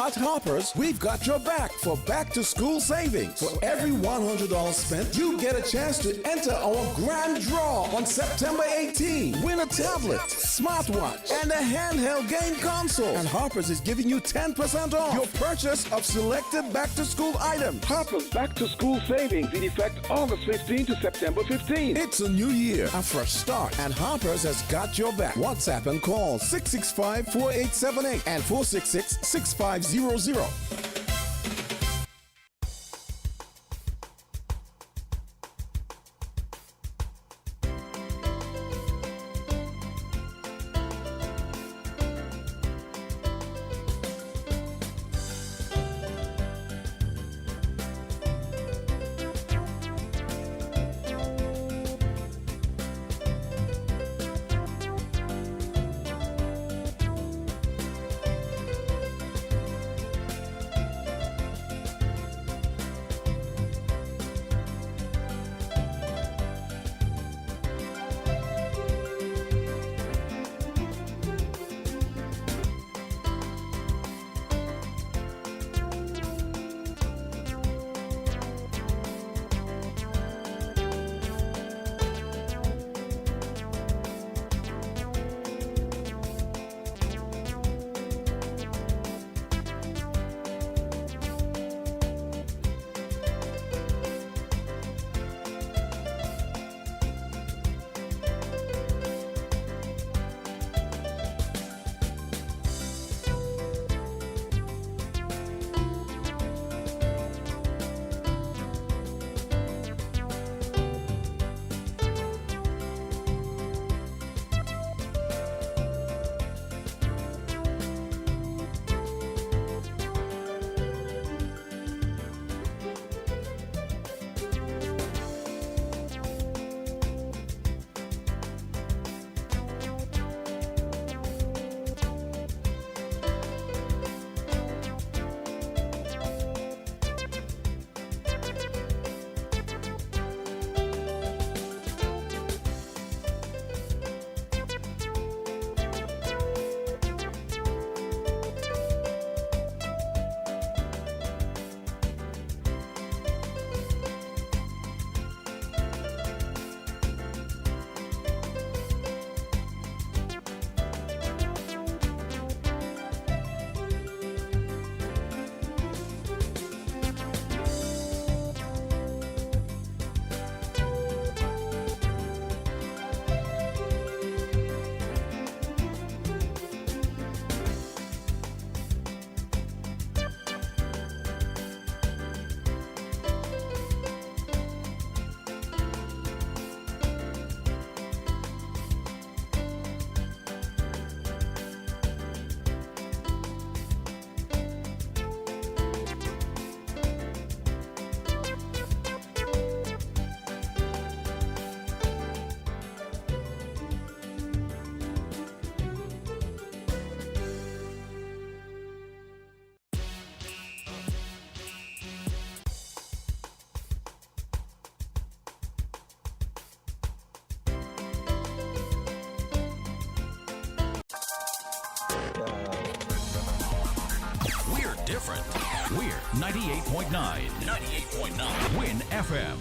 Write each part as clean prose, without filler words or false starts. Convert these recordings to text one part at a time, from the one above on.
At Harper's, we've got your back for back-to-school savings. For every $100 spent, you get a chance to enter our grand draw on September 18. Win a tablet, smartwatch, and a handheld game console. And Harper's is giving you 10% off your purchase of selected back-to-school items. Harper's back-to-school savings in effect August 15 to September 15. It's a new year, a fresh start, and Harper's has got your back. WhatsApp and call 665-4878 and 466-6500. different. We're 98.9. 98.9. Win FM.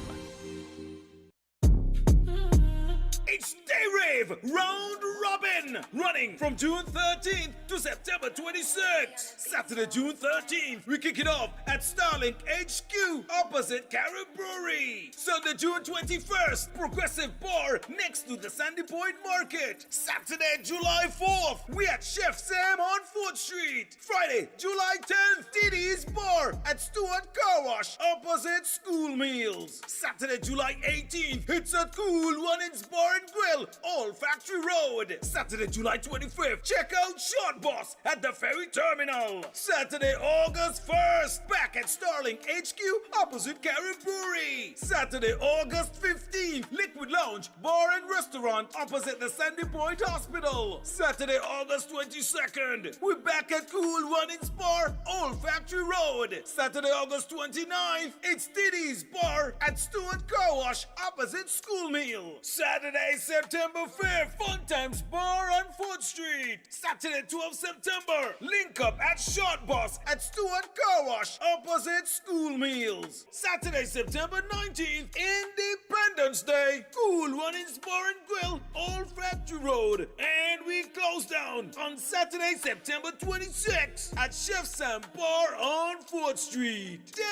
It's Day Rave Round Robin, running from June 13th to September 26th. Saturday, June 13th, we kick it off at Starlink HQ, opposite Carib Brewery. Sunday, June 21st, Progressive Bar next to the Sandy Point Market. Saturday, July 4th, we at Chef Sam on 4th Street. Friday, July 10th, TD's Bar at Stewart Car Wash, opposite School Meals. Saturday, July 18th, it's at Cool One-Inch Bar and Grill, Old Factory Road. Saturday, July 25th, check out Short Boss at the Ferry Terminal. Saturday, August 1st, back at Starling HQ, opposite Carib Brewery. Saturday, August 15th, Liquid Lounge, Bar and Restaurant, opposite the Sandy Point Hospital. Saturday, August 22nd, we're back at Cool One-Inch Bar, Old Factory Road. Saturday, August 29th, it's Tiddy's Bar at Stewart Car Wash, opposite School Meal. Saturday, September 5th, Fun Times Bar on 4th Street. Street. Saturday, 12th September. Link up at Short Bus at Stewart Car Wash, opposite School Meals. Saturday, September 19th, Independence Day. Cool Runnings Bar and Grill, Old Factory Road. And we close down on Saturday, September 26th at Chef Sam Bar on 4th Street. Day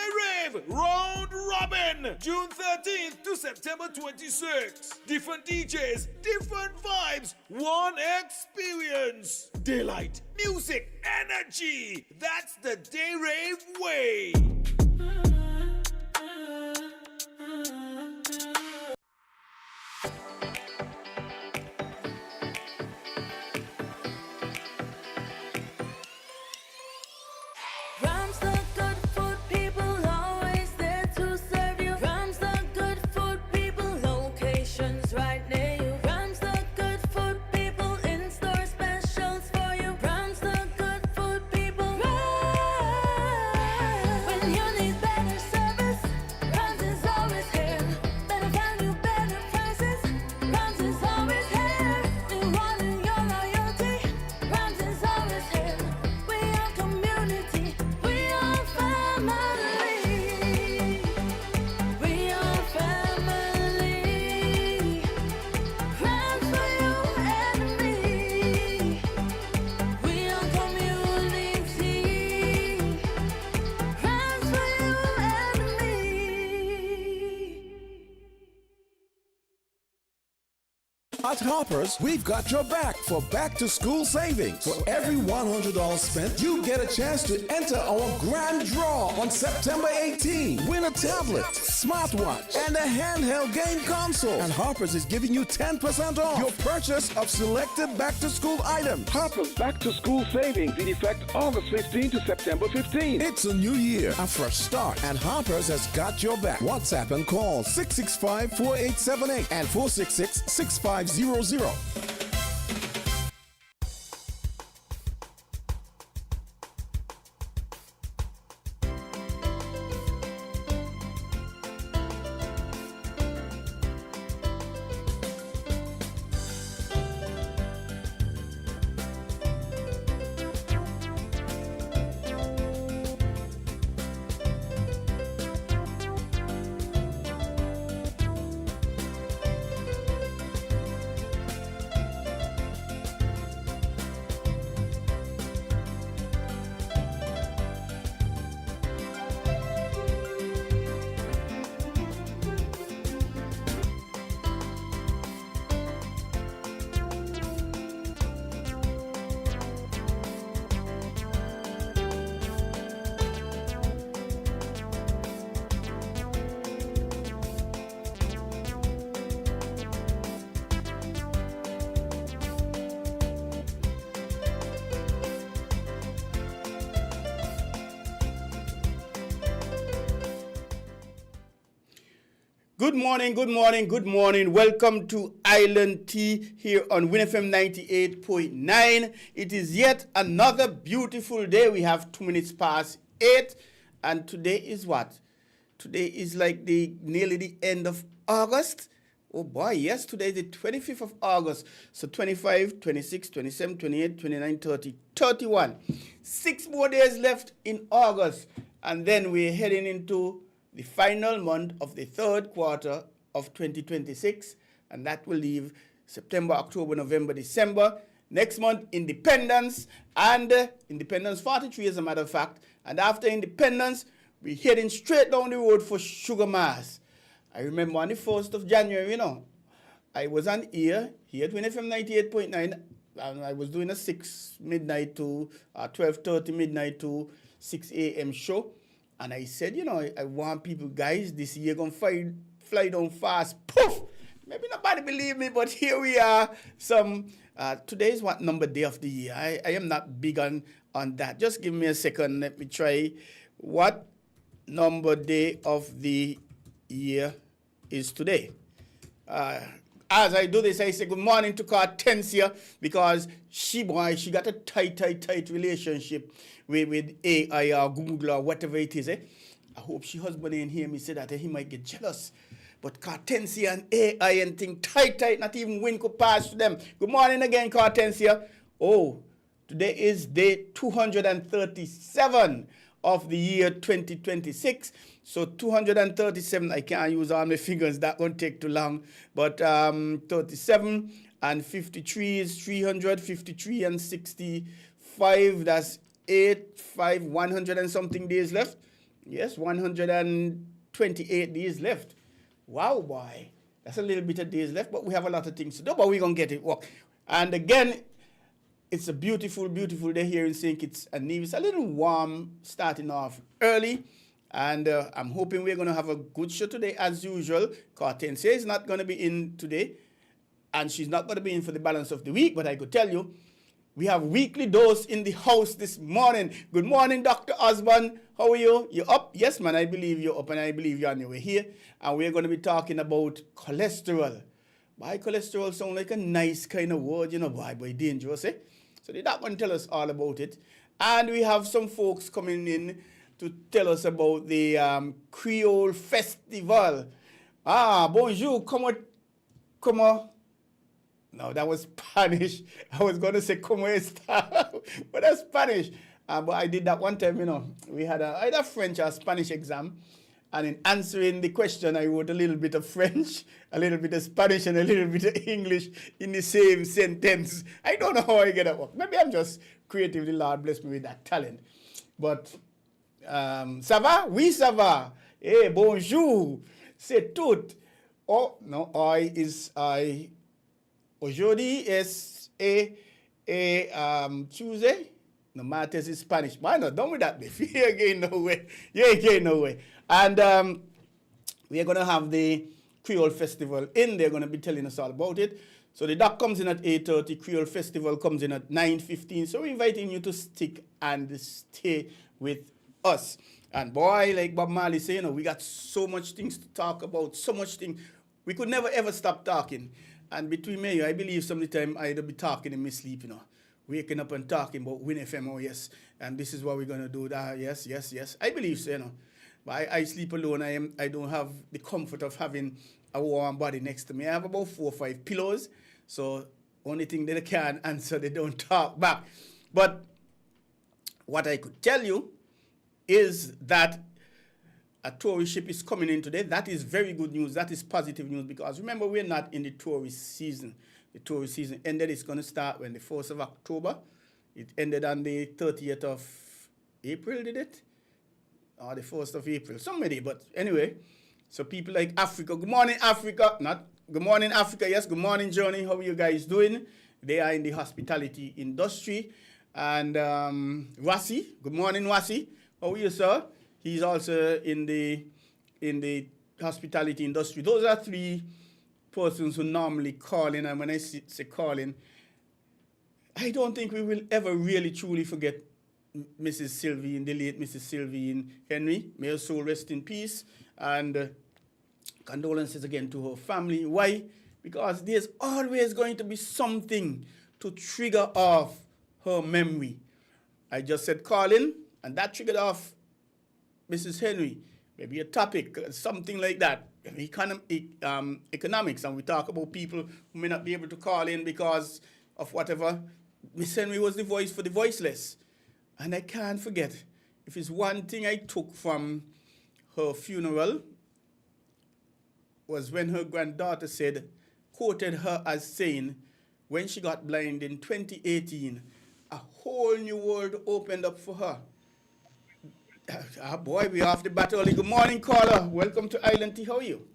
Rave Round Robin, June 13th to September 26th. Different DJs, different vibes, one experience. Daylight, music, energy. That's the Day Rave way. Rams the good food people, always there to serve you. Rams the good food people, locations right near you. Rams the good food people, in-store specials for you. Rams the good food people, Rams. When you need better service, Rams is always here. Better value, better prices, Rams is always here. Rewarding your loyalty, Rams is always here. We are community, we are family. We are family. Rams for you and me. We are community. Rams for you and me. At Harper's, we've got your back for back-to-school savings. For every $100 spent, you get a chance to enter our grand draw on September 18. Win a tablet, smartwatch, and a handheld game console. And Harper's is giving you 10% off your purchase of selected back-to-school items. Harper's Back to School Savings in effect August 15 to September 15. It's a new year, a fresh start, and Harper's has got your back. WhatsApp and call 665-4878 and 466-6500. Good morning, good morning, good morning. Welcome to Island Tea here on winnfm 98.9. It is yet another beautiful day. We have 2 minutes past 8. And today is what? Today is like nearly the end of August. Oh boy, yes, today is the 25th of August. So 25, 26, 27, 28, 29, 30, 31. 6 more days left in August. And then we're heading into the final month of the third quarter of 2026, and that will leave September, October, November, December. Next month, Independence, and Independence 43 as a matter of fact. And after Independence, we're heading straight down the road for Sugar Mass. I remember on the 1st of January, I was on here at winnfm 98.9, and I was doing a 6 midnight to 12:30 midnight to 6 a.m. show. And I said, I want people, guys, this year going to fly down fast. Poof! Maybe nobody believe me, but here we are. Today is what number day of the year? I am not big on that. Just give me a second. Let me try. What number day of the year is today? As I do this, I say good morning to Cartencia because she got a tight relationship with AI or Google or whatever it is. I hope she husband ain't hear me say that he might get jealous. But Cartencia and AI and thing tight, not even wind could pass to them. Good morning again, Cartencia. Oh, today is day 237 of the year 2026. So 237, I can't use all my fingers, that won't take too long. But 37 and 53 is 300, 53 and 65, that's 100 and something days left. Yes, 128 days left. Wow, boy. That's a little bit of days left, but we have a lot of things to do, but we're going to get it work. And again, it's a beautiful, beautiful day here in St. Kitts and Nevis. A little warm, starting off early. And I'm hoping we're going to have a good show today, as usual. Hortensia is not going to be in today. And she's not going to be in for the balance of the week. But I could tell you, we have weekly dose in the house this morning. Good morning, Dr. Osborne. How are you? You up? Yes, man, I believe you're up and I believe you're on your way here. And we're going to be talking about cholesterol. Why cholesterol sound like a nice kind of word, you know, boy, dangerous, eh? So the doc one tell us all about it. And we have some folks coming in to tell us about the Creole Festival. Bonjour, comment. No, that was Spanish. I was going to say como está, but that's Spanish. But I did that one time, you know. We had either French or Spanish exam. And in answering the question, I wrote a little bit of French, a little bit of Spanish, and a little bit of English in the same sentence. I don't know how I get that work. Maybe I'm just creative. The Lord bless me with that talent. But, ça va? Oui, ça va. Hey, bonjour. C'est tout. Oh, no, I is I. Aujourd'hui is Tuesday. No, Martes is Spanish. Why not? Don't with that, baby. You ain't getting nowhere. You ain't getting nowhere. And we are going to have the Creole Festival in. They're going to be telling us all about it. So the doc comes in at 8:30. Creole Festival comes in at 9:15. So we're inviting you to stick and stay with us. And boy, like Bob Marley say, you know, we got so much things to talk about, so much things. We could never, ever stop talking. And between me and you, I believe some of the time I'd be talking in my sleep, you know. Waking up and talking about WinFM, oh yes, and this is what we're going to do, that, yes. I believe so, you know. But I sleep alone. I don't have the comfort of having a warm body next to me. I have about 4 or 5 pillows. So only thing they can answer, they don't talk back. But what I could tell you is that a tourist ship is coming in today. That is very good news. That is positive news because remember, we're not in the tourist season. The tourist season ended. It's going to start when the 1st of October. It ended on the 30th of April, did it? Or the 1st of April, somebody. But anyway, so people like Africa. Good morning, Africa. Not good morning, Africa. Yes, good morning, Johnny. How are you guys doing? They are in the hospitality industry. And Wasi. Good morning, Wasi. How are you, sir? He's also in the hospitality industry. Those are 3 persons who normally call in, and when I say call in, I don't think we will ever really truly forget Mrs. Sylvie, the late Mrs. Sylvie Henry. May her soul rest in peace, and condolences again to her family. Why? Because there's always going to be something to trigger off her memory. I just said call in, and that triggered off Mrs. Henry. Maybe a topic, something like that. Economics, and we talk about people who may not be able to call in because of whatever. Miss Henry was the voice for the voiceless. And I can't forget, if it's one thing I took from her funeral, was when her granddaughter quoted her as saying, when she got blind in 2018, a whole new world opened up for her. Boy, we're off the bat early. Good morning, caller. Welcome to Island Tea. How are you?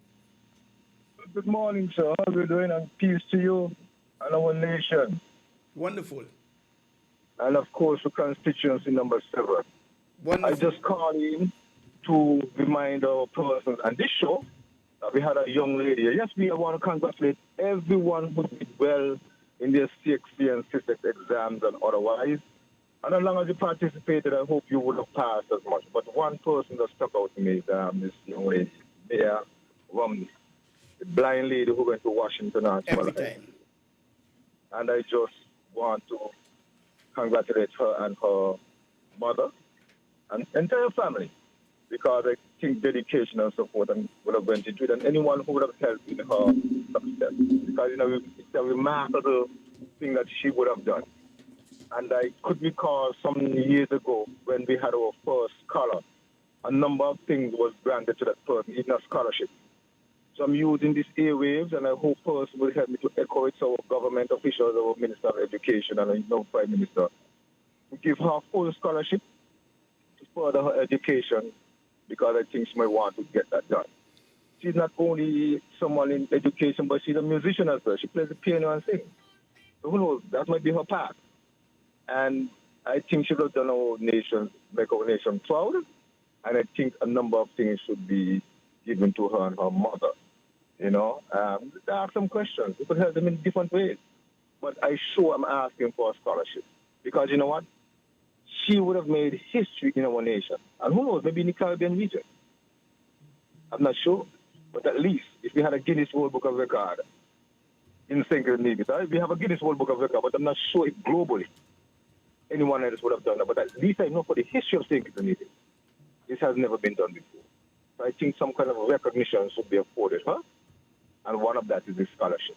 Good morning, sir. How are you doing? And peace to you and our nation. Wonderful. And of course, for constituency number 7. Wonderful. I just called in to remind our persons and this show that we had a young lady. Yes, we want to congratulate everyone who did well in their CXC and CSEC exams and otherwise. And as long as you participated, I hope you would have passed as much. But one person that stuck out to me is this young lady, Mayor Romney, the blind lady who went to Washington every time. And I just want to congratulate her and her mother and entire family, because I think dedication and support would have went into it, and anyone who would have helped in her success. Because, you know, it's a remarkable thing that she would have done. And I could recall some years ago when we had our first scholar, a number of things was granted to that person, even a scholarship. So I'm using these airwaves, and I hope person will help me to echo it to our government officials, our Minister of Education, and our Prime Minister, to give her full scholarship to further her education, because I think she might want to get that done. She's not only someone in education, but she's a musician as well. She plays the piano and sings. So who knows? That might be her path. And I think she would have done our nation, make our nation proud. And I think a number of things should be given to her and her mother. You know, there are some questions. We could help them in different ways. But I'm asking for a scholarship. Because you know what? She would have made history in our nation. And who knows, maybe in the Caribbean region. I'm not sure. But at least, if we had a Guinness World Book of Record in St. Nevis, we have a Guinness World Book of Record, but I'm not sure if globally anyone else would have done that. But at least I know for the history of St. Nevis, this has never been done before. So I think some kind of recognition should be afforded her. And one of that is the scholarship.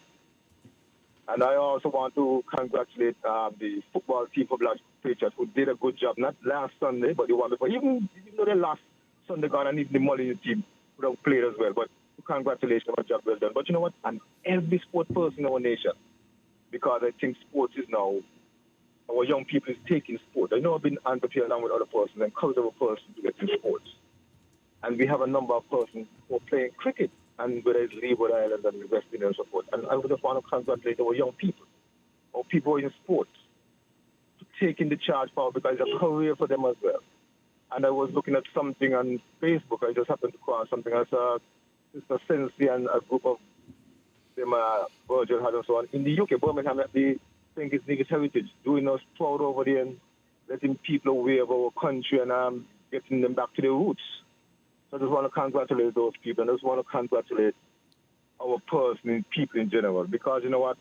And I also want to congratulate the football team for Black Patriots who did a good job, not last Sunday, but the one before. Even though they last Sunday gone and even the Molly team would have played as well. But congratulations on a job well done. But you know what? And every sport person in our nation, because I think sports is now, our young people is taking sport. I know I've been unprepared along with other persons, encourage our person to get in sports. And we have a number of persons who are playing cricket, and whether it's Leeward Island and the West Indian and so forth. And I would just want to congratulate our young people, or people in sports, to taking the charge forward, because it's a career for them as well. And I was looking at something on Facebook. I just happened to cross something. I saw Sister Sensi and a group of them, Virgil had and so on, in the UK, Birmingham, at the St. Nevis Heritage, doing us proud over there and letting people aware of our country and getting them back to their roots. I just want to congratulate those people, and I just want to congratulate our person and people in general, because you know what?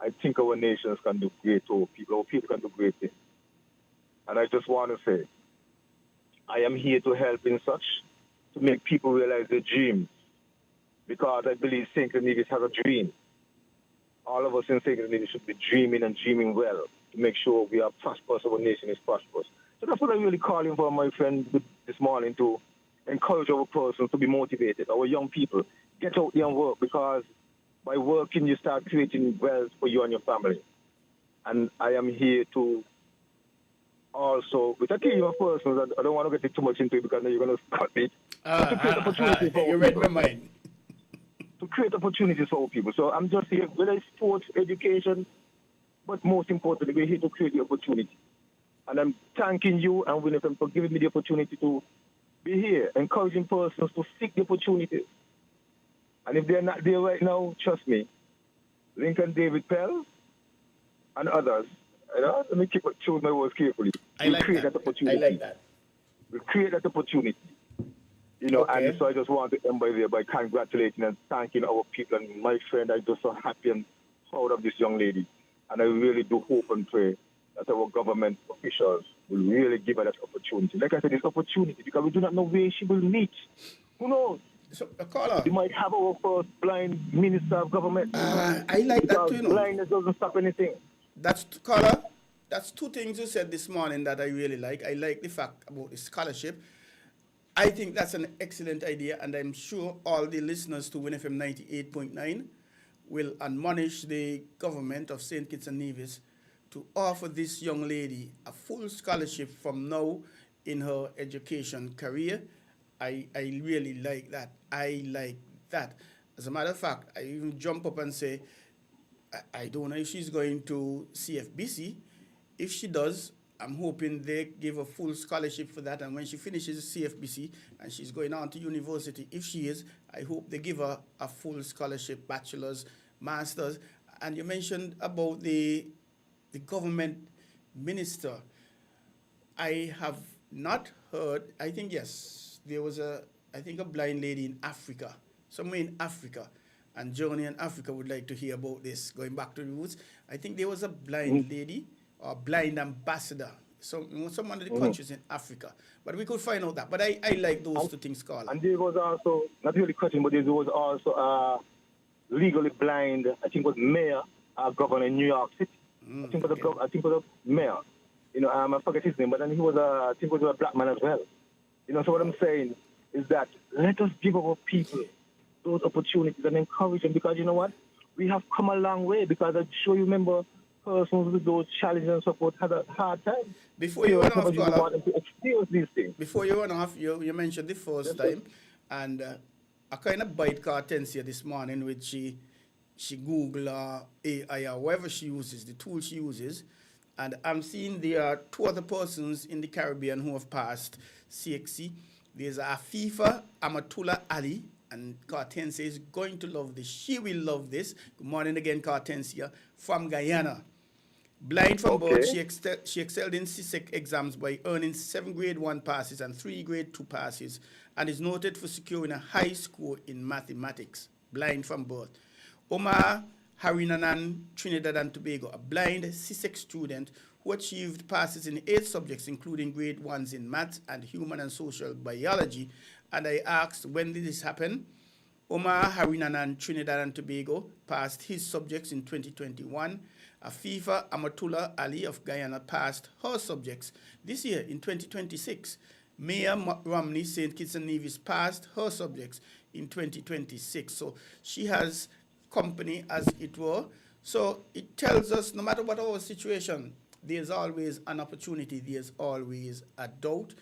I think our nations can do great, our people can do great things. And I just want to say, I am here to help in such, to make people realize their dreams, because I believe St. Nevis has a dream. All of us in St. Nevis should be dreaming and dreaming well to make sure we are prosperous, our nation is prosperous. So that's what I'm really calling for, my friend, this morning, to encourage our persons to be motivated, our young people. Get out there and work, because by working you start creating wealth for you and your family. And I am here to also, with a team of persons, I don't want to get too much into it because you're going to cut me. To create opportunities for you read my mind. To create opportunities for our people. So I'm just here, whether it's sports, education, but most importantly, we're here to create the opportunity. And I'm thanking you and winnfm for giving me the opportunity to be here, encouraging persons to seek the opportunities. And if they're not there right now, trust me, Lincoln David Pell and others, let me choose my words carefully. I create that opportunity. I like that. We create that opportunity. Okay. And so I just want to end by congratulating and thanking our people. And my friend, I'm just so happy and proud of this young lady. And I really do hope and pray that our government officials will really give her that opportunity. Like I said, this opportunity, because we do not know where she will meet. Who knows? So, caller. We might have our first blind minister of government. I like that too, blindness doesn't stop anything. Caller, that's two things you said this morning that I really like. I like the fact about the scholarship. I think that's an excellent idea, and I'm sure all the listeners to winnfm 98.9 will admonish the government of St. Kitts and Nevis to offer this young lady a full scholarship from now in her education career. I really like that. I like that. As a matter of fact, I even jump up and say, I don't know if she's going to CFBC. If she does, I'm hoping they give a full scholarship for that. And when she finishes CFBC and she's going on to university, if she is, I hope they give her a full scholarship, bachelor's, master's. And you mentioned about the government minister. I have not heard, I think, yes, there was a blind lady in Africa, somewhere in Africa. And Johnny in Africa would like to hear about this, going back to the roots. I think there was a blind lady or blind ambassador, some one of the countries in Africa. But we could find out that. But I like those two things, Carl. And there was also, not really cutting, but there was also legally blind, I think it was mayor, governor in New York City. I think it was a mayor. I forget his name, but then he was I think it was a black man as well. So what I'm saying is that let us give our people those opportunities and encourage them, because you know what? We have come a long way, because I'm sure you remember persons with those challenges and so forth had a hard time. Before you run off, you want them to experience these things. Before you run off, you mentioned the first time, and I kind of bite Cartencia this morning, which she Google AI or whatever she uses, the tool she uses, and I'm seeing there are two other persons in the Caribbean who have passed CXC. There's Afifa Amatullah Ali, and Cartencia is going to love this. She will love this. Good morning again, Cartencia, from Guyana. Blind from birth, she excelled in CSEC exams by earning 7 grade 1 passes and 3 grade 2 passes, and is noted for securing a high score in mathematics. Blind from birth. Omar Harinanan, Trinidad and Tobago, a blind CSEC student who achieved passes in 8 subjects, including grade 1s in maths and human and social biology. And I asked, when did this happen? Omar Harinanan, Trinidad and Tobago, passed his subjects in 2021. Afifa Amatullah Ali of Guyana passed her subjects this year in 2026. Mia Romney, St. Kitts and Nevis, passed her subjects in 2026. So she has company, as it were. So it tells us no matter what our situation, there's always an opportunity, there's always a doubt.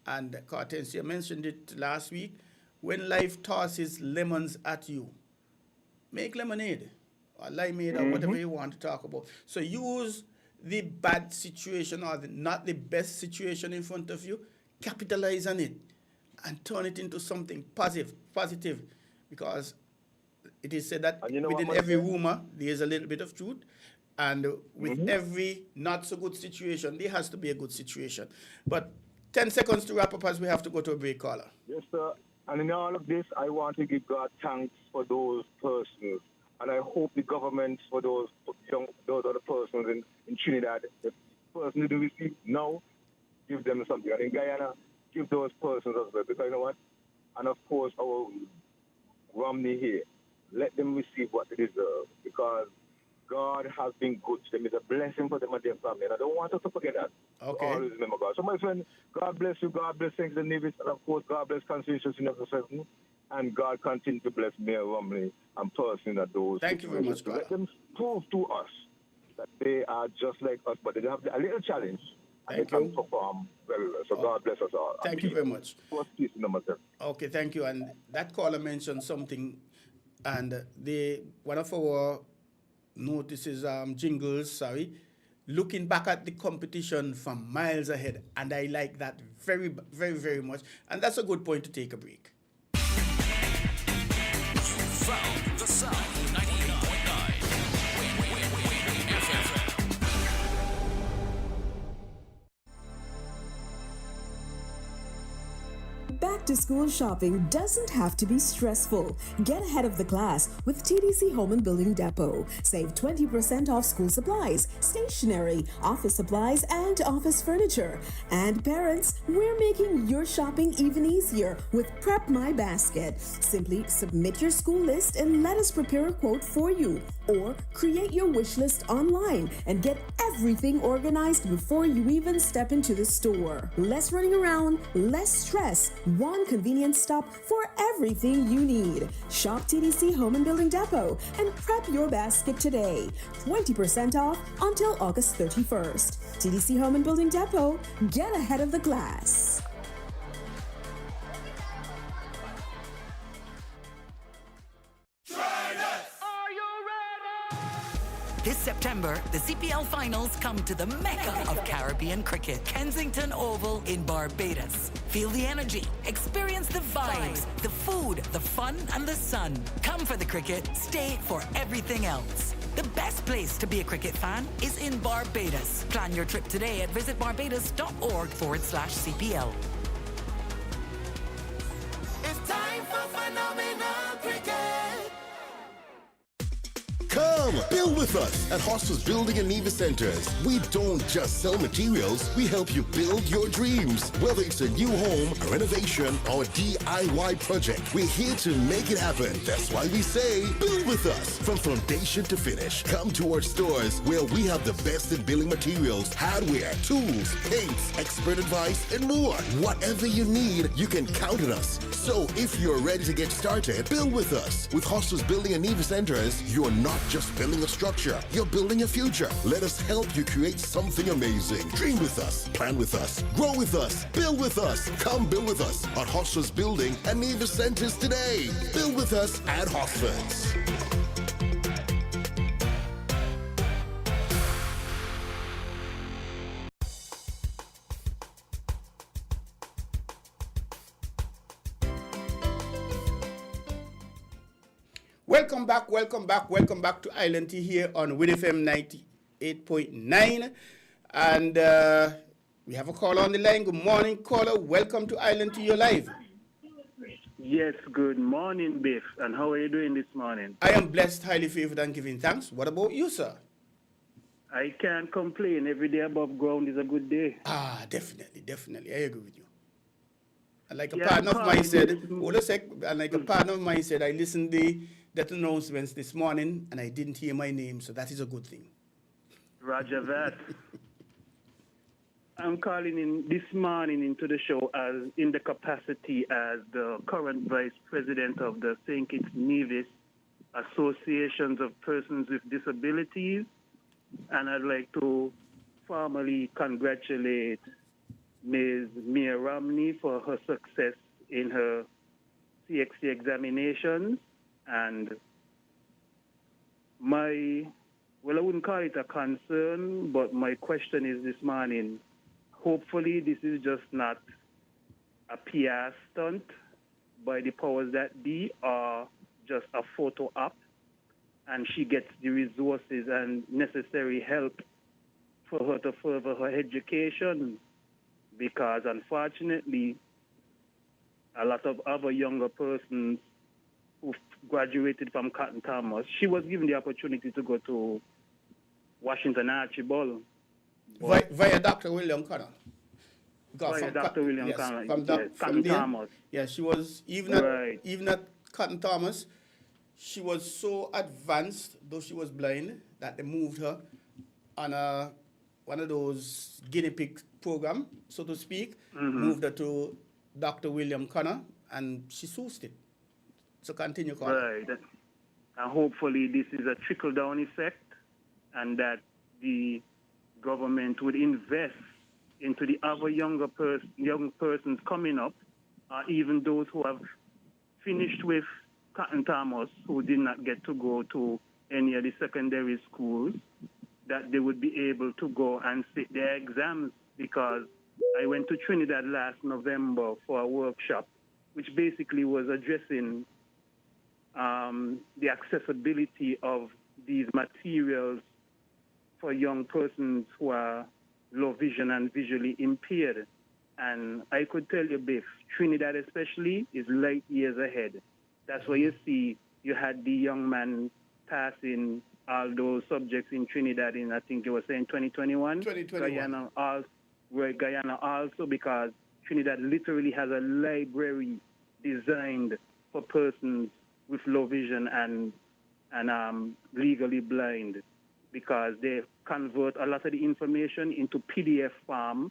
And Cartencia mentioned it last week. When life tosses lemons at you, make lemonade or limeade or whatever you want to talk about. So use the bad situation or not the best situation in front of you, capitalize on it and turn it into something positive, because it is said that within every rumor there is a little bit of truth, and with every not so good situation there has to be a good situation. But 10 seconds to wrap up as we have to go to a break, caller. Yes, sir. And in all of this, I want to give God thanks for those persons. And I hope the government for those other persons in Trinidad, the person who do receive now, give them something. And in Guyana, give those persons as well. Because you know what? And of course, our Romney here, let them receive what they deserve. Because God has been good to them. It's a blessing for them and their family. And I don't want us to forget that. Okay. Always remember God. So, my friend, God bless you. God bless St. Nevis. And, of course, God bless Constitution in the 7. And God continue to bless Mayor Romney and person that those. Thank you very much, God. Let them prove to us that they are just like us, but they have a little challenge. And they can perform very well. So God bless us all. Thank you very much. First piece number 7. Okay, thank you. And that caller mentioned something, and one of our notices, jingles, looking back at the competition from miles ahead, and I like that very, very, very much. And that's a good point to take a break. Found the sound 98.9 FM. Back to school shopping doesn't have to be stressful. Get ahead of the class with TDC Home and Building Depot. Save 20% off school supplies, stationery, office supplies, and office furniture. And parents, we're making your shopping even easier with Prep My Basket. Simply submit your school list and let us prepare a quote for you. Or create your wish list online and get everything organized before you even step into the store. Less running around, less stress. One convenient stop for everything you need. Shop TDC Home and Building Depot and prep your basket today. 20% off until August 31st. TDC Home and Building Depot. Get ahead of the class. This September, the CPL finals come to the mecca of Caribbean cricket, Kensington Oval in Barbados. Feel the energy, experience the vibes, the food, the fun, and the sun. Come for the cricket, stay for everything else. The best place to be a cricket fan is in Barbados. Plan your trip today at visitbarbados.org/CPL. It's time for phenomenal cricket. Come, Build with us at Hostels Building and Nevis Centers. We don't just sell materials, we help you build your dreams. Whether it's a new home, a renovation, or a DIY project, we're here to make it happen. That's why we say, build with us. From foundation to finish, come to our stores where we have the best in building materials, hardware, tools, paints, expert advice, and more. Whatever you need, you can count on us. So if you're ready to get started, build with us. With Hostels Building and Nevis Centers, you're not just building a structure, you're building a future. Let us help you create something amazing. Dream with us, plan with us, grow with us, build with us. Come build with us at Hostels Building and Nevis Centers today. Build with us at Hostels. Welcome back to Island Tea here on winnfm 98.9. And we have a caller on the line. Good morning, caller. Welcome to Island Tea. You're live. Yes, good morning, Biff. And how are you doing this morning? I am blessed, highly favored, and giving thanks. What about you, sir? I can't complain. Every day above ground is a good day. Definitely. I agree with you. And like a partner of mine said, hold a sec, and like a partner of mine said, I listened to that announcements this morning, and I didn't hear my name, so that is a good thing. Roger that. I'm calling in this morning into the show as in the capacity as the current vice president of the St. Kitts Nevis Associations of Persons with Disabilities, and I'd like to formally congratulate Ms. Mia Romney for her success in her CXC examinations. And I wouldn't call it a concern, but my question is this morning, hopefully this is just not a PR stunt by the powers that be or just a photo op, and she gets the resources and necessary help for her to further her education, because unfortunately a lot of other younger persons who graduated from Cotton Thomas, she was given the opportunity to go to Washington Archibald. Via Dr. William Connor. Via Dr. William Connor, Cotton Thomas. Yeah, she was, even at Cotton Thomas, she was so advanced, though she was blind, that they moved her on one of those guinea pig program, so to speak, moved her to Dr. William Connor, and she sourced it. So continue, Carl. Right. And hopefully this is a trickle-down effect, and that the government would invest into the other young persons coming up, even those who have finished with Cotton Thomas, who did not get to go to any of the secondary schools, that they would be able to go and sit their exams. Because I went to Trinidad last November for a workshop, which basically was addressing the accessibility of these materials for young persons who are low vision and visually impaired. And I could tell you, Biff, Trinidad especially is light years ahead. That's why you see you had the young man passing all those subjects in Trinidad in, I think it was saying 2021. 2021. Guyana also, because Trinidad literally has a library designed for persons with low vision and legally blind, because they convert a lot of the information into PDF form,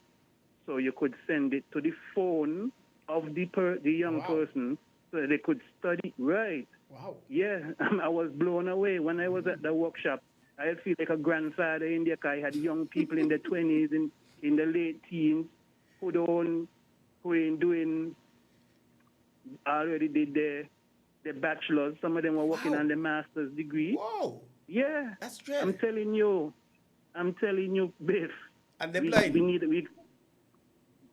so you could send it to the phone of the young person so they could study. Right. Wow. Yeah, I was blown away when I was at the workshop. I feel like a grandfather in there, because I had young people in their 20s, in the late teens, who ain't doing, already did their bachelor's. Some of them were working on the master's degree. Whoa. Yeah. That's true. I'm telling you, Biff. And they're blind.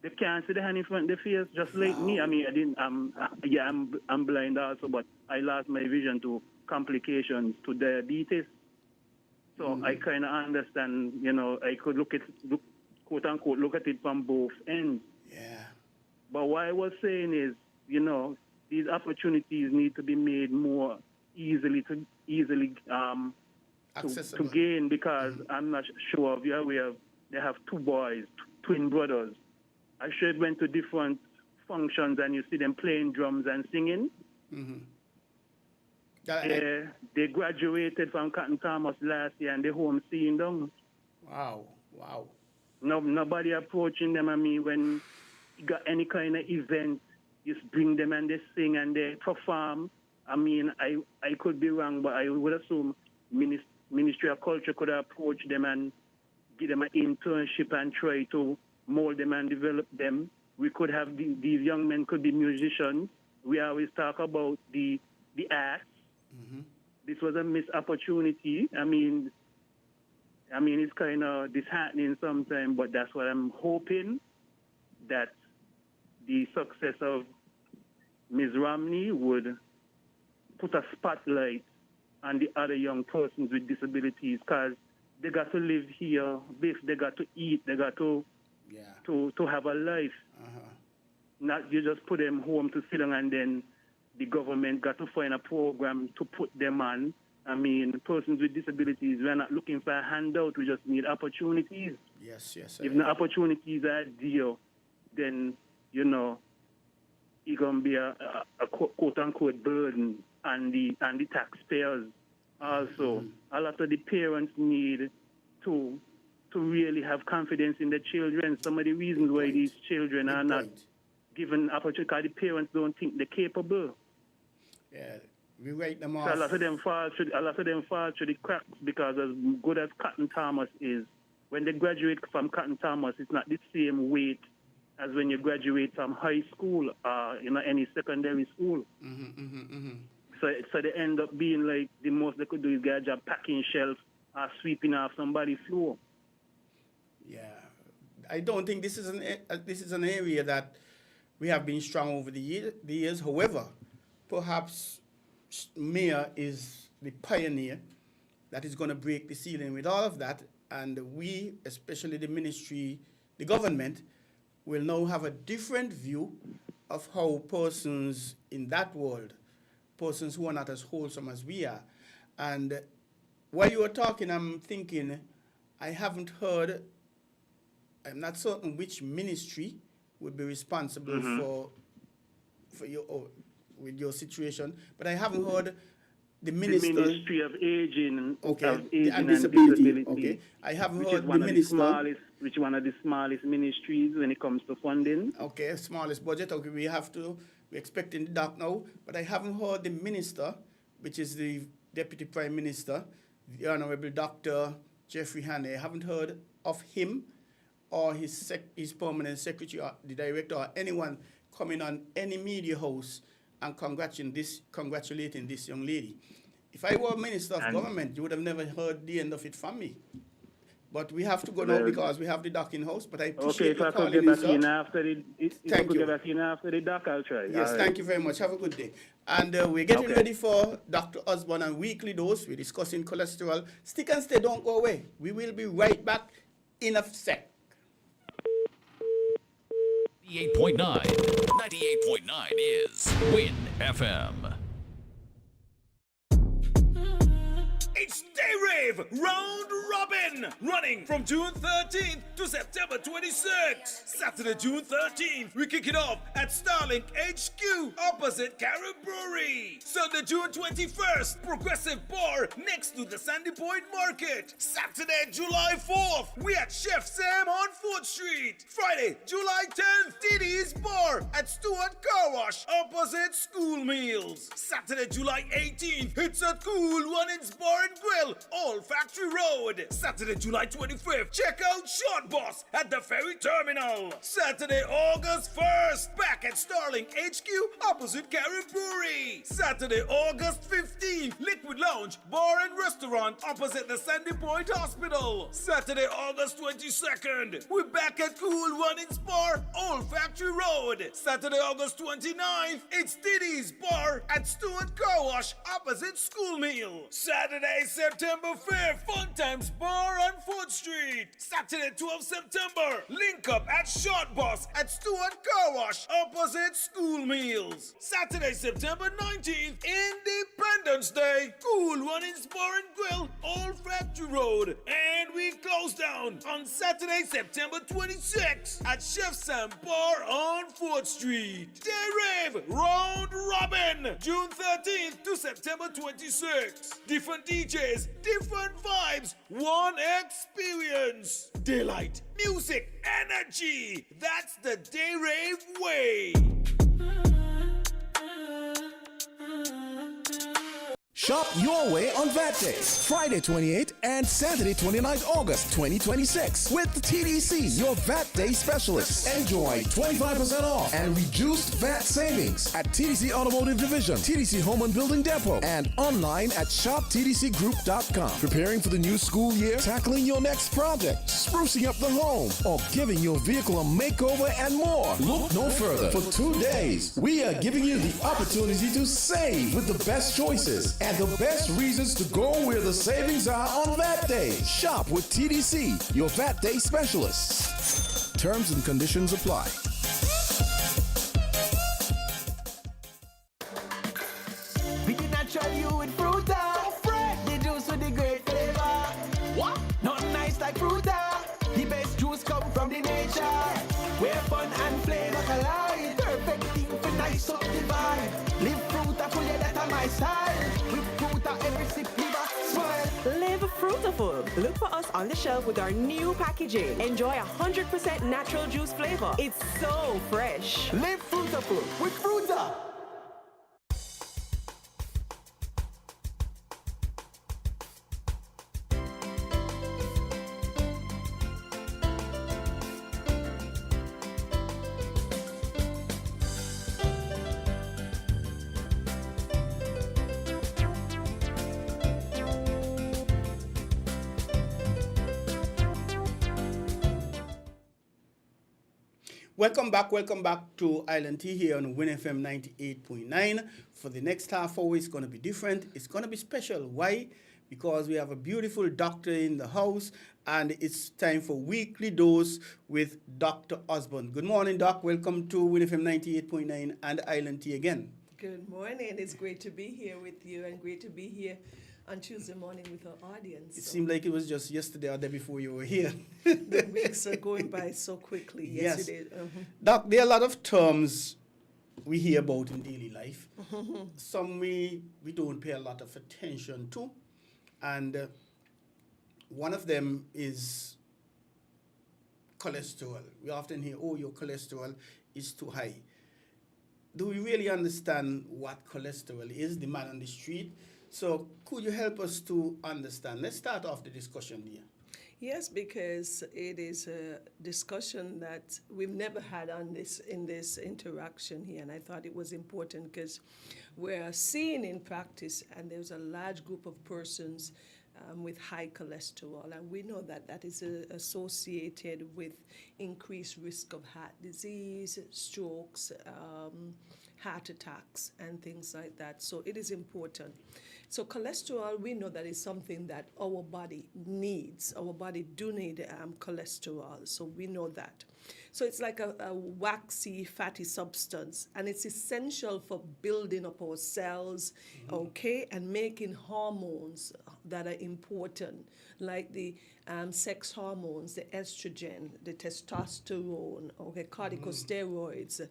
They can't see the hand in front of their face, just like me. I mean, I'm blind also, but I lost my vision to complications, to diabetes. So I kind of understand, I could quote unquote, look at it from both ends. Yeah. But what I was saying is, these opportunities need to be made more easily to gain, because I'm not sure if you're aware, they have two boys, twin brothers. I sure went to different functions and you see them playing drums and singing. They graduated from Cotton Thomas last year and they're home seeing them. Wow. Nobody approaching them. I mean, when you got any kind of event, you just bring them and they sing and they perform. I mean, I could be wrong, but I would assume Ministry of Culture could approach them and give them an internship and try to mold them and develop them. We could have these young men could be musicians. We always talk about the arts. This was a missed opportunity. I mean, it's kind of disheartening sometimes, but that's what I'm hoping, that the success of Ms. Romney would put a spotlight on the other young persons with disabilities, because they got to live here, they got to eat, they got to have a life. Not you just put them home to sit down and then the government got to find a program to put them on. I mean, persons with disabilities, we're not looking for a handout, we just need opportunities. Yes. If the opportunities are there, then, you know, it's going to be a quote-unquote burden on the taxpayers also. A lot of the parents need to really have confidence in the children. Some of the reasons why these children are not given opportunity, because the parents don't think they're capable. Yeah, we write them off. So a lot of them fall through the cracks, because as good as Cotton Thomas is, when they graduate from Cotton Thomas, it's not the same weight as when you graduate from high school or any secondary school. So they end up being like, the most they could do is get a job packing shelves or sweeping off somebody's floor. Yeah, I don't think this is an area that we have been strong over the years. However, perhaps Mayor is the pioneer that is going to break the ceiling with all of that, and we, especially the ministry, the government, will now have a different view of how persons in that world, persons who are not as wholesome as we are. And while you were talking, I'm thinking, I'm not certain which ministry would be responsible for your with your situation, but I haven't heard the minister. The Ministry of Aging, and Disability. Okay, I haven't heard the minister. Which one of the smallest ministries when it comes to funding? Okay, smallest budget. Okay, we're expecting the doc now, but I haven't heard the minister, which is the Deputy Prime Minister, the Honorable Dr. Jeffrey Haney. I haven't heard of him or his permanent secretary or the director or anyone coming on any media house and congratulating this young lady. If I were Minister of Government, you would have never heard the end of it from me. But we have to go now because we have the doc in house. But I appreciate if I could get back in after the doc, I'll try. Yes, thank you very much. Have a good day. And we're getting ready for Dr. Osborne and Weekly Dose. We're discussing cholesterol. Stick and stay, don't go away. We will be right back in a sec. 98.9. 98.9 is Win FM. It's Day Rave Round Robin, running from June 13th to September 26th. Saturday, June 13th, we kick it off at Starlink HQ opposite Carib Brewery. Sunday, June 21st, Progressive Bar next to the Sandy Point Market. Saturday, July 4th, we at Chef Sam on 4th Street. Friday, July 10th, Diddy's Bar at Stewart Car Wash opposite School Meals. Saturday, July 18th, it's at Cool Runnings Bar and Grill, Old Factory Road. Saturday, July 25th, check out Short Boss at the Ferry Terminal. Saturday, August 1st, back at Starling HQ opposite Carib Brewery. Saturday, August 15th, Liquid Lounge, Bar and Restaurant opposite the Sandy Point Hospital. Saturday, August 22nd, we'll back at Cool Runnings Bar, Old Factory Road. Saturday, August 29th, it's Diddy's Bar at Stewart Car Wash opposite School Meal. Saturday, September 5th, Fun Times Bar on 4th Street. Saturday, 12th September, link up at Short Bus at Stewart Car Wash opposite School Meals. Saturday, September 19th, Independence Day, Cool Runnings Bar and Grill, Old Factory Road. And we close down on Saturday, September 26th at Chef Sam Bar on 4th Street. Day Rave Round Robin, June 13th to September 26th. Different DJs, different vibes, one experience. Daylight, music, energy. That's the Day Rave way. Shop your way on VAT Days, Friday 28 and Saturday 29 August 2026 with TDC, your VAT Day specialist. Enjoy 25% off and reduced VAT savings at TDC Automotive Division, TDC Home and Building Depot, and online at shoptdcgroup.com. Preparing for the new school year, tackling your next project, sprucing up the home, or giving your vehicle a makeover and more. Look no further. For 2 days, we are giving you the opportunity to save with the best choices and the best reasons to go where the savings are on VAT Day. Shop with TDC, your VAT Day specialists. Terms and conditions apply. We did not try you with Fruta. The juice with the great flavor. What? Nothing nice like Fruta. The best juice come from the nature. Where fun and flavor collide. Perfect thing for nice up the vibe. Live Fruta for you, that's my style. With Fruta, every sip leave a smile. Live Fruitaful. Look for us on the shelf with our new packaging. Enjoy 100% natural juice flavor. It's so fresh. Live Fruitaful with Fruta. Welcome back to Island Tea here on WinFM 98.9. For the next half hour, it's going to be different. It's going to be special. Why? Because we have a beautiful doctor in the house, and it's time for Weekly Dose with Dr. Osborne. Good morning, Doc. Welcome to WinFM 98.9 and Island Tea again. Good morning. It's great to be here with you and great to be here on Tuesday morning with our audience. It seemed like it was just yesterday or the day before you were here. The weeks are going by so quickly. Yes, Yes. it is. Doc, there are a lot of terms we hear about in daily life. Some we don't pay a lot of attention to. And one of them is cholesterol. We often hear, oh, your cholesterol is too high. Do we really understand what cholesterol is, the man on the street? So could you help us to understand? Let's start off the discussion here. Yes, because it is a discussion that we've never had on this in this interaction here, and I thought it was important because we're seeing in practice, and there's a large group of persons with high cholesterol, and we know that that is associated with increased risk of heart disease, strokes, heart attacks, and things like that. So it is important. So cholesterol, we know that is something that our body needs. Our body do need cholesterol, so we know that. So it's like a waxy, fatty substance, and it's essential for building up our cells, okay, and making hormones that are important, like the sex hormones, the estrogen, the testosterone, okay, corticosteroids.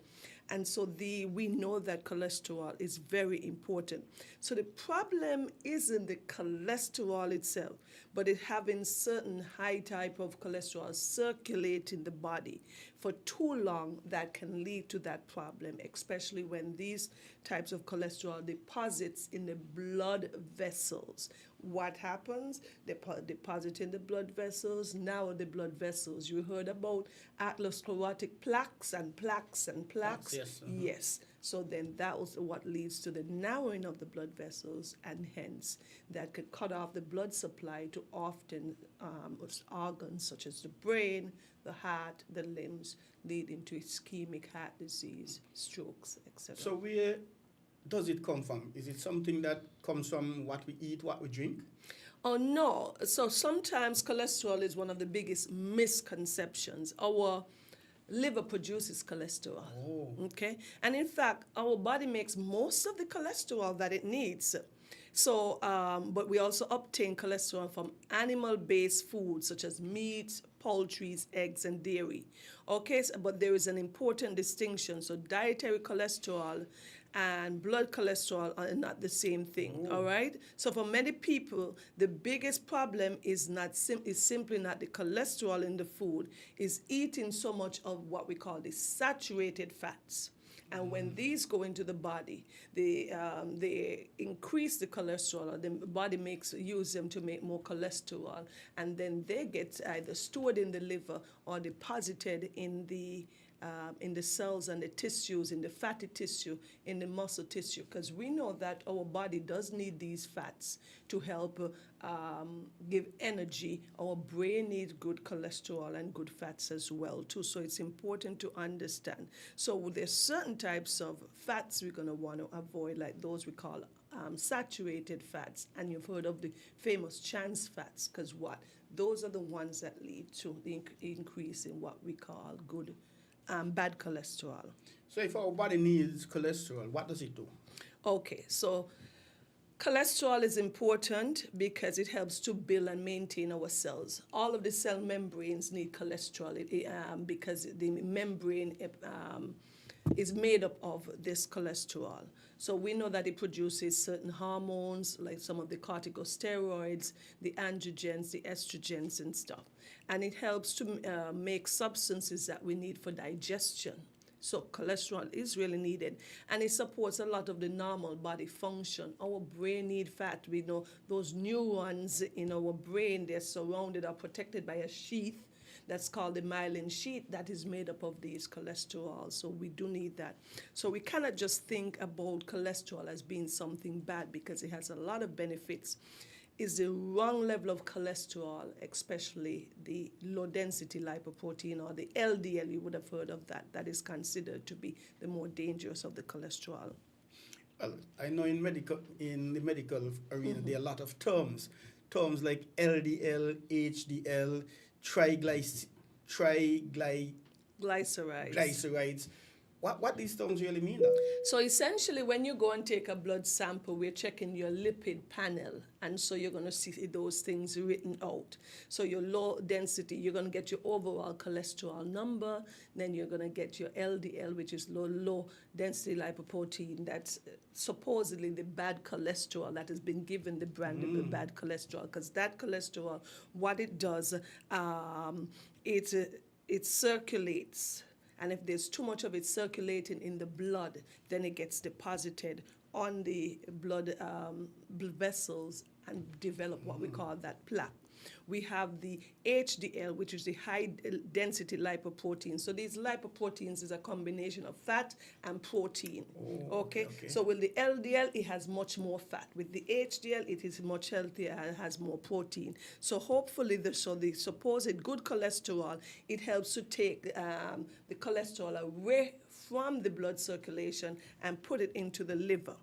And so we know that cholesterol is very important. So the problem isn't the cholesterol itself, but it having certain high type of cholesterol circulate in the body for too long that can lead to that problem, especially when these types of cholesterol deposits in the blood vessels. What happens? They deposit in the blood vessels. Now the blood vessels, you heard about atherosclerotic plaques and plaques and plaques. Yes. Yes. So then that was what leads to the narrowing of the blood vessels, and hence that could cut off the blood supply to often organs such as the brain, the heart, the limbs, leading to ischemic heart disease, strokes, etc. So where does it come from? Is it something that comes from what we eat, what we drink? Oh, no. So sometimes cholesterol is one of the biggest misconceptions. Our liver produces cholesterol. Okay? And in fact, our body makes most of the cholesterol that it needs. So, but we also obtain cholesterol from animal-based foods such as meat, poultry, eggs, and dairy. Okay, but there is an important distinction. So dietary cholesterol and blood cholesterol are not the same thing. All right. So for many people, the biggest problem is simply not the cholesterol in the food, is eating so much of what we call the saturated fats. And when these go into the body, they increase the cholesterol, or the body use them to make more cholesterol, and then they get either stored in the liver or deposited in the cells and the tissues, in the fatty tissue, in the muscle tissue, because we know that our body does need these fats to help give energy. Our brain needs good cholesterol and good fats as well too. So it's important to understand. So there's certain types of fats we're going to want to avoid, like those we call saturated fats, and you've heard of the famous trans fats, because what? Those are the ones that lead to the increase in what we call bad cholesterol. So if our body needs cholesterol, what does it do? Okay, So cholesterol is important because it helps to build and maintain our cells. All of the cell membranes need cholesterol because the membrane is made up of this cholesterol. So we know that it produces certain hormones, like some of the corticosteroids, the androgens, the estrogens and stuff. And it helps to make substances that we need for digestion. So cholesterol is really needed, and it supports a lot of the normal body function. Our brain needs fat. We know those neurons in our brain, they're surrounded or protected by a sheath that's called the myelin sheath that is made up of these cholesterol. So we do need that. So we cannot just think about cholesterol as being something bad, because it has a lot of benefits. Is the wrong level of cholesterol, especially the low-density lipoprotein, or the LDL, you would have heard of that. That is considered to be the more dangerous of the cholesterol. Well, I know in the medical arena, there are a lot of terms like LDL, HDL, glycerides. What these terms really mean, though? So essentially, when you go and take a blood sample, we're checking your lipid panel, and so you're going to see those things written out. So your low density, you're going to get your overall cholesterol number, then you're going to get your LDL, which is low density lipoprotein. That's supposedly the bad cholesterol that has been given the brand of the bad cholesterol, because that cholesterol, what it does, it circulates. And if there's too much of it circulating in the blood, then it gets deposited on the blood vessels and develop what we call that plaque. We have the HDL, which is the high-density lipoprotein. So these lipoproteins is a combination of fat and protein. Okay? So with the LDL, it has much more fat. With the HDL, it is much healthier and has more protein. So hopefully, the supposed good cholesterol, it helps to take the cholesterol away from the blood circulation and put it into the liver.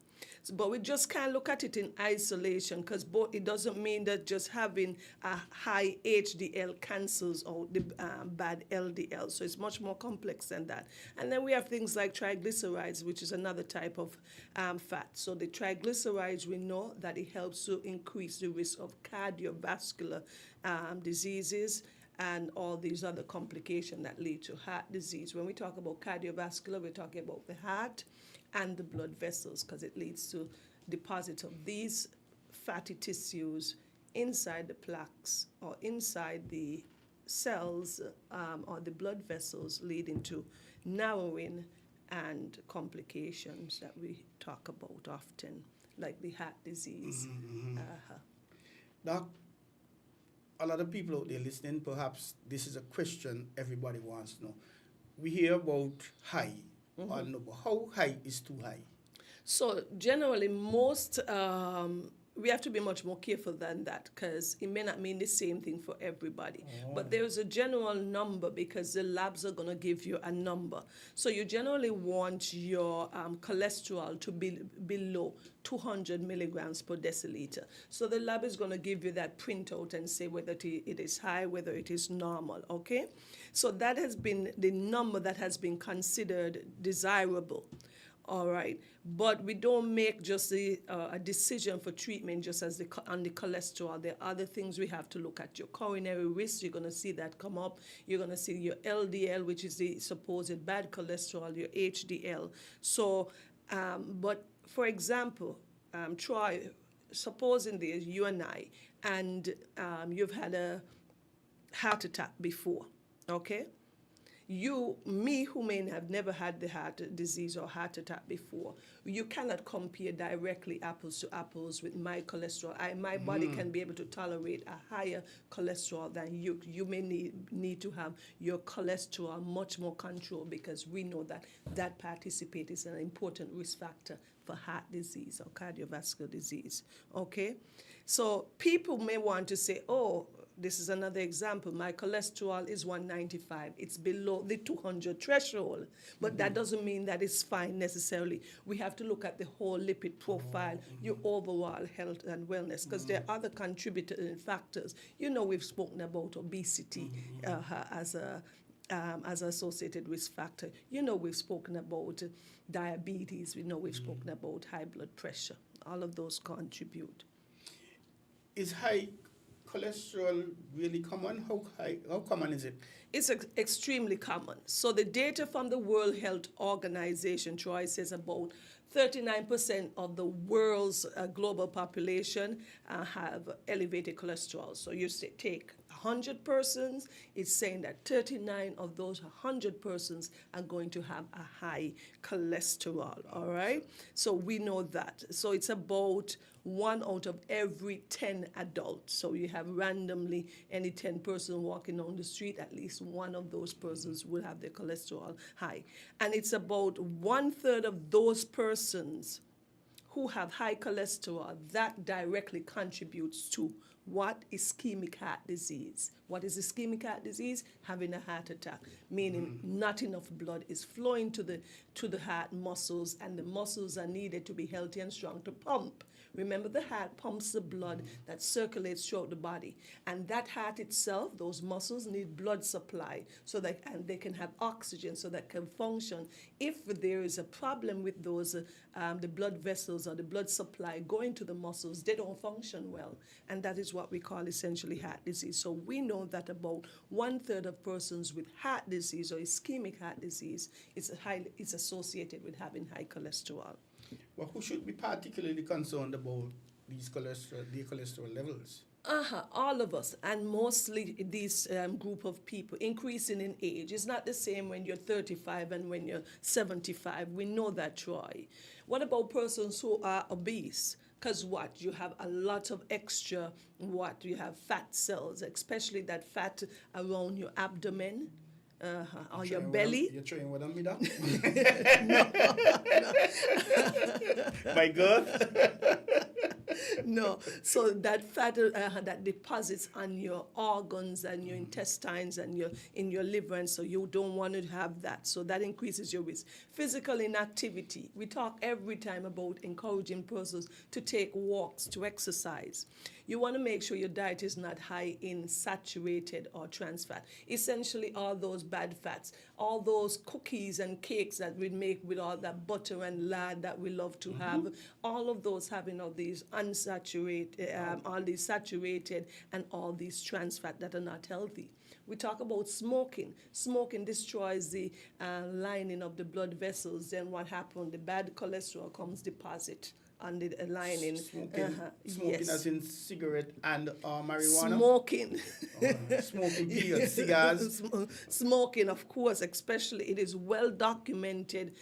But we just can't look at it in isolation, because it doesn't mean that just having a high HDL cancels out the bad LDL. So it's much more complex than that. And then we have things like triglycerides, which is another type of fat. So the triglycerides, we know that it helps to increase the risk of cardiovascular diseases and all these other complications that lead to heart disease. When we talk about cardiovascular, we're talking about the heart and the blood vessels, because it leads to deposit of these fatty tissues inside the plaques or inside the cells or the blood vessels, leading to narrowing and complications that we talk about often, like the heart disease. Doc, a lot of people out there listening, perhaps this is a question everybody wants to know. We hear about high. How high is too high? So generally, most we have to be much more careful than that because it may not mean the same thing for everybody. But there's a general number because the labs are going to give you a number. So you generally want your cholesterol to be below 200 milligrams per deciliter. So the lab is going to give you that printout and say whether it is high, whether it is normal, okay? So that has been the number that has been considered desirable. All right, but we don't make just a decision for treatment just as on the cholesterol. There are other things we have to look at. Your coronary risk, you're going to see that come up. You're going to see your LDL, which is the supposed bad cholesterol, your HDL. So, but for example, Troy, supposing there's you and I, and you've had a heart attack before, okay? Me who may have never had the heart disease or heart attack before, you cannot compare directly apples to apples with my cholesterol. My body can be able to tolerate a higher cholesterol than you. You may need to have your cholesterol much more controlled because we know that participate is an important risk factor for heart disease or cardiovascular disease, okay? So people may want to say, oh, this is another example. My cholesterol is 195. It's below the 200 threshold, but that doesn't mean that it's fine necessarily. We have to look at the whole lipid profile, your overall health and wellness, because there are other contributing factors. You know, we've spoken about obesity as an associated risk factor. You know, we've spoken about diabetes. We know we've spoken about high blood pressure. All of those contribute. Is high cholesterol really common? How common is it? It's extremely common. So the data from the World Health Organization, Troy, says about 39% of the world's global population have elevated cholesterol. So you take 100 persons, it's saying that 39 of those 100 persons are going to have a high cholesterol, all right? So we know that. So it's about 1 out of every 10 adults. So you have randomly any 10 person walking on the street, at least one of those persons will have their cholesterol high. And it's about 1/3 of those persons who have high cholesterol that directly contributes to what ischemic heart disease. What is ischemic heart disease? Having a heart attack, meaning not enough blood is flowing to the heart muscles, and the muscles are needed to be healthy and strong to pump. Remember, the heart pumps the blood that circulates throughout the body, and that heart itself, those muscles need blood supply so that and they can have oxygen so that can function. If there is a problem with those the blood vessels or the blood supply going to the muscles, they don't function well, and that is what we call essentially heart disease. So we know that about 1/3 of persons with heart disease or ischemic heart disease is associated with having high cholesterol. Well, who should be particularly concerned about the cholesterol levels? All of us, and mostly this group of people increasing in age. It's not the same when you're 35 and when you're 75. We know that, Troy. What about persons who are obese? Because what? You have a lot of extra, you have fat cells, especially that fat around your abdomen. Or your belly. You're trying what on me, that? No. My God. No, so that fat that deposits on your organs and your intestines and in your liver, and so you don't want to have that. So that increases your risk. Physical inactivity. We talk every time about encouraging persons to take walks, to exercise. You want to make sure your diet is not high in saturated or trans fat. Essentially, all those bad fats, all those cookies and cakes that we make with all that butter and lard that we love to have, all of those having all these unsaturated, all these saturated and all these trans fat that are not healthy. We talk about smoking. Smoking destroys the lining of the blood vessels. Then what happens? The bad cholesterol comes deposit on the lining. Smoking yes. as in cigarette and marijuana? Smoking. Smoking beer, cigars. Smoking, of course, especially it is well documented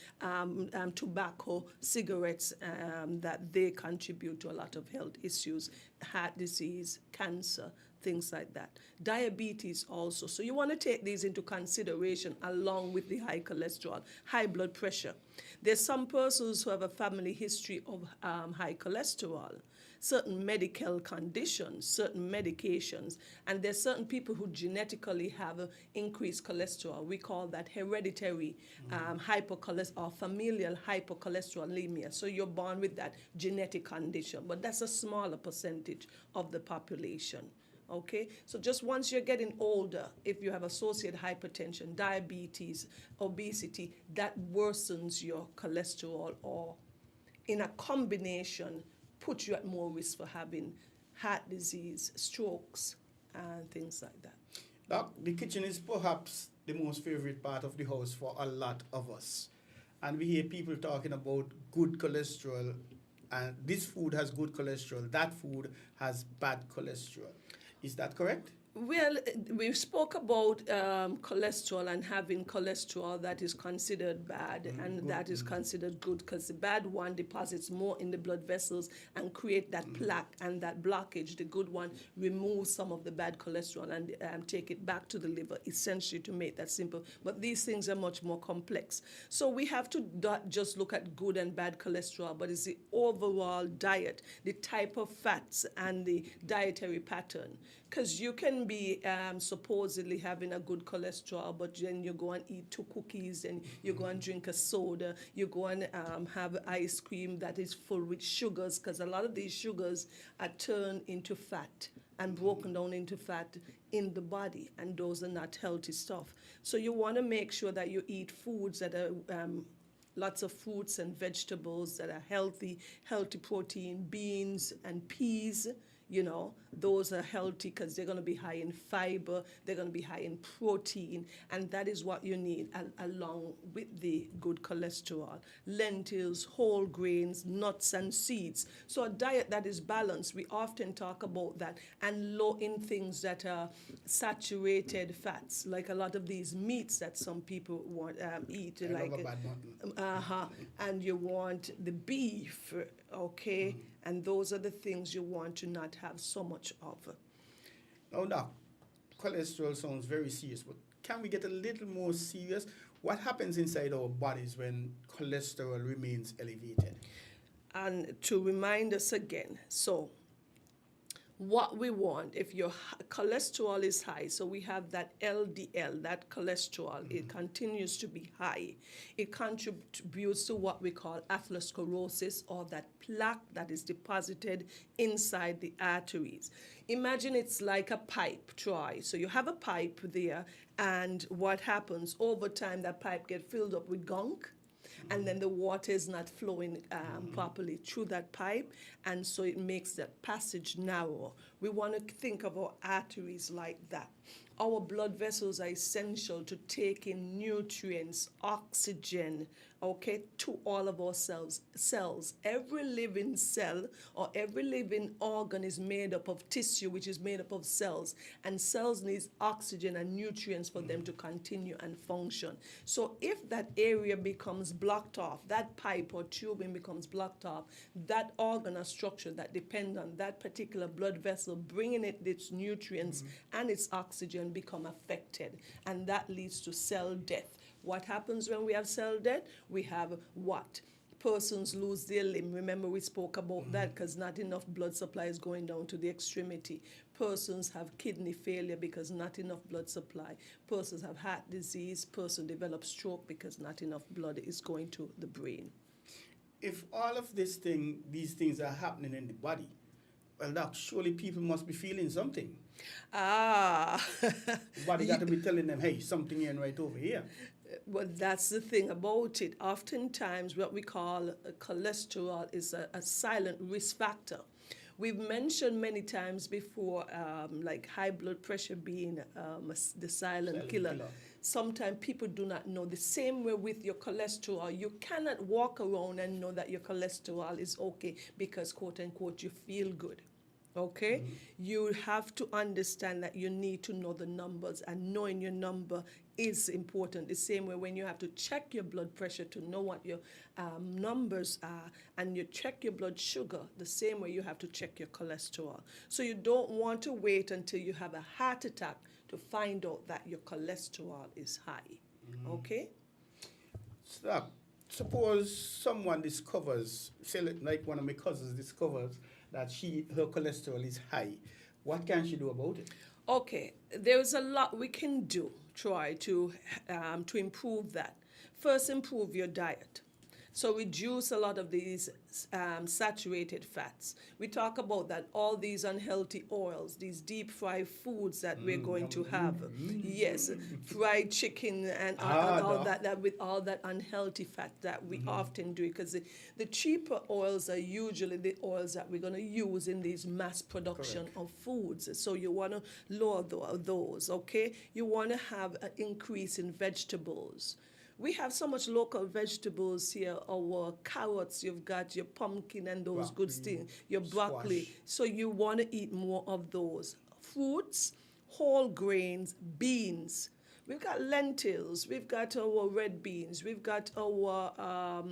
tobacco, cigarettes, that they contribute to a lot of health issues, heart disease, cancer, things like that. Diabetes also. So you want to take these into consideration along with the high cholesterol, high blood pressure. There's some persons who have a family history of high cholesterol, certain medical conditions, certain medications, and there's certain people who genetically have increased cholesterol. We call that hereditary hypercholesterol or familial hypercholesterolemia. So you're born with that genetic condition, but that's a smaller percentage of the population. Okay, so just once you're getting older, if you have associated hypertension, diabetes, obesity, that worsens your cholesterol, or in a combination puts you at more risk for having heart disease, strokes, and things like that. Doc, the kitchen is perhaps the most favorite part of the house for a lot of us. And we hear people talking about good cholesterol, and this food has good cholesterol, that food has bad cholesterol. Is that correct? Well, we spoke about cholesterol and having cholesterol that is considered bad and that is considered good, because the bad one deposits more in the blood vessels and create that plaque and that blockage. The good one removes some of the bad cholesterol and take it back to the liver, essentially, to make that simple. But these things are much more complex. So we have to not just look at good and bad cholesterol, but it's the overall diet, the type of fats and the dietary pattern. Because you can be supposedly having a good cholesterol, but then you go and eat 2 cookies, and you go and drink a soda, you go and have ice cream that is full with sugars, because a lot of these sugars are turned into fat and broken down into fat in the body, and those are not healthy stuff. So you want to make sure that you eat foods that are lots of fruits and vegetables that are healthy protein, beans and peas. Those are healthy because they're going to be high in fiber, they're going to be high in protein, and that is what you need along with the good cholesterol. Lentils, whole grains, nuts and seeds. So a diet that is balanced, we often talk about that, and low in things that are saturated fats, like a lot of these meats that some people want eat, and you want the beef, okay? And those are the things you want to not have so much of. Now, Doc, cholesterol sounds very serious, but can we get a little more serious? What happens inside our bodies when cholesterol remains elevated? And to remind us again, so what we want, if your cholesterol is high, so we have that LDL, that cholesterol, it continues to be high. It contributes to what we call atherosclerosis, or that plaque that is deposited inside the arteries. Imagine it's like a pipe, Troy. So you have a pipe there, and what happens over time, that pipe gets filled up with gunk, and then the water is not flowing properly through that pipe, and so it makes that passage narrow. We want to think of our arteries like that. Our blood vessels are essential to take in nutrients, oxygen, okay, to all of our cells. Every living cell or every living organ is made up of tissue, which is made up of cells, and cells need oxygen and nutrients for them to continue and function. So if that area becomes blocked off, that pipe or tubing becomes blocked off, that organ or structure that depends on that particular blood vessel bringing it its nutrients and its oxygen become affected, and that leads to cell death. What happens when we have cell death? We have what? Persons lose their limb. Remember, we spoke about that, because not enough blood supply is going down to the extremity. Persons have kidney failure because not enough blood supply. Persons have heart disease. Persons develop stroke because not enough blood is going to the brain. If all of these things are happening in the body, well, Doc, surely people must be feeling something. The body got to be telling them, hey, something ain't right over here. Well, that's the thing about it. Oftentimes, what we call cholesterol is a silent risk factor. We've mentioned many times before, like high blood pressure being the silent killer. Sometimes people do not know. The same way with your cholesterol, you cannot walk around and know that your cholesterol is okay because, quote unquote, you feel good. Okay, you have to understand that you need to know the numbers, and knowing your number is important. The same way when you have to check your blood pressure to know what your numbers are, and you check your blood sugar, the same way you have to check your cholesterol. So you don't want to wait until you have a heart attack to find out that your cholesterol is high. Okay? So, suppose someone discovers, say like one of my cousins discovers that her cholesterol is high. What can she do about it? Okay, there's a lot we can do, try to improve that. First, improve your diet. So reduce a lot of these saturated fats. We talk about that, all these unhealthy oils, these deep fried foods that we're going to have. Yes, fried chicken and all that with all that unhealthy fat that we often do, because the cheaper oils are usually the oils that we're going to use in these mass production of foods. So you want to lower those, okay? You want to have an increase in vegetables. We have so much local vegetables here, our carrots, you've got your pumpkin and those good things, your broccoli. So you want to eat more of those. Fruits, whole grains, beans. We've got lentils, we've got our red beans, we've got our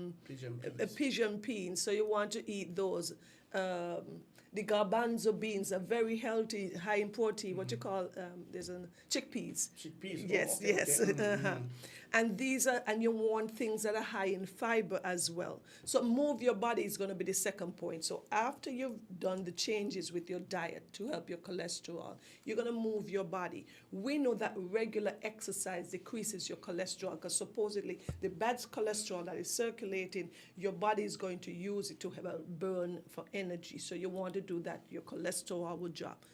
pigeon peas. So you want to eat those. The garbanzo beans are very healthy, high in protein. What you call there's a chickpeas. Chickpeas. Yes, okay, yes. Okay. And these are, and you want things that are high in fiber as well. So move your body is going to be the second point. So after you've done the changes with your diet to help your cholesterol, you're going to move your body. We know that regular exercise decreases your cholesterol, because supposedly the bad cholesterol that is circulating, your body is going to use it to burn for energy. So you want to do that, your cholesterol will drop.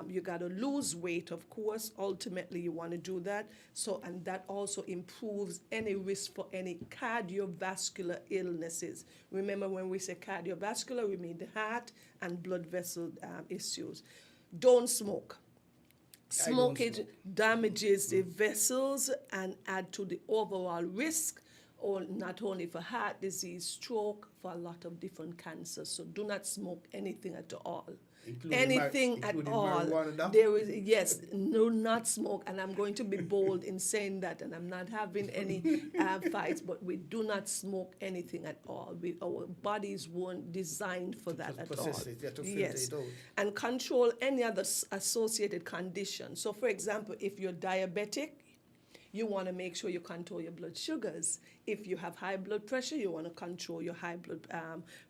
You got to lose weight, of course. Ultimately, you want to do that. So, and that also improves any risk for any cardiovascular illnesses. Remember, when we say cardiovascular, we mean the heart and blood vessel issues. Don't smoke. Smoking damages the vessels and add to the overall risk, or not only for heart disease, stroke, for a lot of different cancers. So do not smoke anything at all. Anything at all. There is, yes, no, not smoke. And I'm going to be bold in saying that, and I'm not having any fights, but we do not smoke anything at all. Our bodies weren't designed for that at all. Yes, and control any other associated condition. So, for example, if you're diabetic, you want to make sure you control your blood sugars. If you have high blood pressure, you want to control your high blood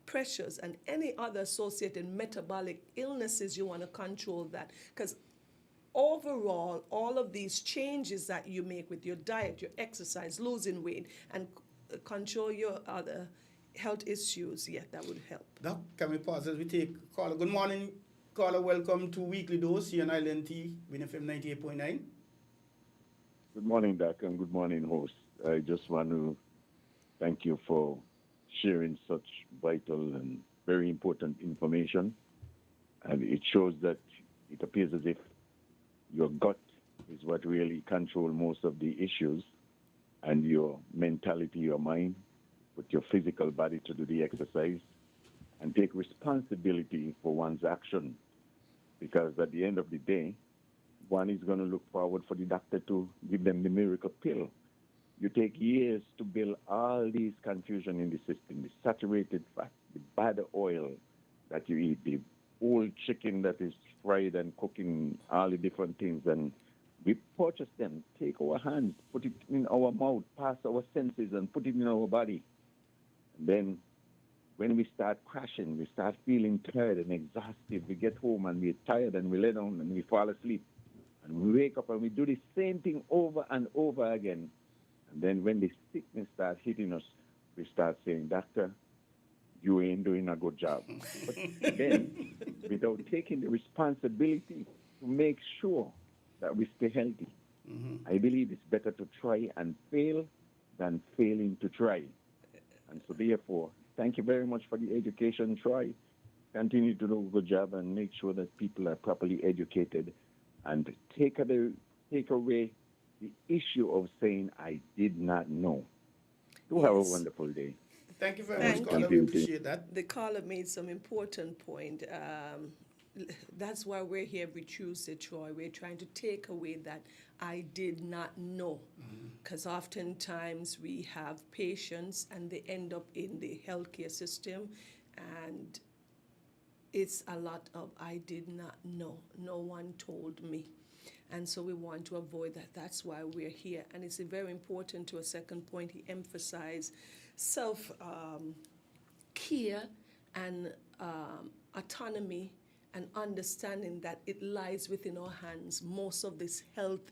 pressures, and any other associated metabolic illnesses, you want to control that. Because overall, all of these changes that you make with your diet, your exercise, losing weight, and control your other health issues, that would help. Doc, can we pause as we take caller? Good morning, caller. Welcome to Weekly Dose here on Island T, WinFM 98.9. Good morning, Doc, and good morning, host. I just want to thank you for sharing such vital and very important information. And it shows that it appears as if your gut is what really controls most of the issues, and your mentality, your mind, with your physical body to do the exercise and take responsibility for one's action. Because at the end of the day, one is going to look forward for the doctor to give them the miracle pill. You take years to build all these confusion in the system, the saturated fat, the bad oil that you eat, the old chicken that is fried and cooking, all the different things. And we purchase them, take our hands, put it in our mouth, pass our senses and put it in our body. And then when we start crashing, we start feeling tired and exhausted. We get home and we're tired and we lay down and we fall asleep. And we wake up and we do the same thing over and over again. And then when the sickness starts hitting us, we start saying, Doctor, you ain't doing a good job. But again, without taking the responsibility to make sure that we stay healthy, I believe it's better to try and fail than failing to try. And so therefore, thank you very much for the education. Try, continue to do a good job and make sure that people are properly educated. And take away the issue of saying, I did not know. Do have a wonderful day. Thank you very much, caller. We appreciate that. The caller made some important point. that's why we're here every Tuesday, Troy. We're trying to take away that I did not know. Because oftentimes we have patients and they end up in the healthcare system, and it's a lot of I did not know. No one told me. And so we want to avoid that. That's why we're here. And it's very important to a second point. He emphasized self care and autonomy and understanding that it lies within our hands. Most of this health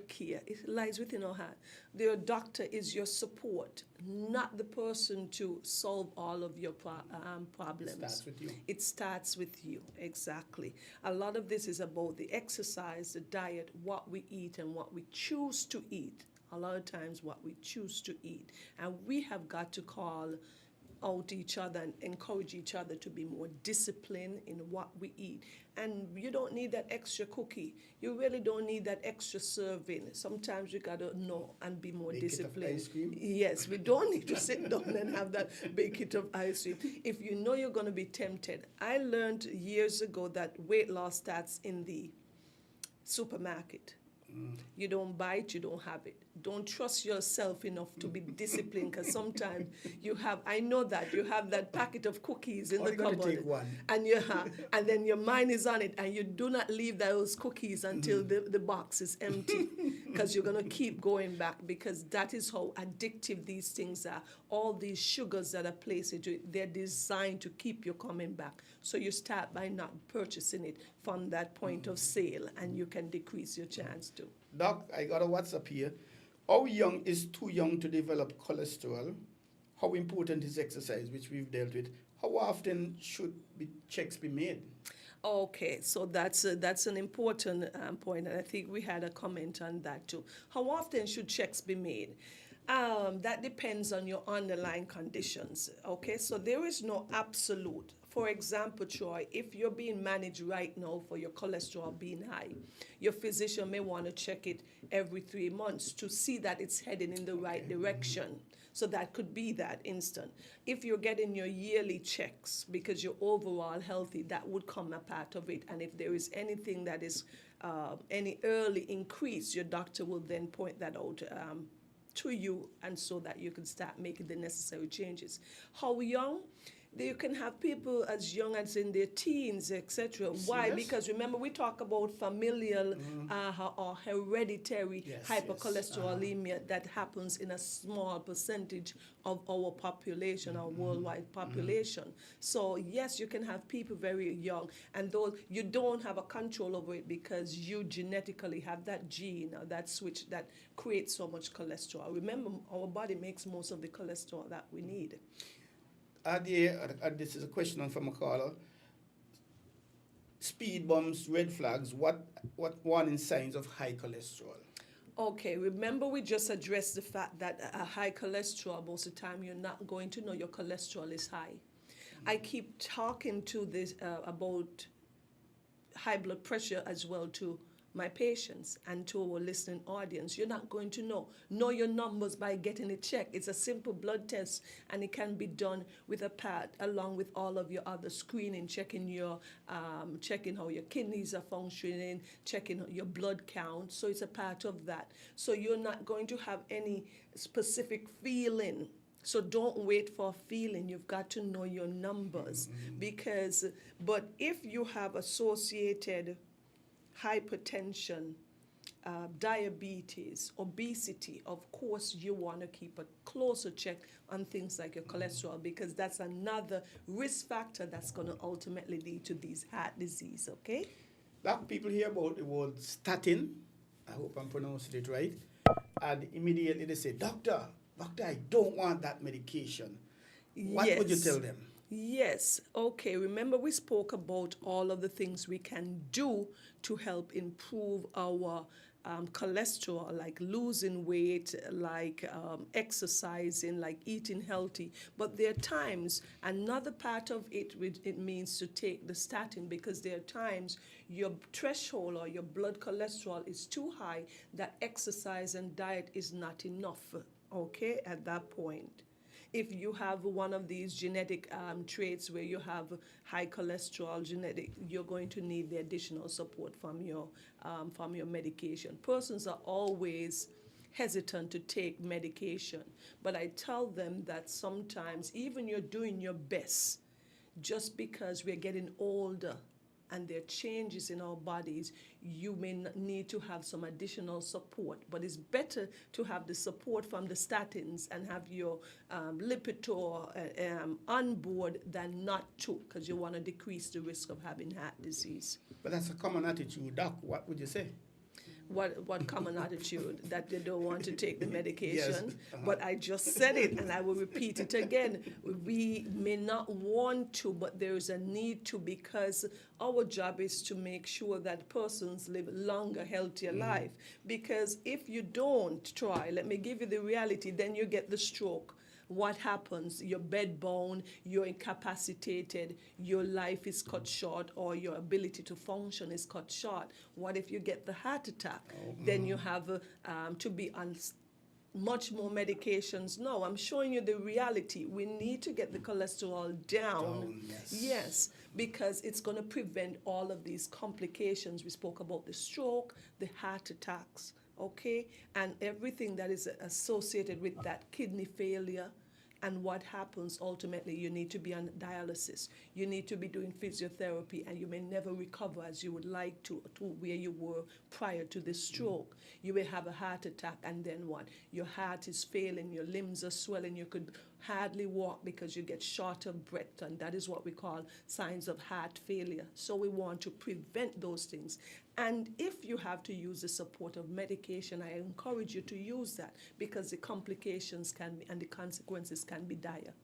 care, it lies within our hands. Your doctor is your support, not the person to solve all of your problems. It starts with you. It starts with you, exactly. A lot of this is about the exercise, the diet, what we eat and what we choose to eat. A lot of times what we choose to eat. And we have got to call out each other and encourage each other to be more disciplined in what we eat. And you don't need that extra cookie. You really don't need that extra serving. Sometimes you gotta know and be more disciplined. Ice cream? Yes, we don't need to sit down and have that bucket of ice cream. If you know you're gonna be tempted. I learned years ago that weight loss starts in the supermarket. You don't buy it, you don't have it. Don't trust yourself enough to be disciplined, because sometimes you have, I know that, you have that packet of cookies in the cupboard. Take one. And you have, and then your mind is on it, and you do not leave those cookies until the box is empty, because you're going to keep going back, because that is how addictive these things are. All these sugars that are placed into it, they're designed to keep you coming back. So you start by not purchasing it from that point of sale, and you can decrease your chance to. Doc, I got a WhatsApp here. How young is too young to develop cholesterol? How important is exercise, which we've dealt with? How often should checks be made? Okay, so that's an important point, and I think we had a comment on that too. How often should checks be made? That depends on your underlying conditions, okay? So there is no absolute. For example, Troy, if you're being managed right now for your cholesterol being high, your physician may want to check it every 3 months to see that it's heading in the right direction. So that could be that instant. If you're getting your yearly checks because you're overall healthy, that would come a part of it. And if there is anything that is any early increase, your doctor will then point that out to you, and so that you can start making the necessary changes. How young? You can have people as young as in their teens, etc. Why? Yes. Because remember, we talk about familial or hereditary hypercholesterolemia that happens in a small percentage of our population, our worldwide population. So yes, you can have people very young, and though you don't have a control over it because you genetically have that gene or that switch that creates so much cholesterol. Remember, our body makes most of the cholesterol that we need. This is a question from a caller. Speed bumps, red flags, what warning signs of high cholesterol? Okay, remember we just addressed the fact that a high cholesterol, most of the time you're not going to know your cholesterol is high. I keep talking to this about high blood pressure as well to my patients and to our listening audience. You're not going to know your numbers by getting it checked. It's a simple blood test, and it can be done with a pad along with all of your other screening, checking how your kidneys are functioning, checking your blood count. So it's a part of that. So you're not going to have any specific feeling. So don't wait for a feeling. You've got to know your numbers, but if you have associated hypertension, diabetes, obesity, of course you want to keep a closer check on things like your cholesterol, because that's another risk factor that's going to ultimately lead to these heart disease, okay? Doc, people hear about the word statin. I hope I'm pronouncing it right. And immediately they say, Doctor, I don't want that medication. What would you tell them? Yes. Okay. Remember, we spoke about all of the things we can do to help improve our cholesterol, like losing weight, like exercising, like eating healthy. But there are times, another part of it means to take the statin, because there are times your threshold or your blood cholesterol is too high, that exercise and diet is not enough, okay, at that point. If you have one of these genetic traits where you have high cholesterol genetic, you're going to need the additional support from your medication. Persons are always hesitant to take medication, but I tell them that sometimes even you're doing your best, just because we're getting older and there are changes in our bodies, you may need to have some additional support. But it's better to have the support from the statins and have your Lipitor on board than not to, because you want to decrease the risk of having heart disease. But that's a common attitude, Doc. What would you say? What common attitude? That they don't want to take the medication. Yes. But I just said it, and I will repeat it again. We may not want to, but there is a need to, because our job is to make sure that persons live longer, healthier life. Because if you don't try, let me give you the reality, then you get the stroke. What happens? You're bedbound, you're incapacitated, your life is cut short, or your ability to function is cut short. What if you get the heart attack? Then you have to be on much more medications. No, I'm showing you the reality. We need to get the cholesterol down. Yes, because it's going to prevent all of these complications. We spoke about the stroke, the heart attacks, okay, and everything that is associated with that, kidney failure. And what happens ultimately, you need to be on dialysis. You need to be doing physiotherapy, and you may never recover as you would like to where you were prior to the stroke. You may have a heart attack, and then what? Your heart is failing, your limbs are swelling, you could hardly walk because you get short of breath, and that is what we call signs of heart failure. So we want to prevent those things. And if you have to use the support of medication, I encourage you to use that, because the complications can be, and the consequences can be dire.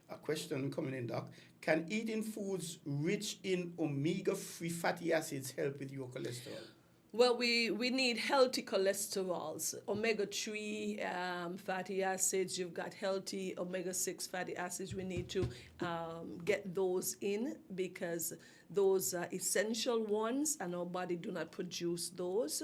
A question coming in, Doc. Can eating foods rich in omega-3 fatty acids help with your cholesterol? Well, we need healthy cholesterols, omega-3 fatty acids. You've got healthy omega-6 fatty acids. We need to get those in, because those are essential ones, and our body do not produce those.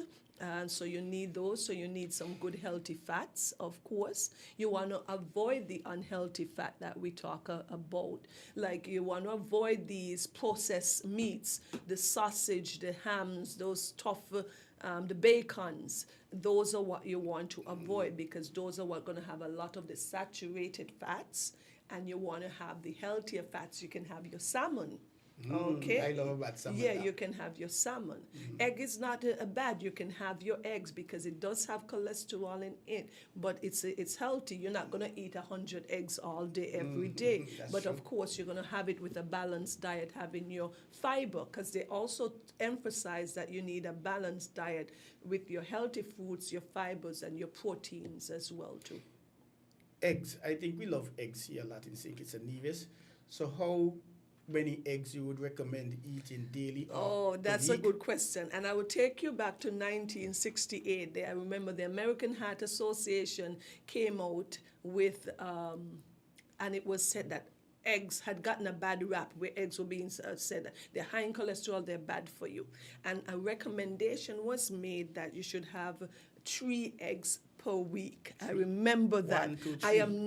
So you need those. So you need some good healthy fats, of course. You want to avoid the unhealthy fat that we talk about. Like you want to avoid these processed meats, the sausage, the hams, those tough, the bacons. Those are what you want to avoid, because those are what going to have a lot of the saturated fats. And you want to have the healthier fats. You can have your salmon. Okay. I love about salmon. Yeah, you can have your salmon. Egg is not a bad. You can have your eggs, because it does have cholesterol in it, but it's healthy. You're not going to eat 100 eggs all day, every day. But true. of course, you're going to have it with a balanced diet, having your fiber, because they also emphasize that you need a balanced diet with your healthy foods, your fibers, and your proteins as well, too. Eggs. I think we love eggs here a lot in St. Kitts and Nevis. So how many eggs you would recommend eating daily? Oh, that's a good question. And I would take you back to 1968. I remember the American Heart Association came out with, and it was said that eggs had gotten a bad rap, where eggs were being said that they're high in cholesterol, they're bad for you. And a recommendation was made that you should have 3 eggs per week. I remember that. 1, 2, 3. I'm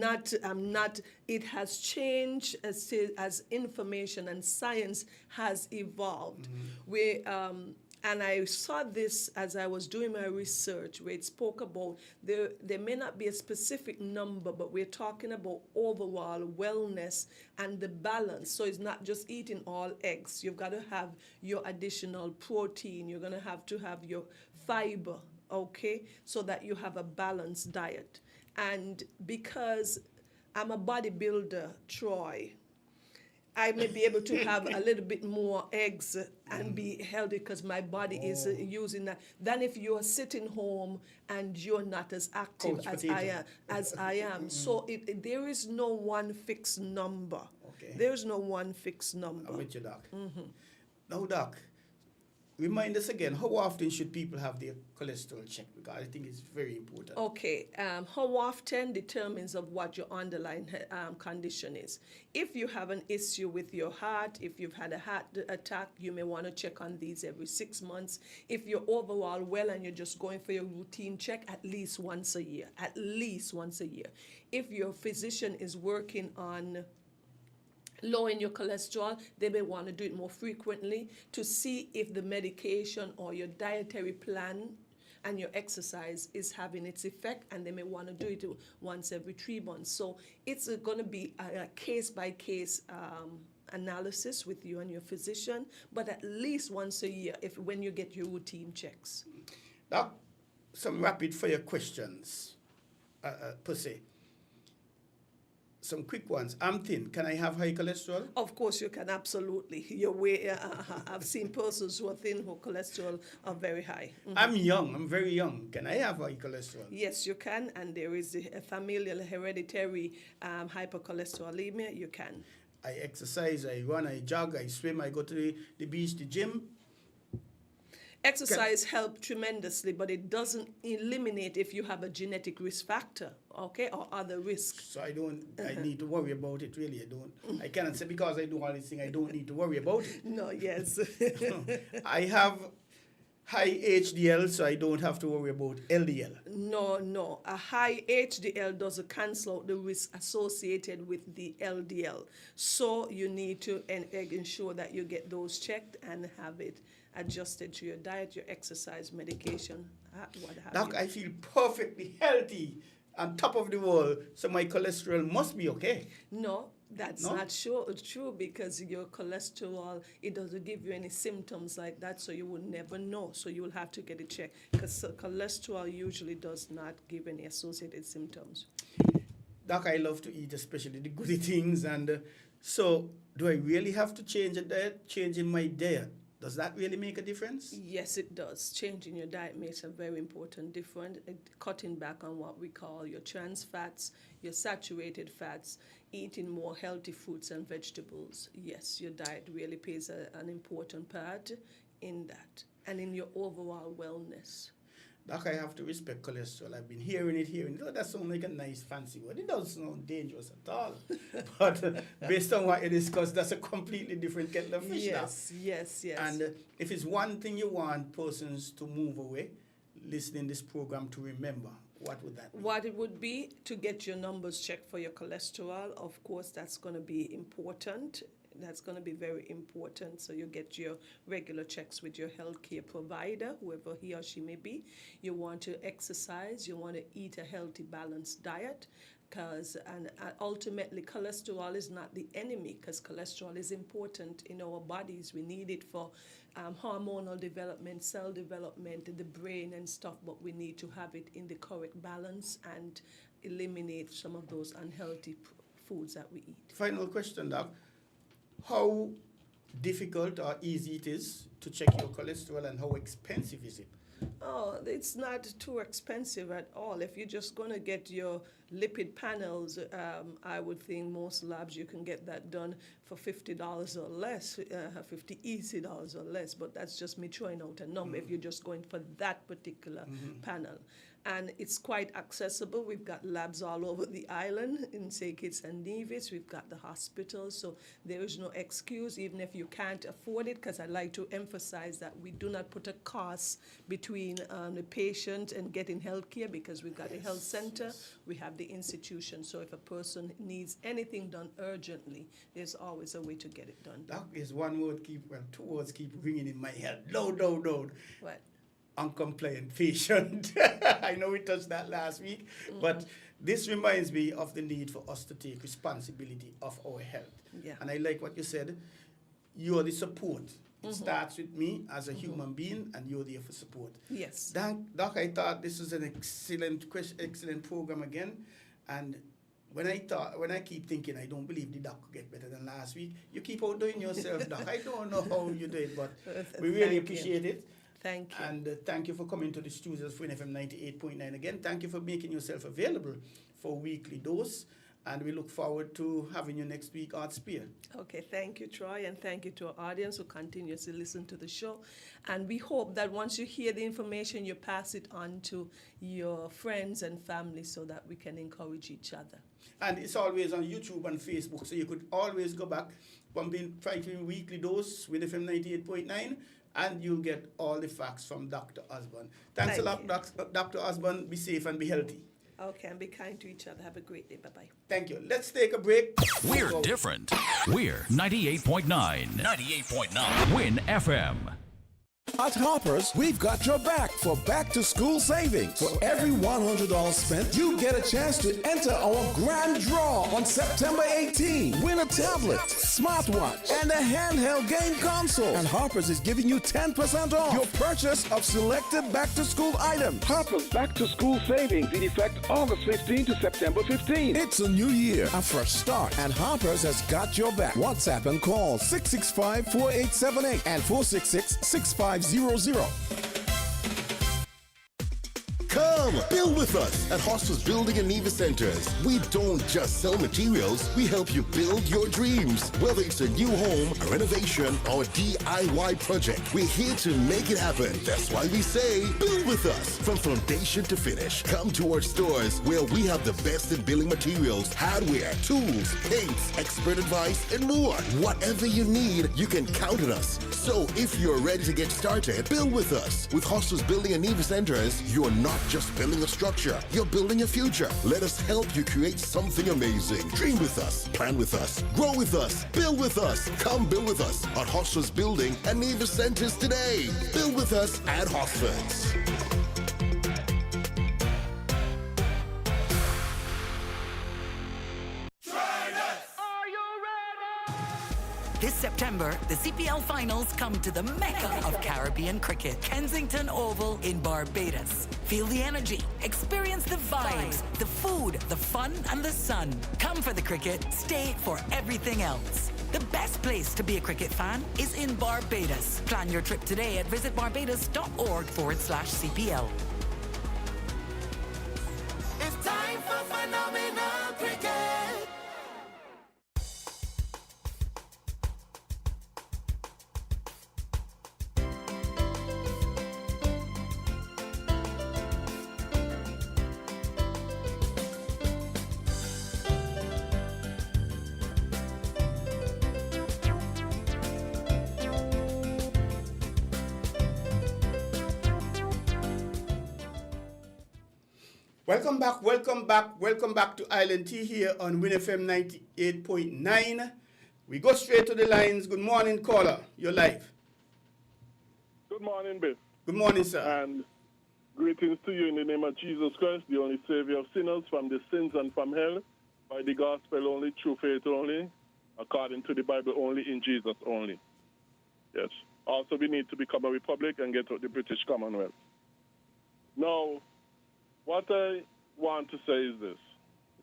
not, it has changed as information and science has evolved. And I saw this as I was doing my research, where it spoke about there may not be a specific number, but we're talking about overall wellness and the balance. So it's not just eating all eggs. You've got to have your additional protein. You're going to have your fiber, okay, so that you have a balanced diet. And because I'm a bodybuilder, Troy, I may be able to have a little bit more eggs and be healthy, because my body is using that, than if you're sitting home and you're not as active as I am. So there is no one fixed number. Okay. There's no one fixed number. I'm with you, Doc. Now, Doc, remind us again, how often should people have their cholesterol checked? Because I think it's very important. Okay, how often determines of what your underlying condition is. If you have an issue with your heart, if you've had a heart attack, you may want to check on these every 6 months. If you're overall well and you're just going for your routine check, at least once a year. At least once a year. If your physician is working on lowering your cholesterol, they may want to do it more frequently to see if the medication or your dietary plan and your exercise is having its effect, and they may want to do it once every 3 months. So it's going to be a case-by-case analysis with you and your physician, but at least once a year when you get your routine checks. Now, some rapid-fire questions, per se. Some quick ones. I'm thin. Can I have high cholesterol? Of course, you can, absolutely. I've seen persons who are thin whose cholesterol are very high. Mm-hmm. I'm young. I'm very young. Can I have high cholesterol? Yes, you can. And there is a familial hereditary hypercholesterolemia. You can. I exercise. I run. I jog. I swim. I go to the beach, the gym. Exercise helps tremendously, but it doesn't eliminate if you have a genetic risk factor, okay, or other risks. So I need to worry about it, really. I cannot say because I do all these things, I don't need to worry about it. No, yes. I have high HDL, so I don't have to worry about LDL. No. A high HDL doesn't cancel out the risk associated with the LDL. So you need to ensure that you get those checked and have it adjusted to your diet, your exercise, medication, what have Doc, you. I feel perfectly healthy, on top of the world, so my cholesterol must be okay. No, that's not true because your cholesterol, it doesn't give you any symptoms like that, so you will never know. So you will have to get it checked because cholesterol usually does not give any associated symptoms. Doc, I love to eat, especially the goody things, and so do I really have to change a diet? Changing my diet, does that really make a difference? Yes, it does. Changing your diet makes a very important difference. Cutting back on what we call your trans fats, your saturated fats, eating more healthy fruits and vegetables. Yes, your diet really plays an important part in that and in your overall wellness. Doc, I have to respect cholesterol. I've been hearing it. Oh, that sounds like a nice fancy word. It doesn't sound dangerous at all. But based on what you discussed, that's a completely different kettle of fish now. Yes. And if it's one thing you want persons to move away, listening this program to remember, what would that be? What it would be to get your numbers checked for your cholesterol. Of course, that's going to be important. That's going to be very important. So you get your regular checks with your healthcare provider, whoever he or she may be. You want to exercise. You want to eat a healthy, balanced diet. And ultimately, cholesterol is not the enemy because cholesterol is important in our bodies. We need it for hormonal development, cell development, the brain and stuff, but we need to have it in the correct balance and eliminate some of those unhealthy foods that we eat. Final question, Doc. How difficult or easy it is to check your cholesterol and how expensive is it? Oh, it's not too expensive at all. If you're just going to get your lipid panels, I would think most labs you can get that done for $50 or less, $50 easy dollars or less. But that's just me throwing out a number if you're just going for that particular panel. And it's quite accessible. We've got labs all over the island in St. Kitts and Nevis. We've got the hospitals, so there is no excuse, even if you can't afford it, because I like to emphasize that we do not put a cost between the patient and getting health care, because we've got a health center, we have the institution. So if a person needs anything done urgently, there's always a way to get it done. That is one word two words keep ringing in my head. Load. What? Uncompliant patient. I know we touched that last week, but this reminds me of the need for us to take responsibility of our health. Yeah. And I like what you said. You're the support. It starts with me as a human being, and you're there for support. Yes. Doc, I thought this was an excellent program again, and when I keep thinking, I don't believe the doc could get better than last week. You keep outdoing yourself, Doc. I don't know how you do it, but we really appreciate it. Thank you. And thank you for coming to the studios for winnfm 98.9 again. Thank you for making yourself available for a weekly dose. And we look forward to having you next week, Art Spear. Okay, thank you, Troy, and thank you to our audience who continues to listen to the show. And we hope that once you hear the information, you pass it on to your friends and family so that we can encourage each other. And it's always on YouTube and Facebook, so you could always go back, pumping weekly dose with FM 98.9, and you'll get all the facts from Dr. Osborne. Thanks a lot, Dr. Osborne. Be safe and be healthy. Okay, and be kind to each other. Have a great day. Bye-bye. Thank you. Let's take a break. We're different. We're 98.9. 98.9. Win FM. At Harper's, we've got your back for back-to-school savings. For every $100 spent, you get a chance to enter our grand draw on September 18. Win a tablet, smartwatch, and a handheld game console. And Harper's is giving you 10% off your purchase of selected back-to-school items. Harper's back-to-school savings in effect August 15 to September 15. It's a new year, a fresh start, and Harper's has got your back. WhatsApp and call 665-4878 and 466-6500. Come, build with us at Hostels Building and Nevis Centers. We don't just sell materials, we help you build your dreams. Whether it's a new home, a renovation, or a DIY project, we're here to make it happen. That's why we say, build with us. From foundation to finish, come to our stores where we have the best in building materials, hardware, tools, paints, expert advice, and more. Whatever you need, you can count on us. So if you're ready to get started, build with us. With Hostels Building and Nevis Centers, you're not just building a structure, you're building a future. Let us help you create something amazing. Dream with us, plan with us, grow with us, build with us. Come build with us at Hostels Building and Nevis Centers today. Build with us at Hostels. This September, the CPL finals come to the Mecca of Caribbean cricket, Kensington Oval in Barbados. Feel the energy, experience the vibes, the food, the fun, and the sun. Come for the cricket, stay for everything else. The best place to be a cricket fan is in Barbados. Plan your trip today at visitbarbados.org/CPL. It's time for phenomenal cricket. Welcome back to Island Tea here on WinFM 98.9. We go straight to the lines. Good morning, caller. You're live. Good morning, Bill. Good morning, sir. And greetings to you in the name of Jesus Christ, the only Savior of sinners from the sins and from hell, by the gospel only, true faith only, according to the Bible only, in Jesus only. Yes. Also, we need to become a republic and get out the British Commonwealth. Now, what I want to say is this.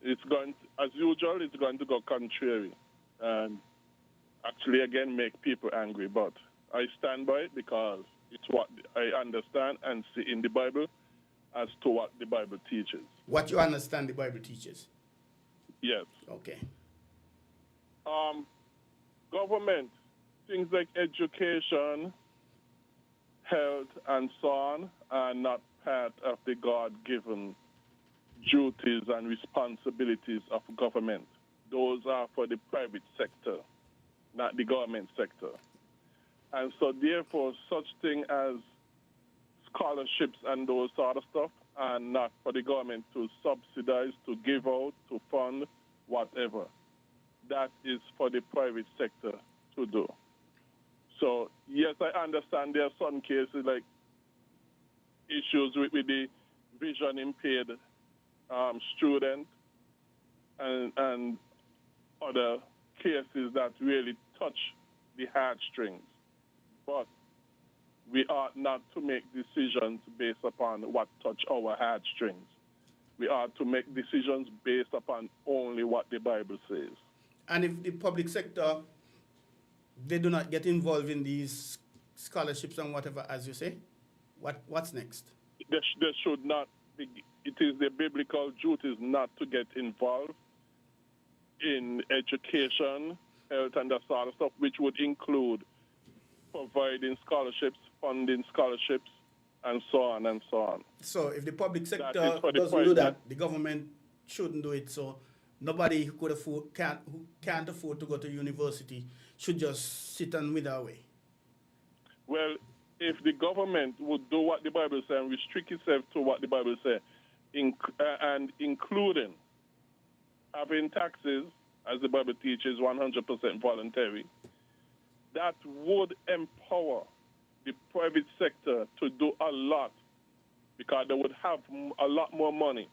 It's going to, as usual, it's going to go contrary and actually, again, make people angry. But I stand by it because it's what I understand and see in the Bible as to what the Bible teaches. What you understand the Bible teaches? Yes. Okay. Government, things like education, health, and so on are not part of the God-given duties and responsibilities of government. Those are for the private sector, not the government sector. And so therefore, such thing as scholarships and those sort of stuff are not for the government to subsidize, to give out, to fund, whatever. That is for the private sector to do. So, yes, I understand there are some cases like issues with the vision impaired student and other cases that really touch the heartstrings. But we ought not to make decisions based upon what touch our heartstrings. We ought to make decisions based upon only what the Bible says. And if the public sector, they do not get involved in these scholarships and whatever, as you say, what's next? There should not be. It is the biblical duty not to get involved in education, health, and that sort of stuff, which would include providing scholarships, funding scholarships, and so on and so on. So if the public That sector is for the doesn't do that, private. the government shouldn't do it. So nobody who can't afford to go to university should just sit and wither away. Well, if the government would do what the Bible says and restrict itself to what the Bible says, and including having taxes, as the Bible teaches, 100% voluntary, that would empower the private sector to do a lot, because they would have a lot more money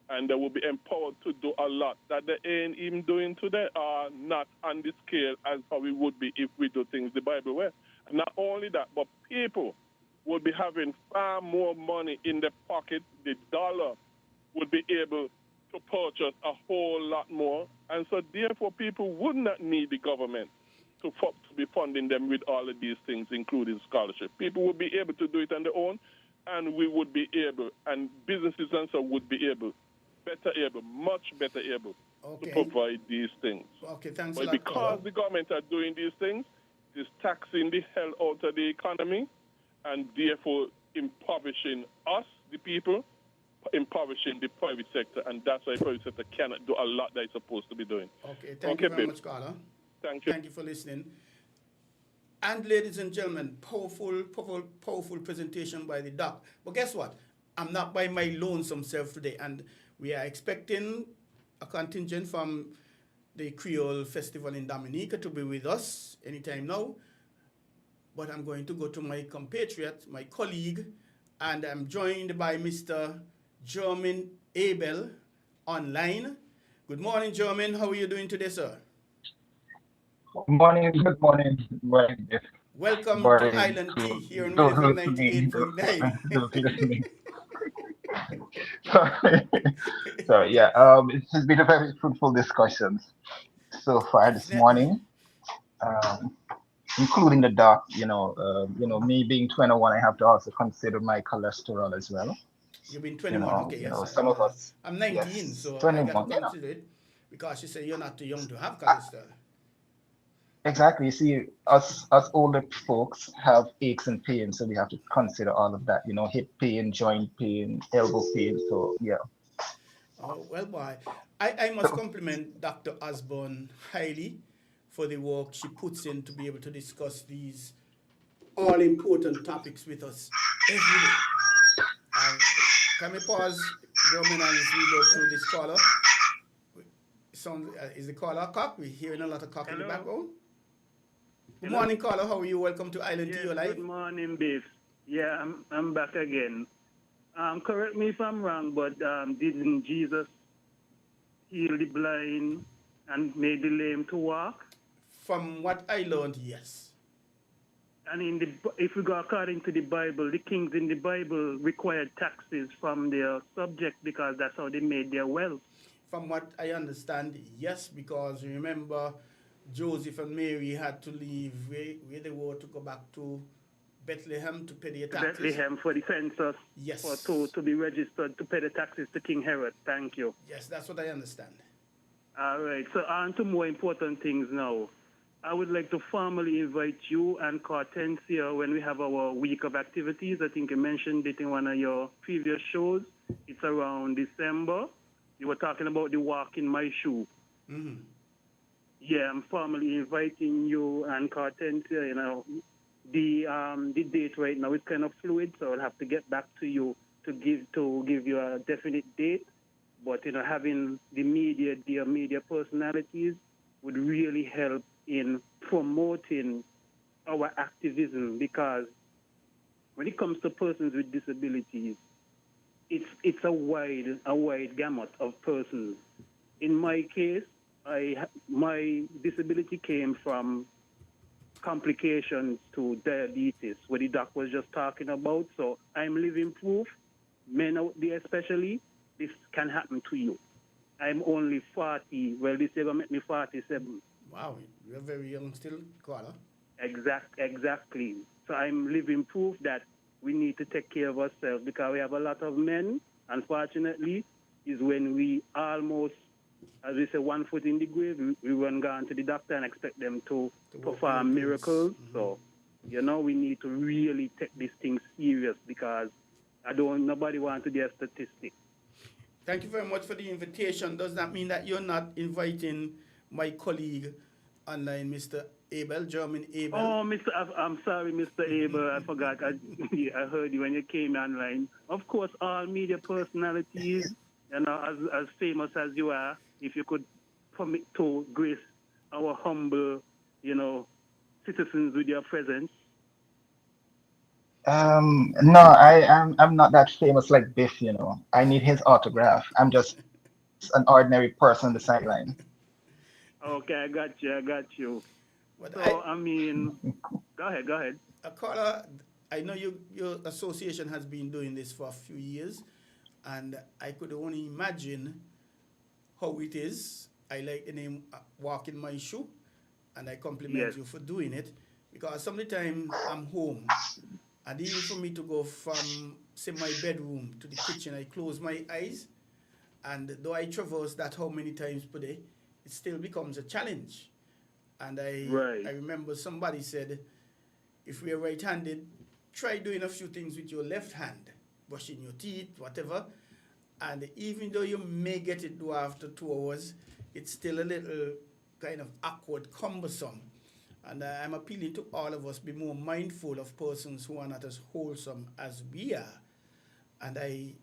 and they will be empowered to do a lot that they ain't even doing today, or not on the scale as how we would be if we do things the Bible way. And not only that, but people would be having far more money in their pocket. The dollar would be able to purchase a whole lot more. And so therefore people would not need the government to be funding them with all of these things, including scholarship. People would be able to do it on their own, and we would be able, and businesses and so would be able, much better able to provide these things. Okay, thanks but a lot, because caller. the government are doing these things, it's taxing the hell out of the economy, and therefore impoverishing us, the people, impoverishing the private sector, and that's why the private sector cannot do a lot that it's supposed to be doing. Okay, thank you very babe. much, caller. Thank you. Thank you for listening. And ladies and gentlemen, powerful presentation by the doc. But guess what? I'm not by my lonesome self today, and we are expecting a contingent from the Creole Festival in Dominica to be with us anytime now. But I'm going to go to my compatriot, my colleague, and I'm joined by Mr. Jermaine Abel online. Good morning, Jermaine. How are you doing today, sir? Good morning. Welcome to Island Tea here on winnfm 98.9. Sorry, yeah. It has been a very fruitful discussion so far this morning, including the doc. Me being 21, I have to also consider my cholesterol as well. You've been 21, okay, yes. Some of us. I'm 19, yes, so 21, I got to consider it because you say you're not too young to have cholesterol. Exactly. You see, us older folks have aches and pains, so we have to consider all of that. Hip pain, joint pain, elbow pain. So yeah. Oh well, boy, I must compliment Dr. Osborne highly for the work she puts in to be able to discuss these all important topics with us every day. Can we pause, German, as we go through this caller? Is the caller a cock? We're hearing a lot of cock in the background. Good morning, caller. How are you? Welcome to Island Tea Live. Good morning, Biff. Yeah, I'm back again. Correct me if I'm wrong, but didn't Jesus heal the blind and made the lame to walk? From what I learned, yes. And if we go according to the Bible, the kings in the Bible required taxes from their subjects because that's how they made their wealth. From what I understand, yes, because remember, Joseph and Mary had to leave where they were to go back to Bethlehem to pay their taxes. Bethlehem for the census. Yes. To be registered to pay the taxes to King Herod. Thank you. Yes, that's what I understand. All right. So on to more important things now. I would like to formally invite you and Cartencia when we have our week of activities. I think you mentioned it in one of your previous shows. It's around December. You were talking about the walk in my shoe. Mm-hmm. Yeah, I'm formally inviting you and Cartencia. The date right now is kind of fluid, so I'll have to get back to you to give you a definite date. But having the media personalities would really help in promoting our activism, because when it comes to persons with disabilities, it's a wide gamut of persons. In my case, my disability came from complications to diabetes, what the doc was just talking about. So I'm living proof, men out there especially, this can happen to you. I'm only 40. Well, this year will make me 47. Wow, you're very young still, caller. Exactly. So I'm living proof that we need to take care of ourselves, because we have a lot of men, unfortunately, is when we almost as we say, 1 foot in the grave. We won't go to the doctor and expect them to perform miracles. So, you know, we need to really take this thing serious because nobody wants to be a statistic. Thank you very much for the invitation. Does that mean that you're not inviting my colleague online, Mr. Abel, German Abel? Oh, I'm sorry, Mr. Abel. I forgot. I heard you when you came online. Of course, all media personalities, you know, as famous as you are, if you could permit to grace our humble, you know, citizens with your presence. No, I'm not that famous like Biff, you know. I need his autograph. I'm just an ordinary person on the sideline. Okay, I got you. But So, I mean, go ahead. Carla, I know your association has been doing this for a few years, and I could only imagine how it is. I like the name Walk in My Shoe, and I compliment you for doing it, because sometimes I'm home, and even for me to go from, say, my bedroom to the kitchen, I close my eyes, and though I traverse that how many times per day, it still becomes a challenge. And I remember somebody said, if we are right-handed, try doing a few things with your left hand, brushing your teeth, whatever. And even though you may get it do after 2 hours, it's still a little kind of awkward, cumbersome. And I'm appealing to all of us, be more mindful of persons who are not as wholesome as we are. And I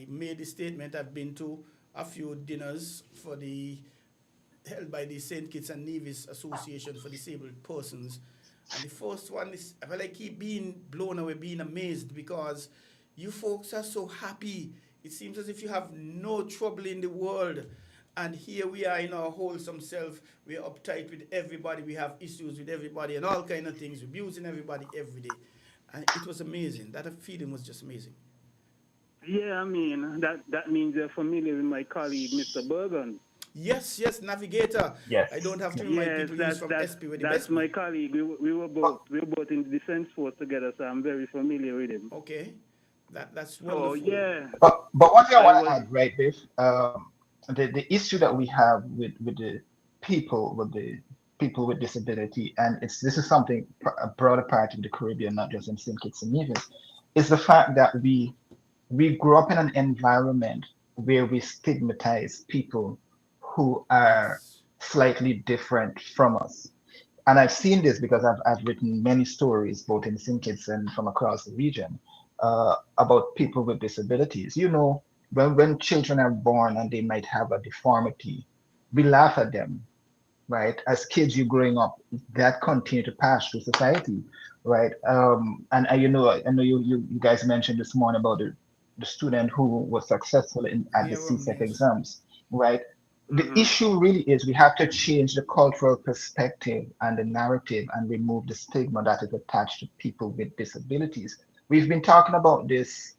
made the statement, I've been to a few dinners held by the St. Kitts and Nevis Association for Disabled Persons. And the first one is, I feel like keep being blown away, being amazed, because you folks are so happy. It seems as if you have no trouble in the world. And here we are in our wholesome self. We're uptight with everybody. We have issues with everybody and all kind of things, abusing everybody every day. And it was amazing. That feeling was just amazing. Yeah, I mean, that means you're familiar with my colleague, Mr. Bergen. Yes, Navigator. Yes. I don't have to remind people he's from SP with the that's best. My colleague. We were both in the defense force together, so I'm very familiar with him. Okay, that's wonderful. So yeah. But one thing I want to add, right, Biff? The issue that we have with the people with disability, and this is something a broader part of the Caribbean, not just in St. Kitts and Nevis, is the fact that we grew up in an environment where we stigmatize people who are slightly different from us. And I've seen this because I've written many stories, both in St. Kitts and from across the region, about people with disabilities. You know, when children are born and they might have a deformity, we laugh at them, right? As kids, you're growing up, that continue to pass through society, right? And I know you guys mentioned this morning about the student who was successful at the CSEC exams, right? The issue really is we have to change the cultural perspective and the narrative and remove the stigma that is attached to people with disabilities. We've been talking about this,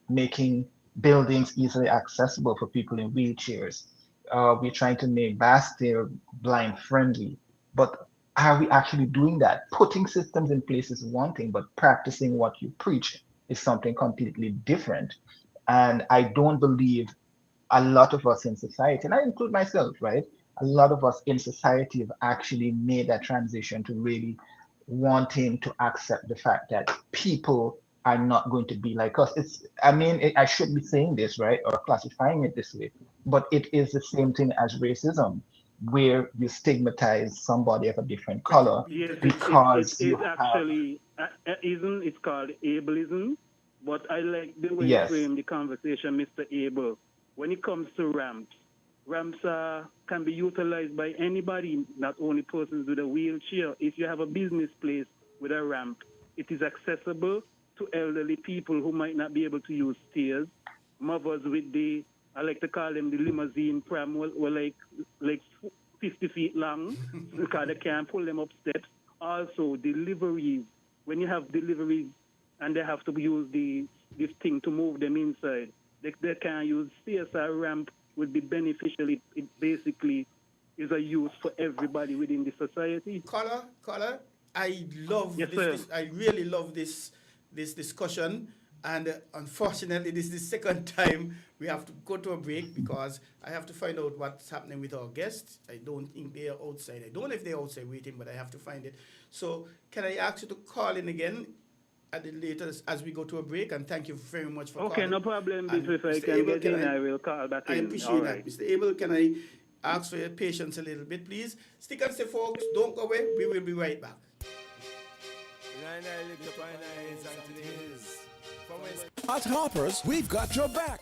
making buildings easily accessible for people in wheelchairs. We're trying to make Bastille blind friendly, but are we actually doing that? Putting systems in place is one thing, but practicing what you preach is something completely different. And I don't believe a lot of us in society, and I include myself, right? A lot of us in society have actually made that transition to really wanting to accept the fact that people are not going to be like us. I shouldn't be saying this, right? Or classifying it this way, but it is the same thing as racism, where you stigmatize somebody of a different color because it's called ableism, but I like the way you frame the conversation, Mr. Abel. When it comes to ramps can be utilized by anybody, not only persons with a wheelchair. If you have a business place with a ramp, it is accessible to elderly people who might not be able to use stairs. Mothers with I like to call them the limousine pram, were like 50 feet long because they can't pull them up steps. Also, deliveries. When you have deliveries and they have to use this thing to move them inside, they can't use CSR ramp would be beneficial. It basically is a use for everybody within the society. Caller, I love this. I really love this discussion, And unfortunately, this is the second time we have to go to a break because I have to find out what's happening with our guests. I don't think they are outside. I don't know if they're outside waiting, but I have to find it. So can I ask you to call in again at the latest as we go to a break? And thank you very much for calling. Okay, no problem. And If I Mr. can Abel, get in, I will call back in. I appreciate All that. right. Mr. Abel, can I ask for your patience a little bit, please? Stick and stay, folks. Don't go away. We will be right back. At Harper's, we've got your back.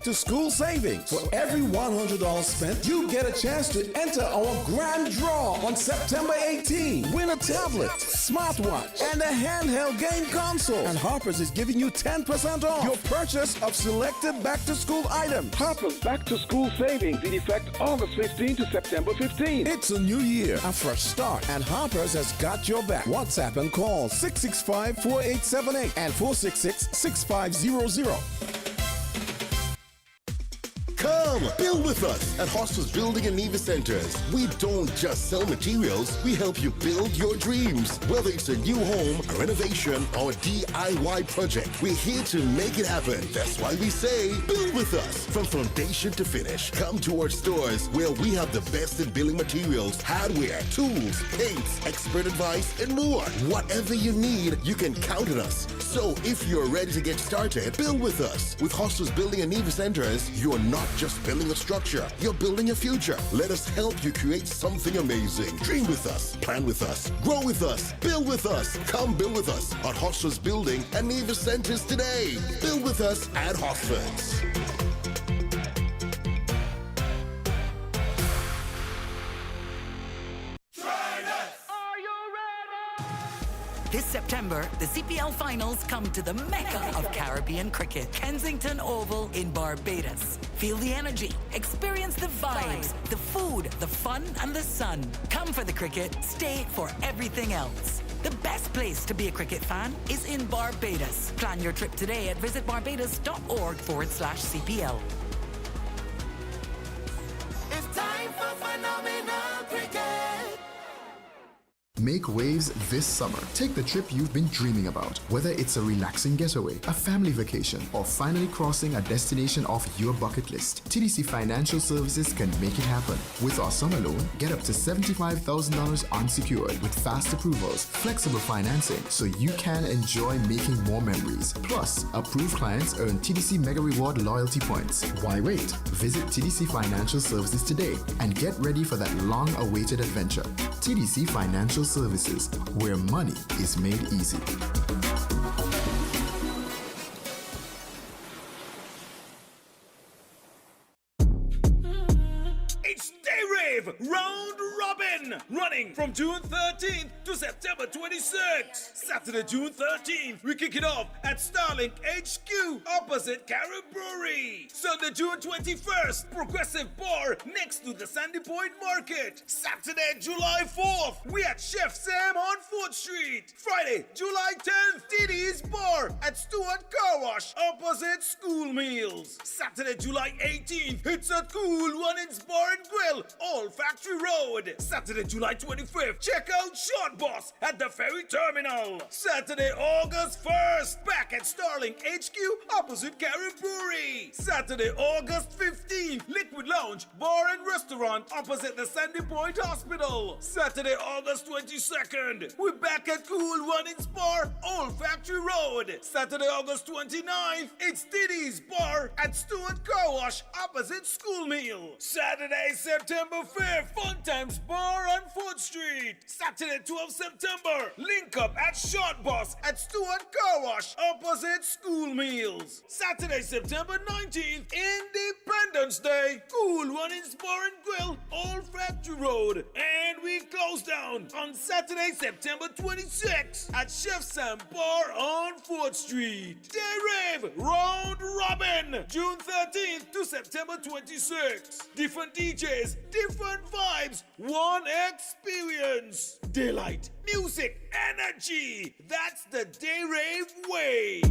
To school savings. For every $100 spent, you get a chance to enter our grand draw on September 18. Win a tablet, smartwatch, and a handheld game console. And Harper's is giving you 10% off your purchase of selected back-to-school items. Harper's Back to School Savings in effect August 15 to September 15. It's a new year, a fresh start, and Harper's has got your back. WhatsApp and call 665-4878 and 466-6500. Come, build with us at Hostel's Building and Nevis Centers. We don't just sell materials, we help you build your dreams. Whether it's a new home, a renovation, or a DIY project, we're here to make it happen. That's why we say, build with us. From foundation to finish, come to our stores where we have the best in building materials, hardware, tools, paints, expert advice, and more. Whatever you need, you can count on us. So if you're ready to get started, build with us. With Hostel's Building and Nevis Centers, you're not just building a structure, you're building a future. Let us help you create something amazing. Dream with us, plan with us, grow with us, build with us. Come build with us at Hostel's Building and Nevis Centers today. Build with us at Hosford's. This September, the CPL finals come to the Mecca of Caribbean cricket, Kensington Oval in Barbados. Feel the energy, experience the vibes, the food, the fun, and the sun. Come for the cricket, stay for everything else. The best place to be a cricket fan is in Barbados. Plan your trip today at visitbarbados.org/CPL. It's time for phenomenal cricket. Make waves this summer. Take the trip you've been dreaming about. Whether it's a relaxing getaway, a family vacation, or finally crossing a destination off your bucket list, TDC Financial Services can make it happen. With our summer loan, get up to $75,000 unsecured with fast approvals, flexible financing, so you can enjoy making more memories. Plus, approved clients earn TDC Mega Reward loyalty points. Why wait? Visit TDC Financial Services today and get ready for that long-awaited adventure. TDC Financial Services, where money is made easy. It's Day Rave Round Robin, running from June 13th to September 26th. Saturday, June 13th, we kick it off at Starlink HQ opposite Carib Brewery. Sunday, June 21st, Progressive Bar next to the Sandy Point Market. Saturday, July 4th, we at Chef Sam on 4th Street. Friday, July 10th, Diddy's Bar at Stewart Car Wash opposite School Meals. Saturday, July 18th, it's at Cool Runnings Bar and Grill, Old Factory Road. Saturday, July 25th, check out Short Boss at the Ferry Terminal. Saturday, August 1st, back at Starling HQ opposite Carib Brewery. Saturday, August 15th, Liquid Lounge Bar and Restaurant opposite the Sandy Point Hospital. Saturday, August 22nd, we're back at Cool Runnings Bar, Old Factory Road. Saturday, August 29th, it's Diddy's Bar at Stewart Car Wash opposite School Meal. Saturday, September 5th, Fun Times Bar on 4th Street. Saturday, 12th September, link up at Short Boss at Stewart Car Wash opposite School Meals. Saturday, September 19th, Independence Day, Cool Runnings Bar and Grill, Old Factory Road. And we close down on Saturday, September 26th at Chef Sam Bar on 4th Street. Day Rave Round Robin, June 13th to September 26th. Different DJs, different vibes, one experience. Daylight, music, energy. That's the Day Rave way.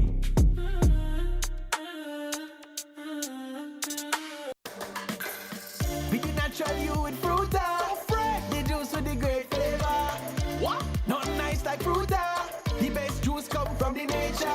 We did natural you with fruta. Fresh. The juice with the great flavor. What? Not nice like fruta. The best juice come from from the nature.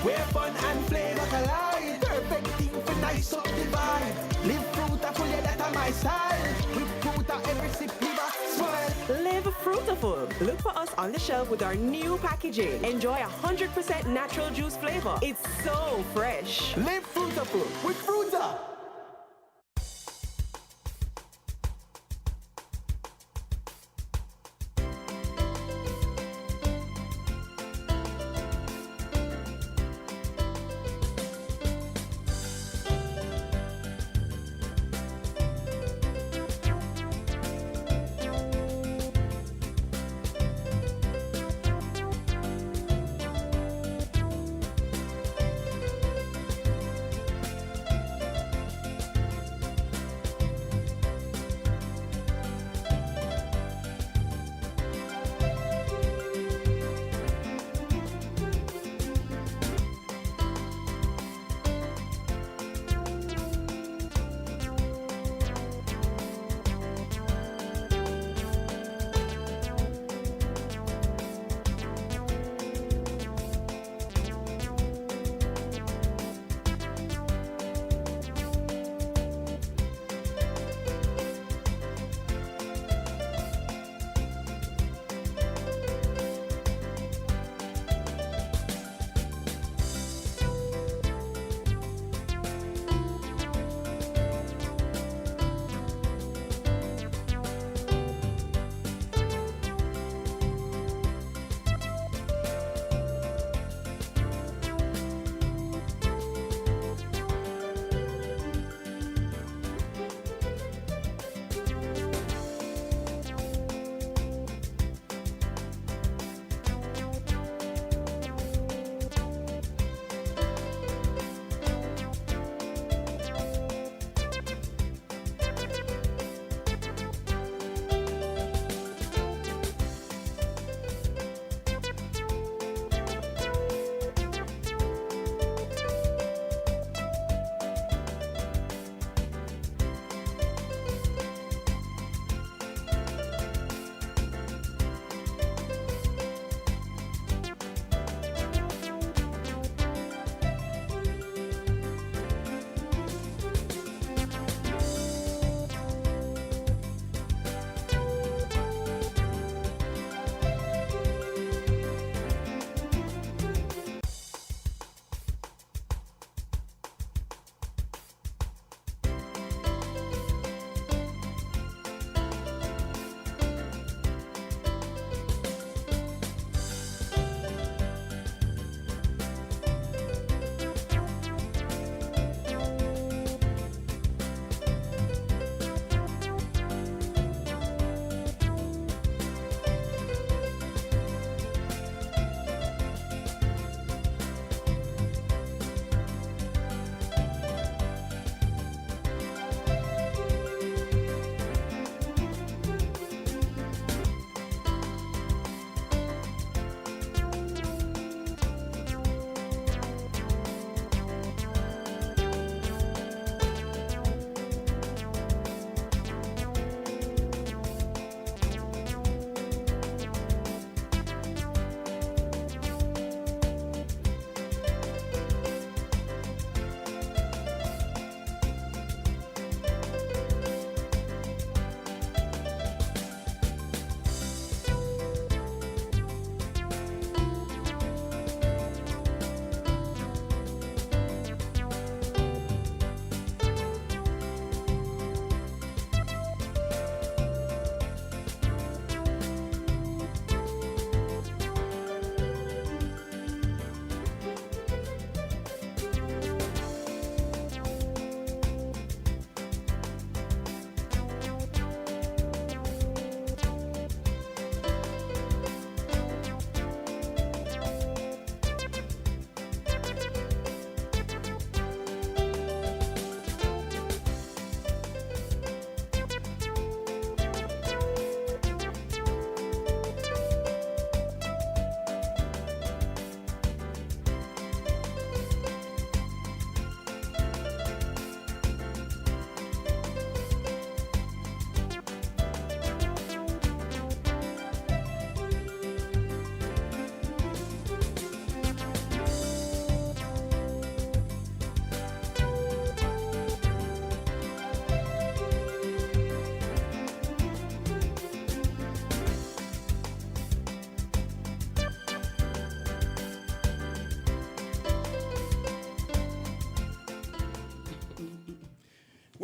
Where fun and flavor collide. Perfect thing for nice up the vibe. Live fruitful, yeah, that's my style. With fruit every sip, liver, smile. Live fruitful. Look for us on the shelf with our new packaging. Enjoy 100% natural juice flavor. It's so fresh. Live fruitful with Fruta.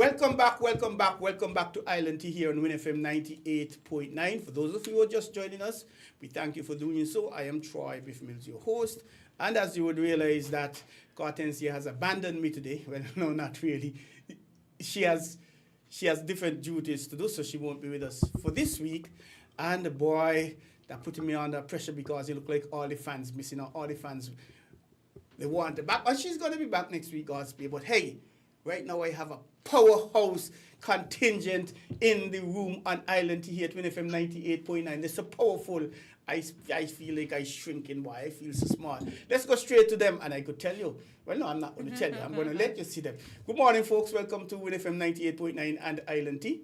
Welcome back to Island Tea here on WinFM 98.9. For those of you who are just joining us, we thank you for doing so. I am Troy Biff-Mills, your host. And as you would realize that Hortensia has abandoned me today. Well, no, not really. She has different duties to do, so she won't be with us for this week. And the boy, that putting me under pressure because he looked like all the fans missing out. All the fans, they want her back. And she's going to be back next week, God's But hey, right now I have a powerhouse contingent in the room on Island Tea here at WinFM 98.9. They're so powerful. I feel like I'm shrinking. Why? I feel so small. Let's go straight to them, and I could tell you. Well, no, I'm not going to tell you. I'm going to let you see them. Good morning, folks. Welcome to WinFM 98.9 and Island Tea.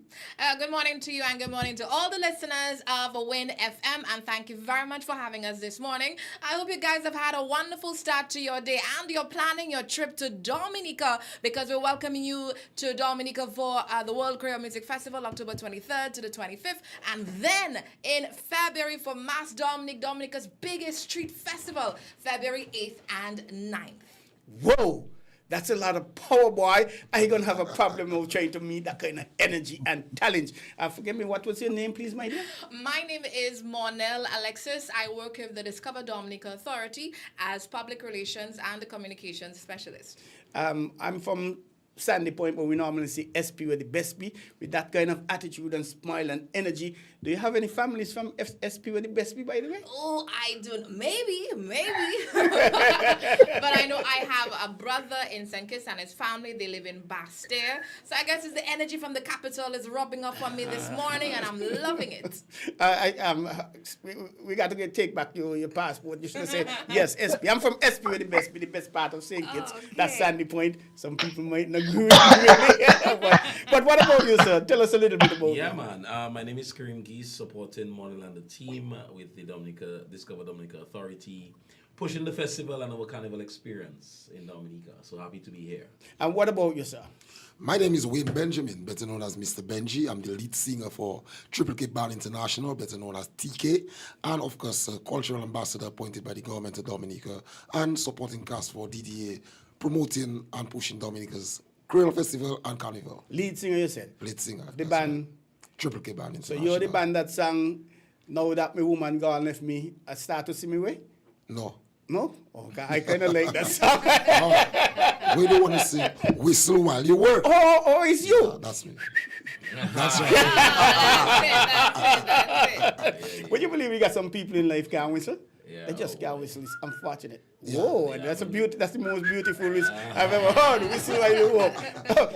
Good morning to you, and good morning to all the listeners of Win FM, and thank you very much for having us this morning. I hope you guys have had a wonderful start to your day, and you're planning your trip to Dominica, because we're welcoming you to Dominica for the World Creole Music Festival, October 23rd to the 25th, and then in February for Mass Dominica's biggest street festival, February 8th and 9th. Whoa, that's a lot of power, boy. I ain't going to have a problem with trying to meet that kind of energy and talent. Forgive me, what was your name, please, my dear? My name is Monel Alexis. I work with the Discover Dominica Authority as Public Relations and the Communications Specialist. I'm from Sandy Point, but we normally see SP with the best be, with that kind of attitude and smile and energy. Do you have any families from SP with the best be, by the way? Oh, I don't. Maybe. But I know I have a brother in St. Kitts and his family. They live in Bastille. So I guess it's the energy from the capital is rubbing off on me this morning, and I'm loving it. We got to take back your passport. You should have said, yes, SP. I'm from SP with the best part of St. Kitts. Okay. That's Sandy Point. Some people might not agree with me. But what about you, sir? Tell us a little bit about you. Yeah, man. My name is Karim Geese, supporting Monel and the team with the Discover Dominica Authority, pushing the festival and our carnival experience in Dominica. So happy to be here. And what about you, sir? My name is Wayne Benjamin, better known as Mr. Benji. I'm the lead singer for Triple K Band International, better known as TK, and of course, cultural ambassador appointed by the government of Dominica, and supporting cast for DDA, promoting and pushing Dominica's Creole Festival and Carnival. Lead singer, you said? Lead singer. The band? Triple K Band International. So you're the band that sang Now That My Woman Gone Left Me, I Start to See Me Way? No. No? Okay, I kind of like that song. We don't want to sing Whistle While You Work. Oh, it's you? Yeah, that's me. That's right. That's it. Would you believe we got some people in life can't whistle? Yeah, they just can't whistle. It's unfortunate. Yeah. Whoa, that's the most beautiful whistle I've ever heard. Whistle while you walk.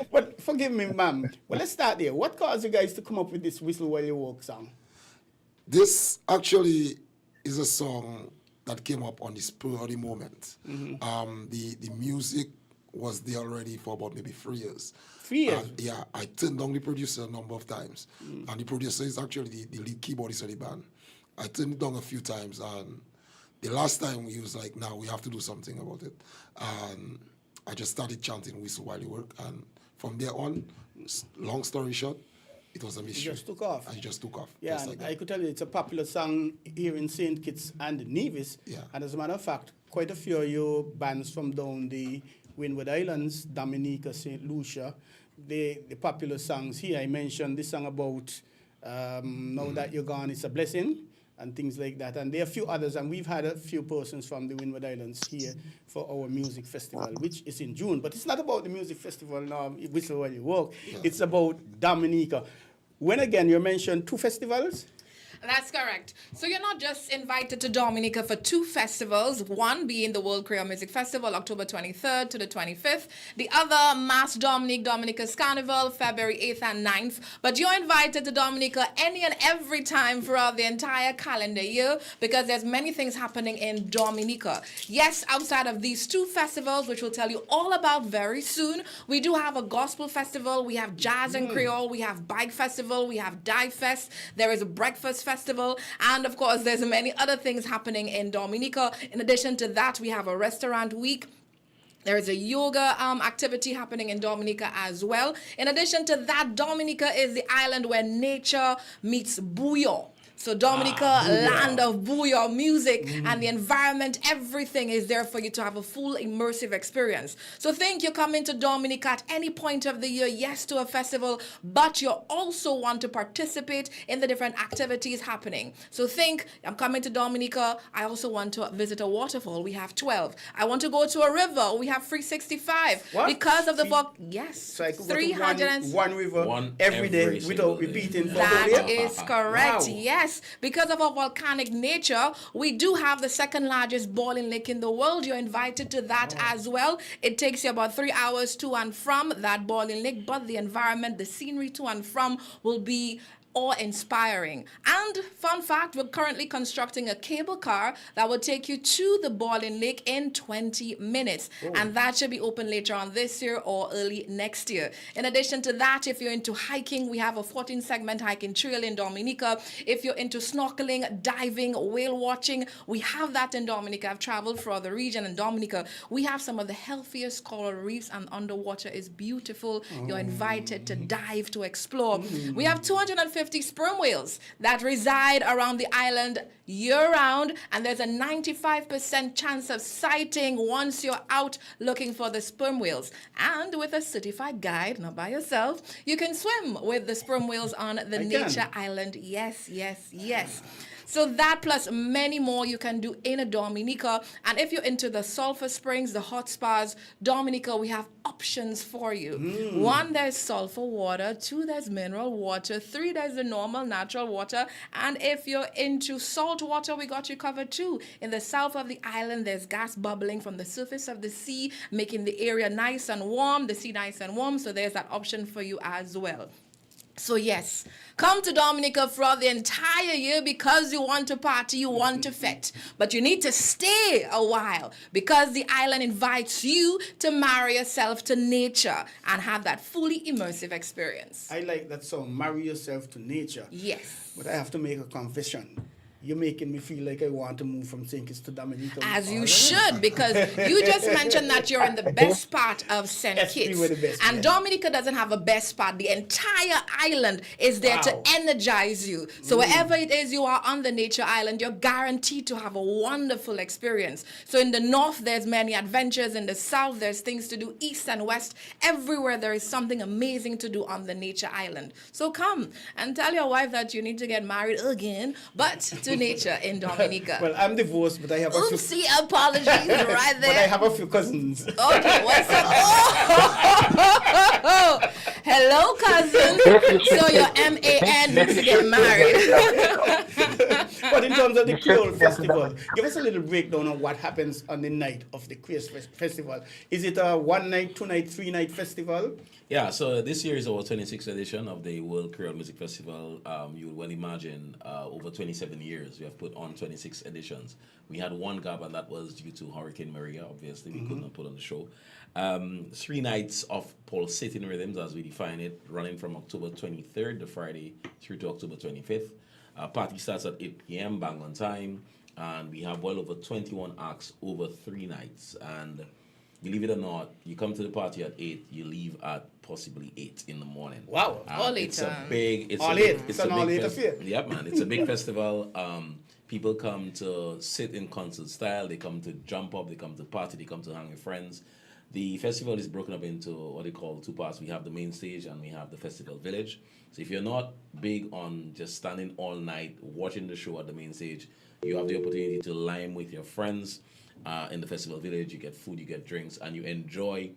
But forgive me, ma'am. Well, let's start there. What caused you guys to come up with this Whistle While You Walk song? This actually is a song that came up on the spur of the moment. Mm-hmm. The music was there already for about maybe 3 years. 3 years? Yeah, I turned down the producer a number of times. And the producer is actually the lead keyboardist of the band. I turned it down a few times, and the last time he was like, "Now we have to do something about it." And I just started chanting Whistle While You Work, and from there on, long story short, it was a mystery. It just took off. I just took off. Yeah, and I could tell you it's a popular song here in St. Kitts and Nevis. Yeah. And as a matter of fact, quite a few of your bands from down the Windward Islands, Dominica, St. Lucia, the popular songs here. I mentioned this song about Now That You're Gone, It's a Blessing, and things like that. And there are a few others, and we've had a few persons from the Windward Islands here for our music festival, which is in June. But it's not about the music festival now, Whistle While You Walk. Yeah. It's about Dominica. When again, you mentioned 2 festivals? That's correct. So you're not just invited to Dominica for 2 festivals, one being the World Creole Music Festival, October 23rd to the 25th. The other, Mass Dominica's Carnival, February 8th and 9th. But you're invited to Dominica any and every time throughout the entire calendar year, because there's many things happening in Dominica. Yes, outside of these 2 festivals, which we'll tell you all about very soon, we do have a gospel festival, we have jazz and Creole, we have bike festival, we have Dive Fest, there is a breakfast festival, and of course there's many other things happening in Dominica. In addition to that, we have a restaurant week. There is a yoga activity happening in Dominica as well. In addition to that, Dominica is the island where nature meets bouillon. So Dominica, land of booyah music and the environment, everything is there for you to have a full immersive experience. So think you're coming to Dominica at any point of the year, yes, to a festival, but you also want to participate in the different activities happening. So think, I'm coming to Dominica, I also want to visit a waterfall, we have 12. I want to go to a river, we have 365. What? Because of the yes, So I could go 300 to one river every day without repeating for a whole that day? is correct, Wow. yes. Because of our volcanic nature, we do have the second largest boiling lake in the world. You're invited to that as well. It takes you about 3 hours to and from that boiling lake, but the environment, the scenery to and from will be awe-inspiring. And fun fact, we're currently constructing a cable car that will take you to the boiling lake in 20 minutes. And that should be open later on this year or early next year. In addition to that, if you're into hiking, we have a 14-segment hiking trail in Dominica. If you're into snorkeling, diving, whale watching, we have that in Dominica. I've traveled for the region in Dominica. We have some of the healthiest coral reefs, and underwater is beautiful. You're invited to dive, to explore. We have 250 sperm whales that reside around the island year-round, and there's a 95% chance of sighting once you're out looking for the sperm whales. And with a certified guide, not by yourself, you can swim with the sperm whales on the nature island. Yes, yes, yes. So that plus many more you can do in a Dominica. And if you're into the sulfur springs, the hot spas, Dominica, we have options for you. 1, there's sulfur water. 2, there's mineral water. 3, there's the normal natural water. And if you're into salt water, we got you covered too. In the south of the island, there's gas bubbling from the surface of the sea, making the area nice and warm, the sea nice and warm. So there's that option for you as well. So yes, come to Dominica throughout the entire year because you want to party, you want to fet. But you need to stay a while because the island invites you to marry yourself to nature and have that fully immersive experience. I like that song, Marry Yourself to Nature. Yes. But I have to make a confession. You're making me feel like I want to move from St. Kitts to Dominica. As you should, because you just mentioned that you're in the best part of St. Kitts. We're the best, and Dominica doesn't have a best part. The entire island is there to energize you. So wherever it is you are on the nature island, you're guaranteed to have a wonderful experience. So in the north, there's many adventures. In the south, there's things to do. East and west, everywhere there is something amazing to do on the nature island. So come and tell your wife that you need to get married again, but to nature in Dominica. Well, I'm divorced, but I have a few... Oopsie, apologies right there. But I have a few cousins. Okay, what's up? Oh, hello, cousin. So your MAN needs to get married. But in terms of the Creole Festival, give us a little breakdown on what happens on the night of the Creole Festival. Is it a 1 night, 2 night, 3 night festival? Yeah, so this year is our 26th edition of the World Creole Music Festival. You would well imagine over 27 years we have put on 26 editions. We had one gap, and that was due to Hurricane Maria. Obviously, we could not put on the show. 3 nights of pulsating rhythms, as we define it, running from October 23rd, the Friday, through to October 25th. Party starts at 8 p.m., bang on time, and we have well over 21 acts over 3 nights. And believe it or not, you come to the party at 8, you leave at possibly 8 in the morning. Wow. It's a big... It's all a big, eight. it's an a all big eight affair. Yep, man. It's a big festival. People come to sit in concert style. They come to jump up. They come to party. They come to hang with friends. The festival is broken up into what they call 2 parts. We have the main stage and we have the festival village. So if you're not big on just standing all night watching the show at the main stage, you have the opportunity to lime with your friends in the festival village. You get food, you get drinks, and you enjoy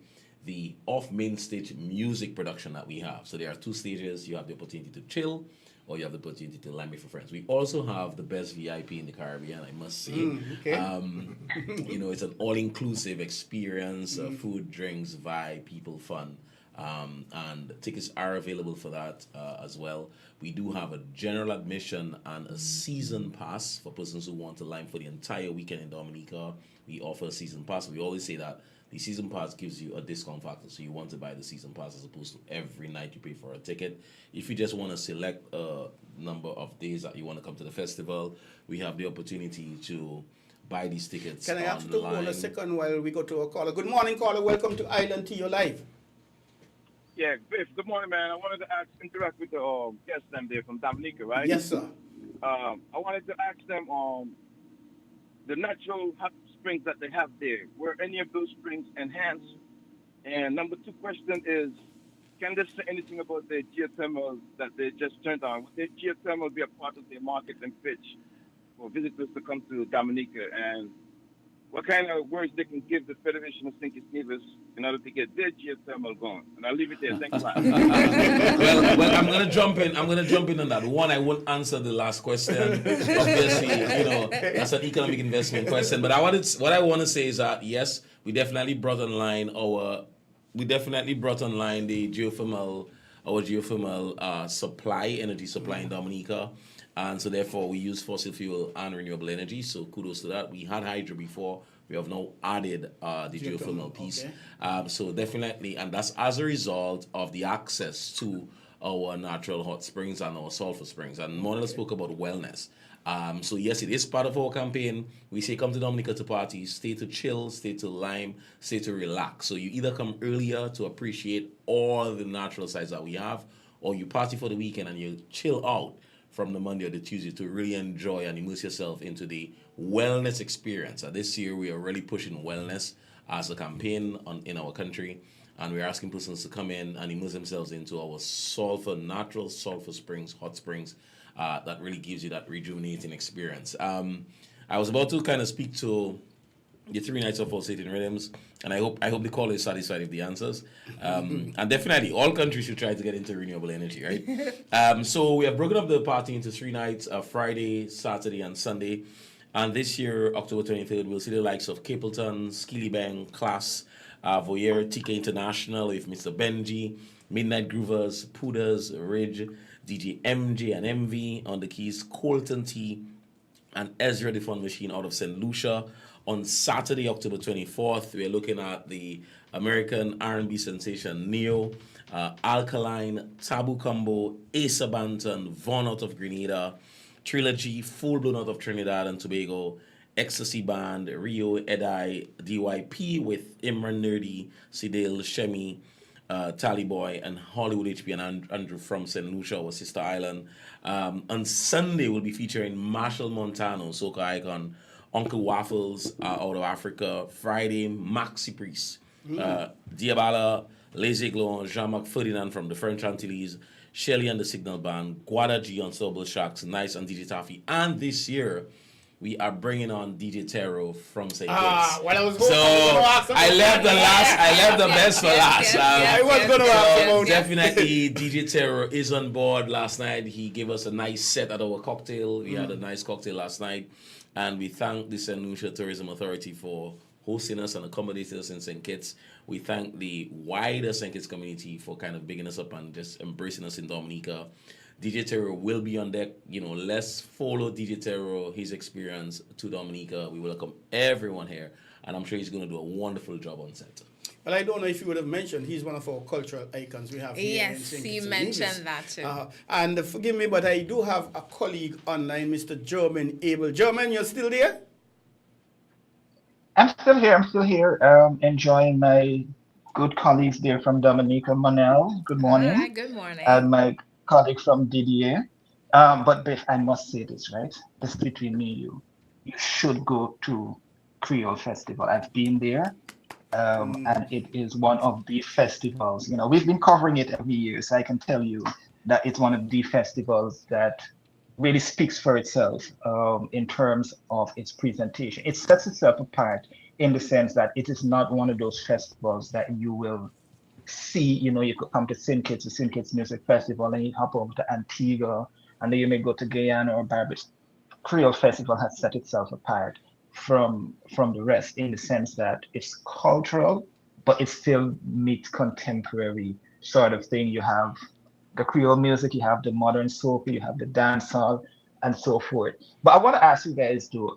the off-main stage music production that we have. So there are 2 stages. You have the opportunity to chill, or you have the opportunity to lime with your friends. We also have the best VIP in the Caribbean, I must say. It's an all-inclusive experience, food, drinks, vibe, people, fun. And tickets are available for that as well. We do have a general admission and a season pass for persons who want to lime for the entire weekend in Dominica. We offer a season pass. We always say that the season pass gives you a discount factor, so you want to buy the season pass as opposed to every night you pay for a ticket. If you just want to select a number of days that you want to come to the festival, we have the opportunity to buy these tickets. Can I ask you to hold a second while we go to a caller? Good morning, caller. Welcome to Island T. You're live. Yeah, Biff, good morning, man. I wanted to interact with the guest them there from Dominica, right? Yes, sir. I wanted to ask them the natural hot springs that they have there. Were any of those springs enhanced? And number two question is, can they say anything about the geothermal that they just turned on? Would the geothermal be a part of their marketing pitch for visitors to come to Dominica? And what kind of words they can give the Federation of St. Kitts Nevis in order to get their geothermal going? And I'll leave it there. Thanks a lot. Well, I'm gonna jump in. I'm gonna jump in on that. One, I won't answer the last question. Obviously, that's an economic investment question. But what I want to say is that yes, we definitely brought online the geothermal supply, energy supply in Dominica. And so therefore we use fossil fuel and renewable energy. So kudos to that. We had hydro before. We have now added the geothermal piece. Okay. So definitely, and that's as a result of the access to our natural hot springs and our sulfur springs. And Monel spoke about wellness. So yes, it is part of our campaign. We say come to Dominica to party, stay to chill, stay to lime, stay to relax. So you either come earlier to appreciate all the natural sides that we have, or you party for the weekend and you chill out from the Monday or the Tuesday to really enjoy and immerse yourself into the wellness experience. This year we are really pushing wellness as a campaign in our country, and we're asking persons to come in and immerse themselves into our natural sulfur springs, hot springs, that really gives you that rejuvenating experience. I was about to kind of speak to the 3 nights of pulsating rhythms, and I hope the caller is satisfied with the answers. And definitely, all countries should try to get into renewable energy, right? So we have broken up the party into 3 nights: Friday, Saturday, and Sunday. And this year, October 23rd, we'll see the likes of Capleton, Skillibang, Class, Voyeur, TK International with Mr. Benji, Midnight Groovers, Pooders, Ridge, DJ MJ and MV on the keys, Colton T, and Ezra the Fun Machine out of St. Lucia. On Saturday, October 24th, we're looking at the American R&B sensation Neo, Alkaline, Taboo Combo, Asa Banton, Vaughn out of Grenada, Trilogy, Full Blown out of Trinidad and Tobago, Ecstasy Band, Rio, Edai, DYP with Imran Nerdy, Sidil, Shemi, Tally Boy, and Hollywood HP and Andrew from St. Lucia, our sister island. On Sunday, we'll be featuring Marshall Montano, Soca icon, Uncle Waffles out of Africa. Friday, Maxi Priest, Diabala, Lazy Glow, Jean-Marc Ferdinand from the French Antilles, Shelly and the Signal Band, Guada G on Soul Sharks, Nice and DJ Taffy. And this year, we are bringing on DJ Tero from St. Kitts. I left the best for last. I was going to ask about definitely, DJ Tero is on board last night. He gave us a nice set at our cocktail. We had a nice cocktail last night. And we thank the St. Lucia Tourism Authority for hosting us and accommodating us in St. Kitts. We thank the wider St. Kitts community for kind of bigging us up and just embracing us in Dominica. DJ Tero will be on deck. Let's follow DJ Tero, his experience to Dominica. We welcome everyone here, and I'm sure he's going to do a wonderful job on set. Well, I don't know if you would have mentioned, he's one of our cultural icons we have here in St. Kitts. Yes, you mentioned that too. And forgive me, but I do have a colleague online, Mr. German Abel. German, you're still there? I'm still here. Enjoying my good colleagues there from Dominica. Manel, good morning. Hi, good morning. And my colleague from DDA. But Biff, I must say this, right? This is between me and you. You should go to Creole Festival. I've been there. And it is one of the festivals. We've been covering it every year, so I can tell you that it's one of the festivals that really speaks for itself in terms of its presentation. It sets itself apart in the sense that it is not one of those festivals that you will see. You could come to St. Kitts, the St. Kitts Music Festival, and you hop over to Antigua, and then you may go to Guyana or Barbados. Creole Festival has set itself apart from the rest in the sense that it's cultural, but it still meets contemporary sort of thing. You have the Creole music, you have the modern soca, you have the dancehall, and so forth. But I want to ask you guys too,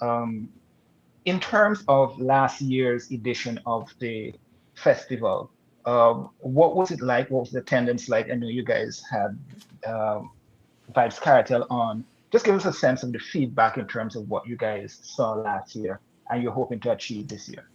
in terms of last year's edition of the festival, what was it like? What was the attendance like? I know you guys had Vibes Cartel on. Just give us a sense of the feedback in terms of what you guys saw last year and you're hoping to achieve this year.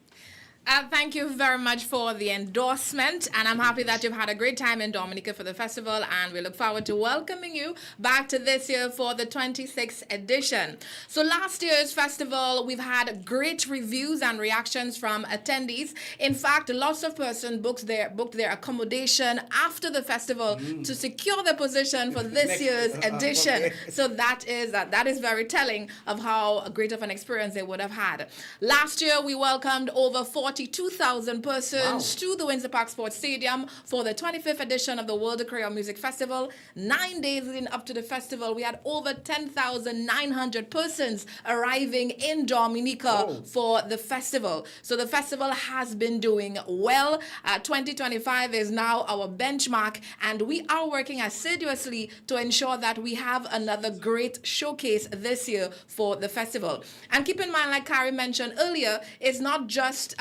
Thank you very much for the endorsement, and I'm happy that you've had a great time in Dominica for the festival, and we look forward to welcoming you back to this year for the 26th edition. So last year's festival, we've had great reviews and reactions from attendees. In fact, lots of persons booked their accommodation after the festival to secure their position for this year's edition. So that is very telling of how great of an experience they would have had. Last year, we welcomed over 42,000 persons to the Windsor Park Sports Stadium for the 25th edition of the World of Creole Music Festival. 9 days leading up to the festival, we had over 10,900 persons arriving in Dominica for the festival. So the festival has been doing well. 2025 is now our benchmark, and we are working assiduously to ensure that we have another great showcase this year for the festival. And keep in mind, like Carrie mentioned earlier, it's not just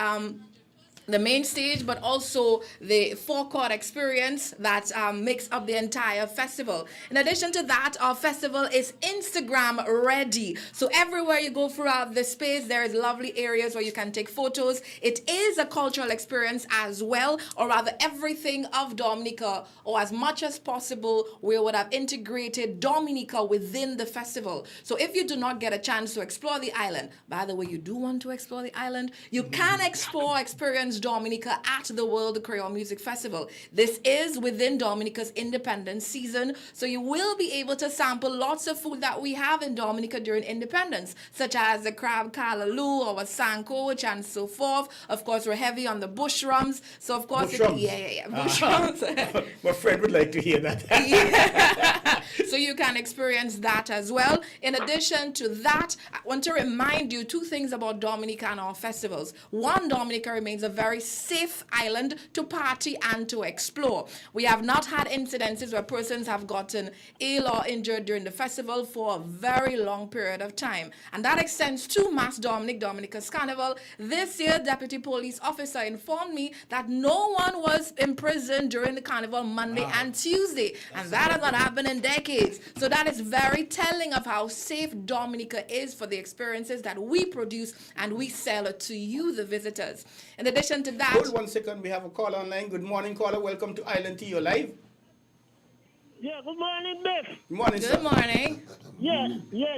the main stage, but also the forecourt experience that makes up the entire festival. In addition to that, our festival is Instagram ready. So everywhere you go throughout the space, there is lovely areas where you can take photos. It is a cultural experience as well, or rather everything of Dominica, or as much as possible, we would have integrated Dominica within the festival. So if you do not get a chance to explore the island, by the way, you do want to explore the island, you can experience Dominica at the World Creole Music Festival. This is within Dominica's Independence season, so you will be able to sample lots of food that we have in Dominica during Independence, such as the crab callaloo or sancoch and so forth. Of course, we're heavy on the bush rums, so of course, bush rums. My friend would like to hear that. So you can experience that as well. In addition to that, I want to remind you two things about Dominica and our festivals. One, Dominica remains a very safe island to party and to explore. We have not had incidences where persons have gotten ill or injured during the festival for a very long period of time. And that extends to Mass Dominica's Carnival. This year, Deputy Police Officer informed me that no one was imprisoned during the Carnival Monday and Tuesday. And that has not happened in decades. So that is very telling of how safe Dominica is for the experiences that we produce and we sell to you, the visitors. In addition to that... Hold 1 second. We have a caller online. Good morning, caller. Welcome to Island Tea. You're live. Yeah, good morning, Biff. Good morning, Good morning. Yeah,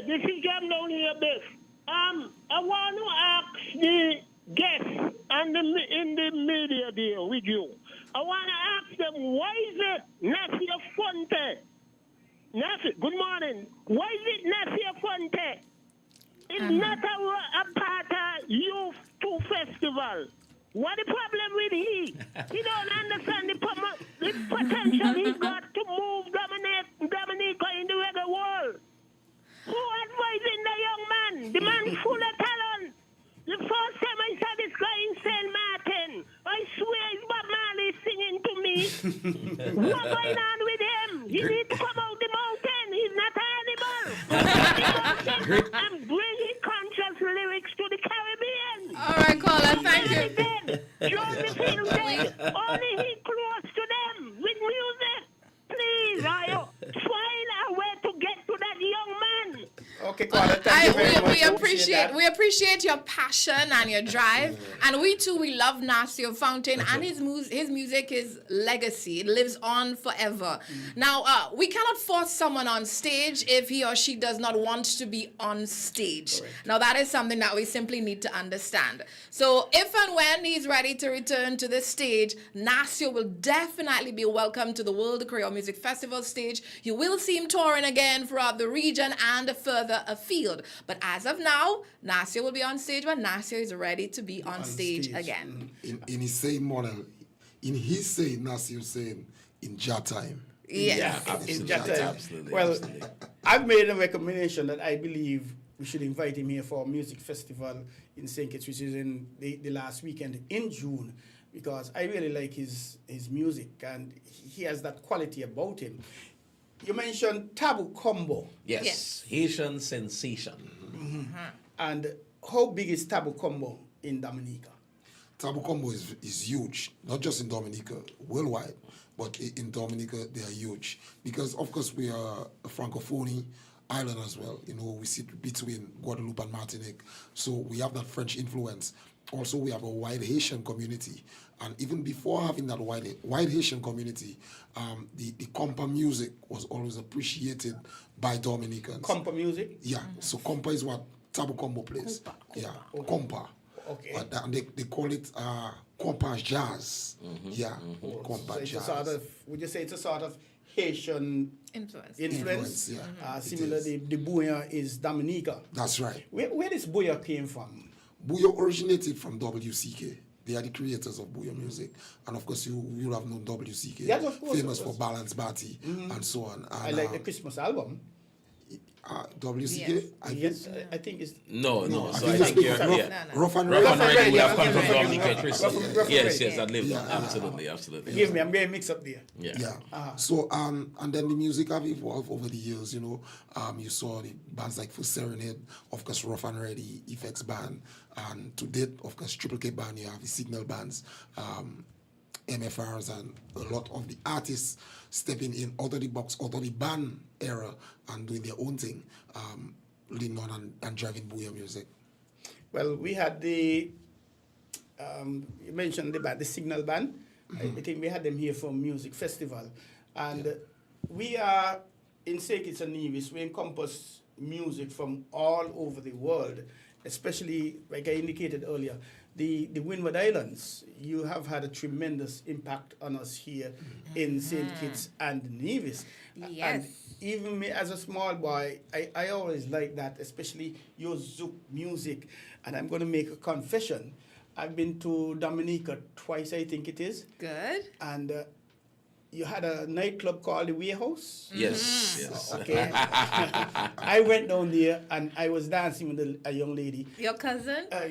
this is Jam down here, Biff. I want to ask the guests and in the media deal with you. I want to ask them, why is it Nasia Fonte? Good morning. Why is it Nasia Fonte? It's not a part of Youth 2 Festival. What the problem with he? He don't understand the potential he's got to move Dominica in the reggae world. Who advising the young man? The man full of talent. The first time I saw this guy in St. Martin, I swear it's Bob Marley singing to me. What's going on with him? He needs to come out the mountain. He's not an animal. And bringing conscious lyrics to the Caribbean. All right, caller, thank you. Josephine said, only he close to them with music. Please, find a way to get to that young man. Okay, caller, thank you very much. We appreciate your passion and your drive, and we too, we love Nasio Fountain and his music, his legacy. It lives on forever. Now, we cannot force someone on stage if he or she does not want to be on stage. Correct. Now, that is something that we simply need to understand. So, if and when he's ready to return to the stage, Nasio will definitely be welcome to the World Creole Music Festival stage. You will see him touring again throughout the region and further afield. But as of now, Nasio will be on stage when Nasio is ready to be on stage again. In his same model, in his saying, Nasio saying, in Jah time. Yes. Yeah, absolutely. in Jah time. Absolutely. Well, absolutely. I've made a recommendation that I believe we should invite him here for a music festival in St. Kitts, which is in the last weekend in June, because I really like his music and he has that quality about him. You mentioned Tabu Combo. Yes. Haitian sensation. Mm-hmm. And how big is Tabu Combo in Dominica? Tabu Combo is huge, not just in Dominica, worldwide, but in Dominica they are huge. Because, of course, we are a Francophone island as well. You know, we sit between Guadeloupe and Martinique. So we have that French influence. Also, we have a white Haitian community. And even before having that white Haitian community, the compa music was always appreciated by Dominicans. Compa music? Yeah. So compa is what Tabu Combo plays. Yeah. Compa. Okay. And they call it compa jazz. Yeah. Compa So it's jazz. a sort of, would you say it's a sort of Haitian influence? Yeah. Similarly, the Bouya is Dominica. That's right. Where this Bouya came from? Bouya originated from WCK. They are the creators of Bouya music. And of course, you have known WCK, Yes, of course, famous of course. for Balance Batty and so on. And, I like the Christmas album. WCK? Yes, I think it's... No. I So think I think you're Rough and Rough and Ready. Ready. We have come from Rough and Dominica Ready. Chris. Rough and Ready. Yes, I live. Absolutely. Forgive me, I'm getting mixed up there. Yeah. So and then the music have evolved over the years. You saw the bands like For Serenade, of course, Rough and Ready, Effects Band, and to date, of course, Triple K Band. You have the Signal bands, MFRs, and a lot of the artists stepping in out of the box, out of the band era, and doing their own thing, leaning on and driving Bouya music. Well, we had the, you mentioned the Signal Band. I think we had them here for Music Festival. And we are, in St. Kitts and Nevis, we encompass music from all over the world, especially, like I indicated earlier, the Windward Islands. You have had a tremendous impact on us here in St. Kitts and Nevis. Yes. And even me as a small boy, I always like that, especially your Zouk music. And I'm going to make a confession. I've been to Dominica twice, I think it is. Good. And you had a nightclub called the Warehouse? Yes. Okay. I went down there and I was dancing with a young lady. Your cousin? I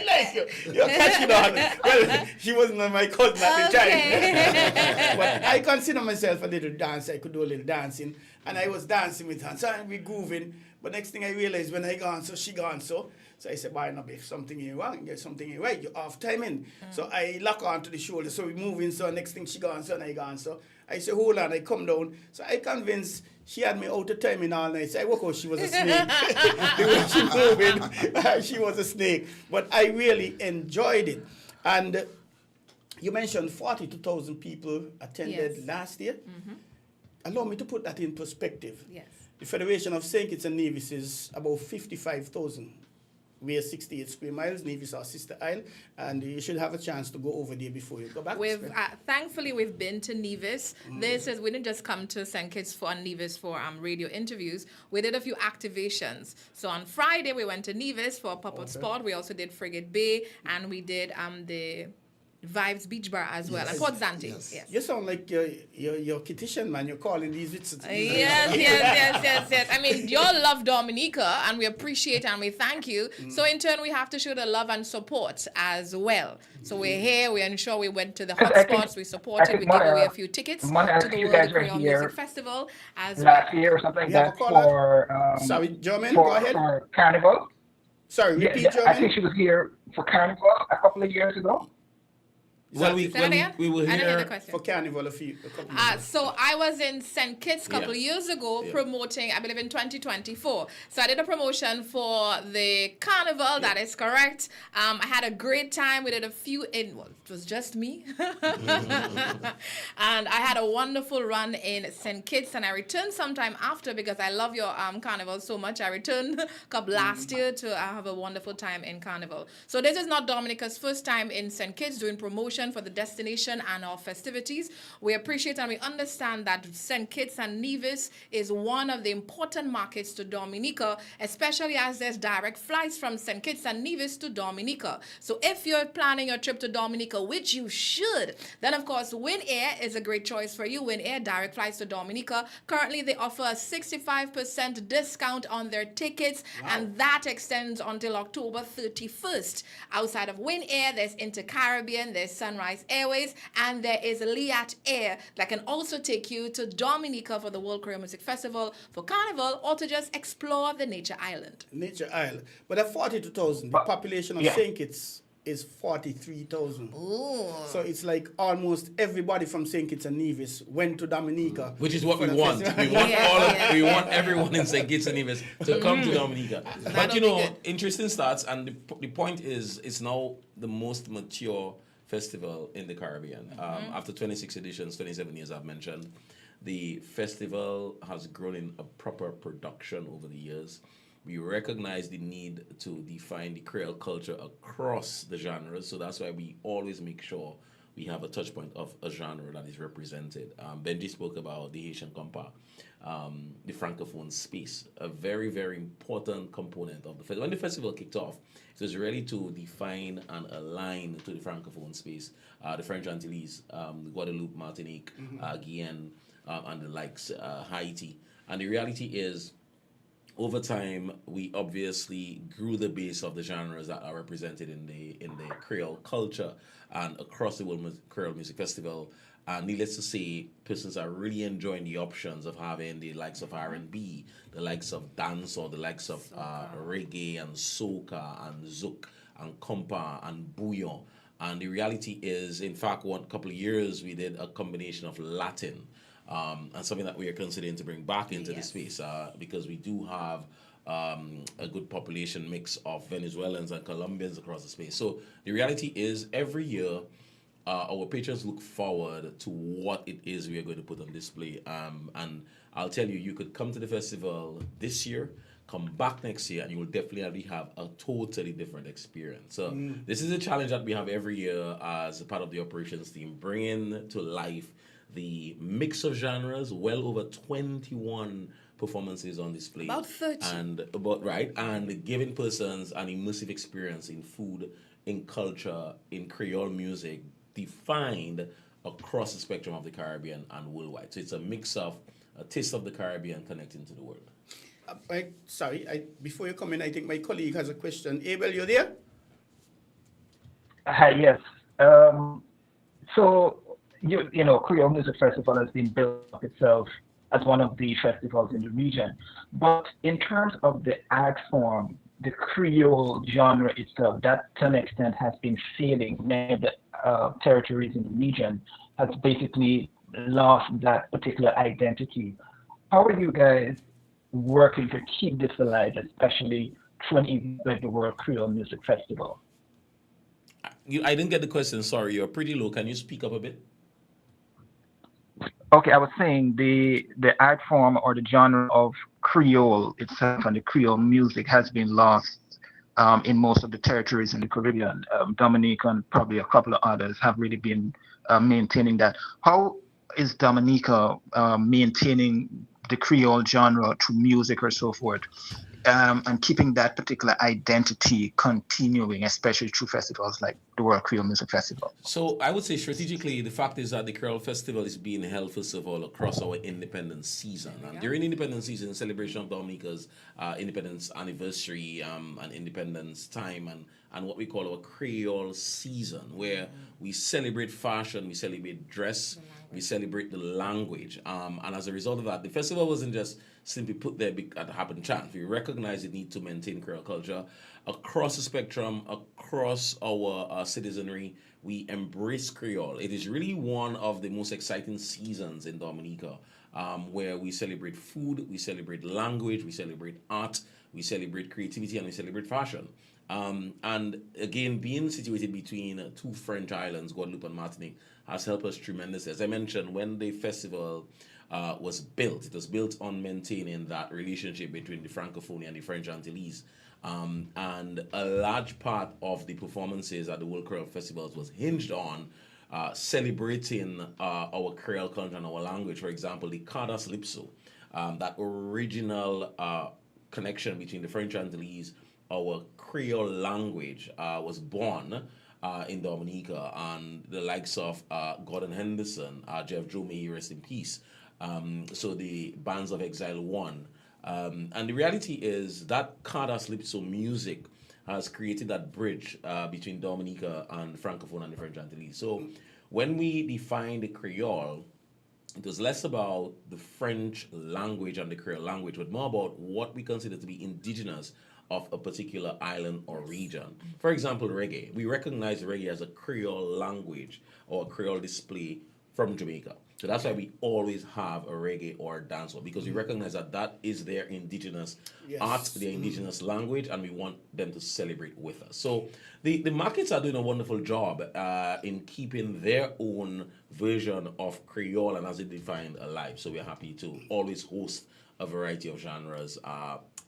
like you. You're catching on. Well, she wasn't my cousin at the time. But I consider myself a little dancer. I could do a little dancing. And I was dancing with her. So we grooving. But next thing I realized, when I gone so, she gone so. So I said, why not be something here wrong? Get something here right. You're off timing. So I lock on to the shoulder. So we moving. So next thing she gone so and I gone so. I said, hold on. I come down. So I convinced she had me out of timing all night. So I woke up, she was a snake. The way she moving, she was a snake. But I really enjoyed it. And you mentioned 42,000 people attended last year. Allow me to put that in perspective. Yes. The Federation of St. Kitts and Nevis is about 55,000. We are 68 square miles. Nevis, our sister isle, and you should have a chance to go over there before you go back. Thankfully, we've been to Nevis. This is, we didn't just come to St. Kitts for Nevis for radio interviews. We did a few activations. So on Friday, we went to Nevis for a pop-up spot. We also did Frigate Bay, and we did the Vibes Beach Bar as well, and Port Zante. Yes. You sound like you're Kittitian, man. You're calling these visitors. Yes. I mean, you all love Dominica, and we appreciate and we thank you. So in turn, we have to show the love and support as well. So we're here. We ensure we went to the hotspots. We supported. We gave away a few tickets to the World Creole Music Festival as well. Last year or something like that for sorry, German. Go ahead. For Carnival. Sorry, repeat German. I think she was here for Carnival a couple of years ago. Well, we were here for Carnival a couple of years ago. So I was in St. Kitts a couple of years ago promoting, I believe in 2024. So I did a promotion for the Carnival, that is correct. I had a great time. We did a few it was just me. And I had a wonderful run in St. Kitts, and I returned sometime after because I love your Carnival so much. I returned a couple last year to have a wonderful time in Carnival. So this is not Dominica's first time in St. Kitts doing promotion for the destination and our festivities. We appreciate and we understand that St. Kitts and Nevis is one of the important markets to Dominica, especially as there's direct flights from St. Kitts and Nevis to Dominica. So if you're planning your trip to Dominica, which you should, then of course Win Air is a great choice for you. Win Air direct flights to Dominica. Currently they offer a 65% discount on their tickets, and that extends until October 31st. Outside of Win Air, there's Inter-Caribbean, there's Sunrise Airways, and there is Liat Air that can also take you to Dominica for the World Creole Music Festival, for Carnival, or to just explore the Nature Island. Nature Island. But at 42,000, the population of St. Kitts is 43,000. Ooh. So it's like almost everybody from St. Kitts and Nevis went to Dominica. Which is what for we the want. festival. We want everyone in St. Kitts and Nevis to come to Dominica. But you know, interesting stats, and the point is, it's now the most mature festival in the Caribbean. After 26 editions, 27 years I've mentioned, the festival has grown in a proper production over the years. We recognize the need to define the Creole culture across the genres, so that's why we always make sure we have a touch point of a genre that is represented. Benji spoke about the Haitian compa, the Francophone space, a very, very important component of the festival. When the festival kicked off, it was really to define and align to the Francophone space, the French Antilles, Guadeloupe, Martinique, Guyane, and the likes, Haiti. And the reality is, over time, we obviously grew the base of the genres that are represented in the Creole culture and across the World Creole Music Festival. And needless to say, persons are really enjoying the options of having the likes of R&B, the likes of dance, or the likes of reggae and soca and zouk and compa and bouillon. And the reality is, in fact, one couple of years we did a combination of Latin. And something that we are considering to bring back into the space because we do have a good population mix of Venezuelans and Colombians across the space. So the reality is every year our patrons look forward to what it is we are going to put on display. And I'll tell you, you could come to the festival this year, come back next year, and you will definitely have a totally different experience. So this is a challenge that we have every year as a part of the operations team, bringing to life the mix of genres, well over 21 performances on display. About 30. And giving persons an immersive experience in food, in culture, in Creole music, defined across the spectrum of the Caribbean and worldwide. So it's a mix of a taste of the Caribbean connecting to the world. Before you come in, I think my colleague has a question. Abel, you there? Hi, yes. So, you know, Creole Music Festival has been built up itself as one of the festivals in the region. But in terms of the art form, the Creole genre itself, that to an extent has been failing. Many of the territories in the region has basically lost that particular identity. How are you guys working to keep this alive, especially through an event like the World Creole Music Festival? I didn't get the question, sorry. You're pretty low. Can you speak up a bit? Okay, I was saying the art form or the genre of Creole itself and the Creole music has been lost in most of the territories in the Caribbean. Dominica and probably a couple of others have really been maintaining that. How is Dominica maintaining the Creole genre through music or so forth, and keeping that particular identity continuing, especially through festivals like the World Creole Music Festival? So I would say strategically, the fact is that the Creole Festival is being held, first of all, across our independence season. And during independence season, in celebration of Dominica's independence anniversary and independence time, and what we call our Creole season, where we celebrate fashion, we celebrate dress, we celebrate the language. And as a result of that, the festival wasn't just simply put there at a happen chance. We recognize the need to maintain Creole culture across the spectrum, across our citizenry. We embrace Creole. It is really one of the most exciting seasons in Dominica, where we celebrate food, we celebrate language, we celebrate art, we celebrate creativity, and we celebrate fashion. And again, being situated between two French islands, Guadeloupe and Martinique, has helped us tremendously. As I mentioned, when the festival was built, it was built on maintaining that relationship between the Francophonie and the French Antilles. And a large part of the performances at the World Creole Festivals was hinged on celebrating our Creole culture and our language. For example, the Cardas Lipso, that original connection between the French Antilles, our Creole language was born in Dominica, and the likes of Gordon Henderson, Jeff Joe, may he rest in peace. So the Bands of Exile 1. And the reality is that Cardas Lipso music has created that bridge between Dominica and Francophone and the French Antilles. So when we defined the Creole, it was less about the French language and the Creole language, but more about what we consider to be indigenous of a particular island or region. For example, reggae. We recognize reggae as a Creole language or a Creole display from Jamaica. So that's why we always have a reggae or a dancehall, because we recognize that that is their indigenous art, their indigenous language, and we want them to celebrate with us. So the markets are doing a wonderful job in keeping their own version of Creole and as it defined alive. So we're happy to always host a variety of genres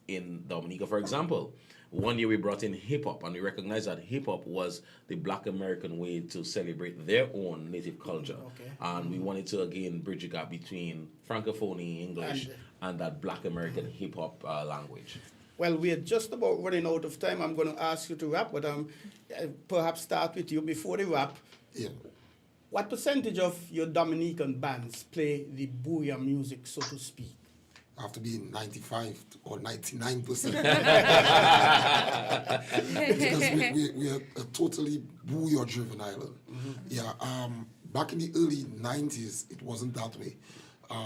in Dominica. For example, one year we brought in hip-hop, and we recognized that hip-hop was the Black American way to celebrate their own native culture. And we wanted to, again, bridge the gap between Francophone English and that Black American hip-hop language. Well, we are just about running out of time. I'm going to ask you to wrap, but perhaps start with you before the wrap. Yeah. What percentage of your Dominican bands play the booyah music, so to speak? Have to be 95 or 99%. Because we are a totally booyah-driven island. Yeah, back in the early 90s, it wasn't that way.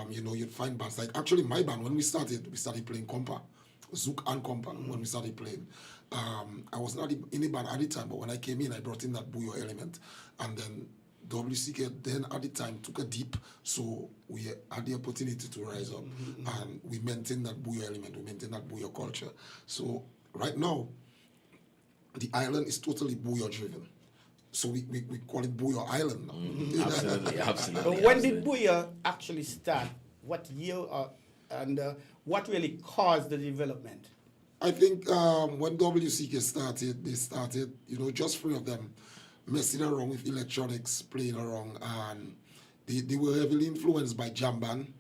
You'd find bands like, actually my band, when we started playing compa, zouk and compa, when we started playing. I was not in a band at the time, but when I came in, I brought in that booyah element. And then WCK then at the time took a dip, so we had the opportunity to rise up, and we maintain that booyah element, we maintain that booyah culture. So right now, the island is totally booyah driven. So we call it Booyah Island now. Absolutely. But when did booyah actually start? What year and what really caused the development? I think when WCK started, they started, just three of them messing around with electronics, playing around, and they were heavily influenced by Jamban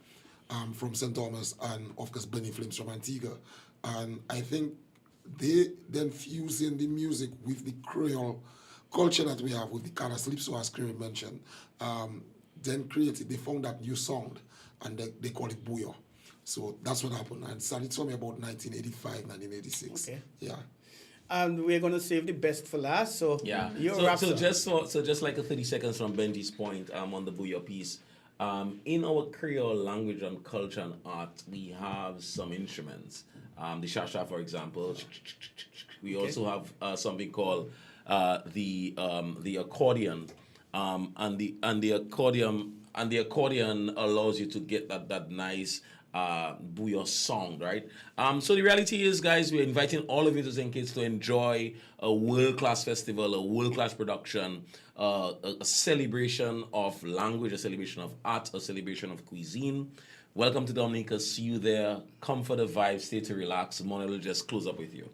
from St. Thomas and, of course, Benny Flames from Antigua. And I think they then fusing the music with the Creole culture that we have, with the kind of Calypso, as Kerry mentioned, then they found that new sound, and they call it Booyah. So that's what happened. And started somewhere about 1985, 1986. Okay. Yeah. And we're going to save the best for last. So yeah. So just like a 30 seconds from Benji's point on the Booyah piece, in our Creole language and culture and art, we have some instruments. The shasha, for example. We also have something called the accordion, and the accordion allows you to get that nice booyah song, right? So the reality is, guys, we're inviting all of you to St. Kitts to enjoy a world-class festival, a world-class production, a celebration of language, a celebration of art, a celebration of cuisine. Welcome to Dominica. See you there. Come for the vibe. Stay to relax. Mona will just close up with you.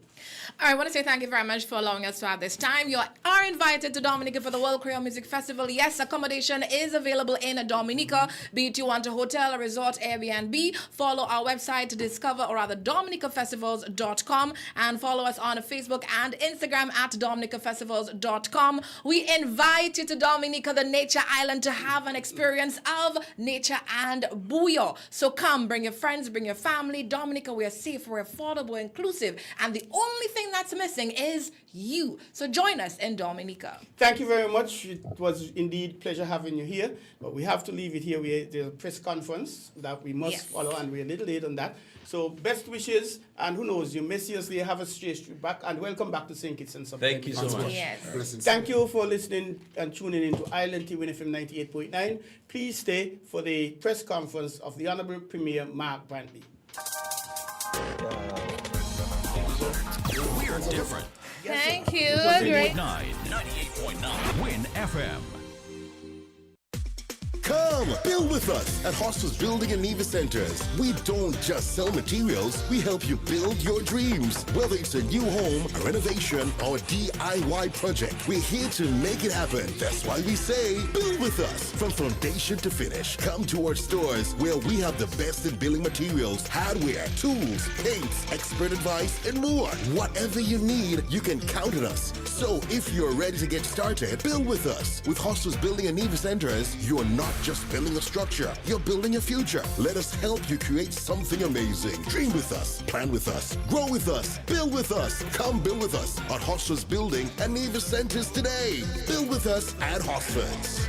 I want to say thank you very much for allowing us to have this time. You are invited to Dominica for the World Creole Music Festival. Yes, accommodation is available in Dominica, be it you want a hotel, a resort, Airbnb. Follow our website to discover, or rather dominicafestivals.com, and follow us on Facebook and Instagram at dominicafestivals.com. We invite you to Dominica, the nature island, to have an experience of nature and booyah. So come, bring your friends, bring your family. Dominica, we are safe, we're affordable, inclusive, and the only thing that's missing is you. So join us in Dominica. Thank you very much. It was indeed a pleasure having you here, but we have to leave it here. There's a press conference that we must follow, and we're a little late on that. So best wishes, and who knows, you may see us there, have a straight trip back, and welcome back to St. Kitts and Subject. Thank you so much. Yes. Thank you for listening and tuning into Island T WinFM 98.9. Please stay for the press conference of the Honorable Premier Mark Brantley. We're different. Thank you. 98.9 Win FM. Come, build with us at Hostels Building and Nevis Centers. We don't just sell materials, we help you build your dreams. Whether it's a new home, a renovation, or a DIY project, we're here to make it happen. That's why we say, build with us. From foundation to finish, come to our stores where we have the best in building materials, hardware, tools, paints, expert advice, and more. Whatever you need, you can count on us. So if you're ready to get started, build with us. With Hostels Building and Nevis Centers, you're not just building a structure, you're building a future. Let us help you create something amazing. Dream with us, plan with us, grow with us, build with us. Come build with us at Hostels Building and Nevis Centers today. Build with us at Hostels.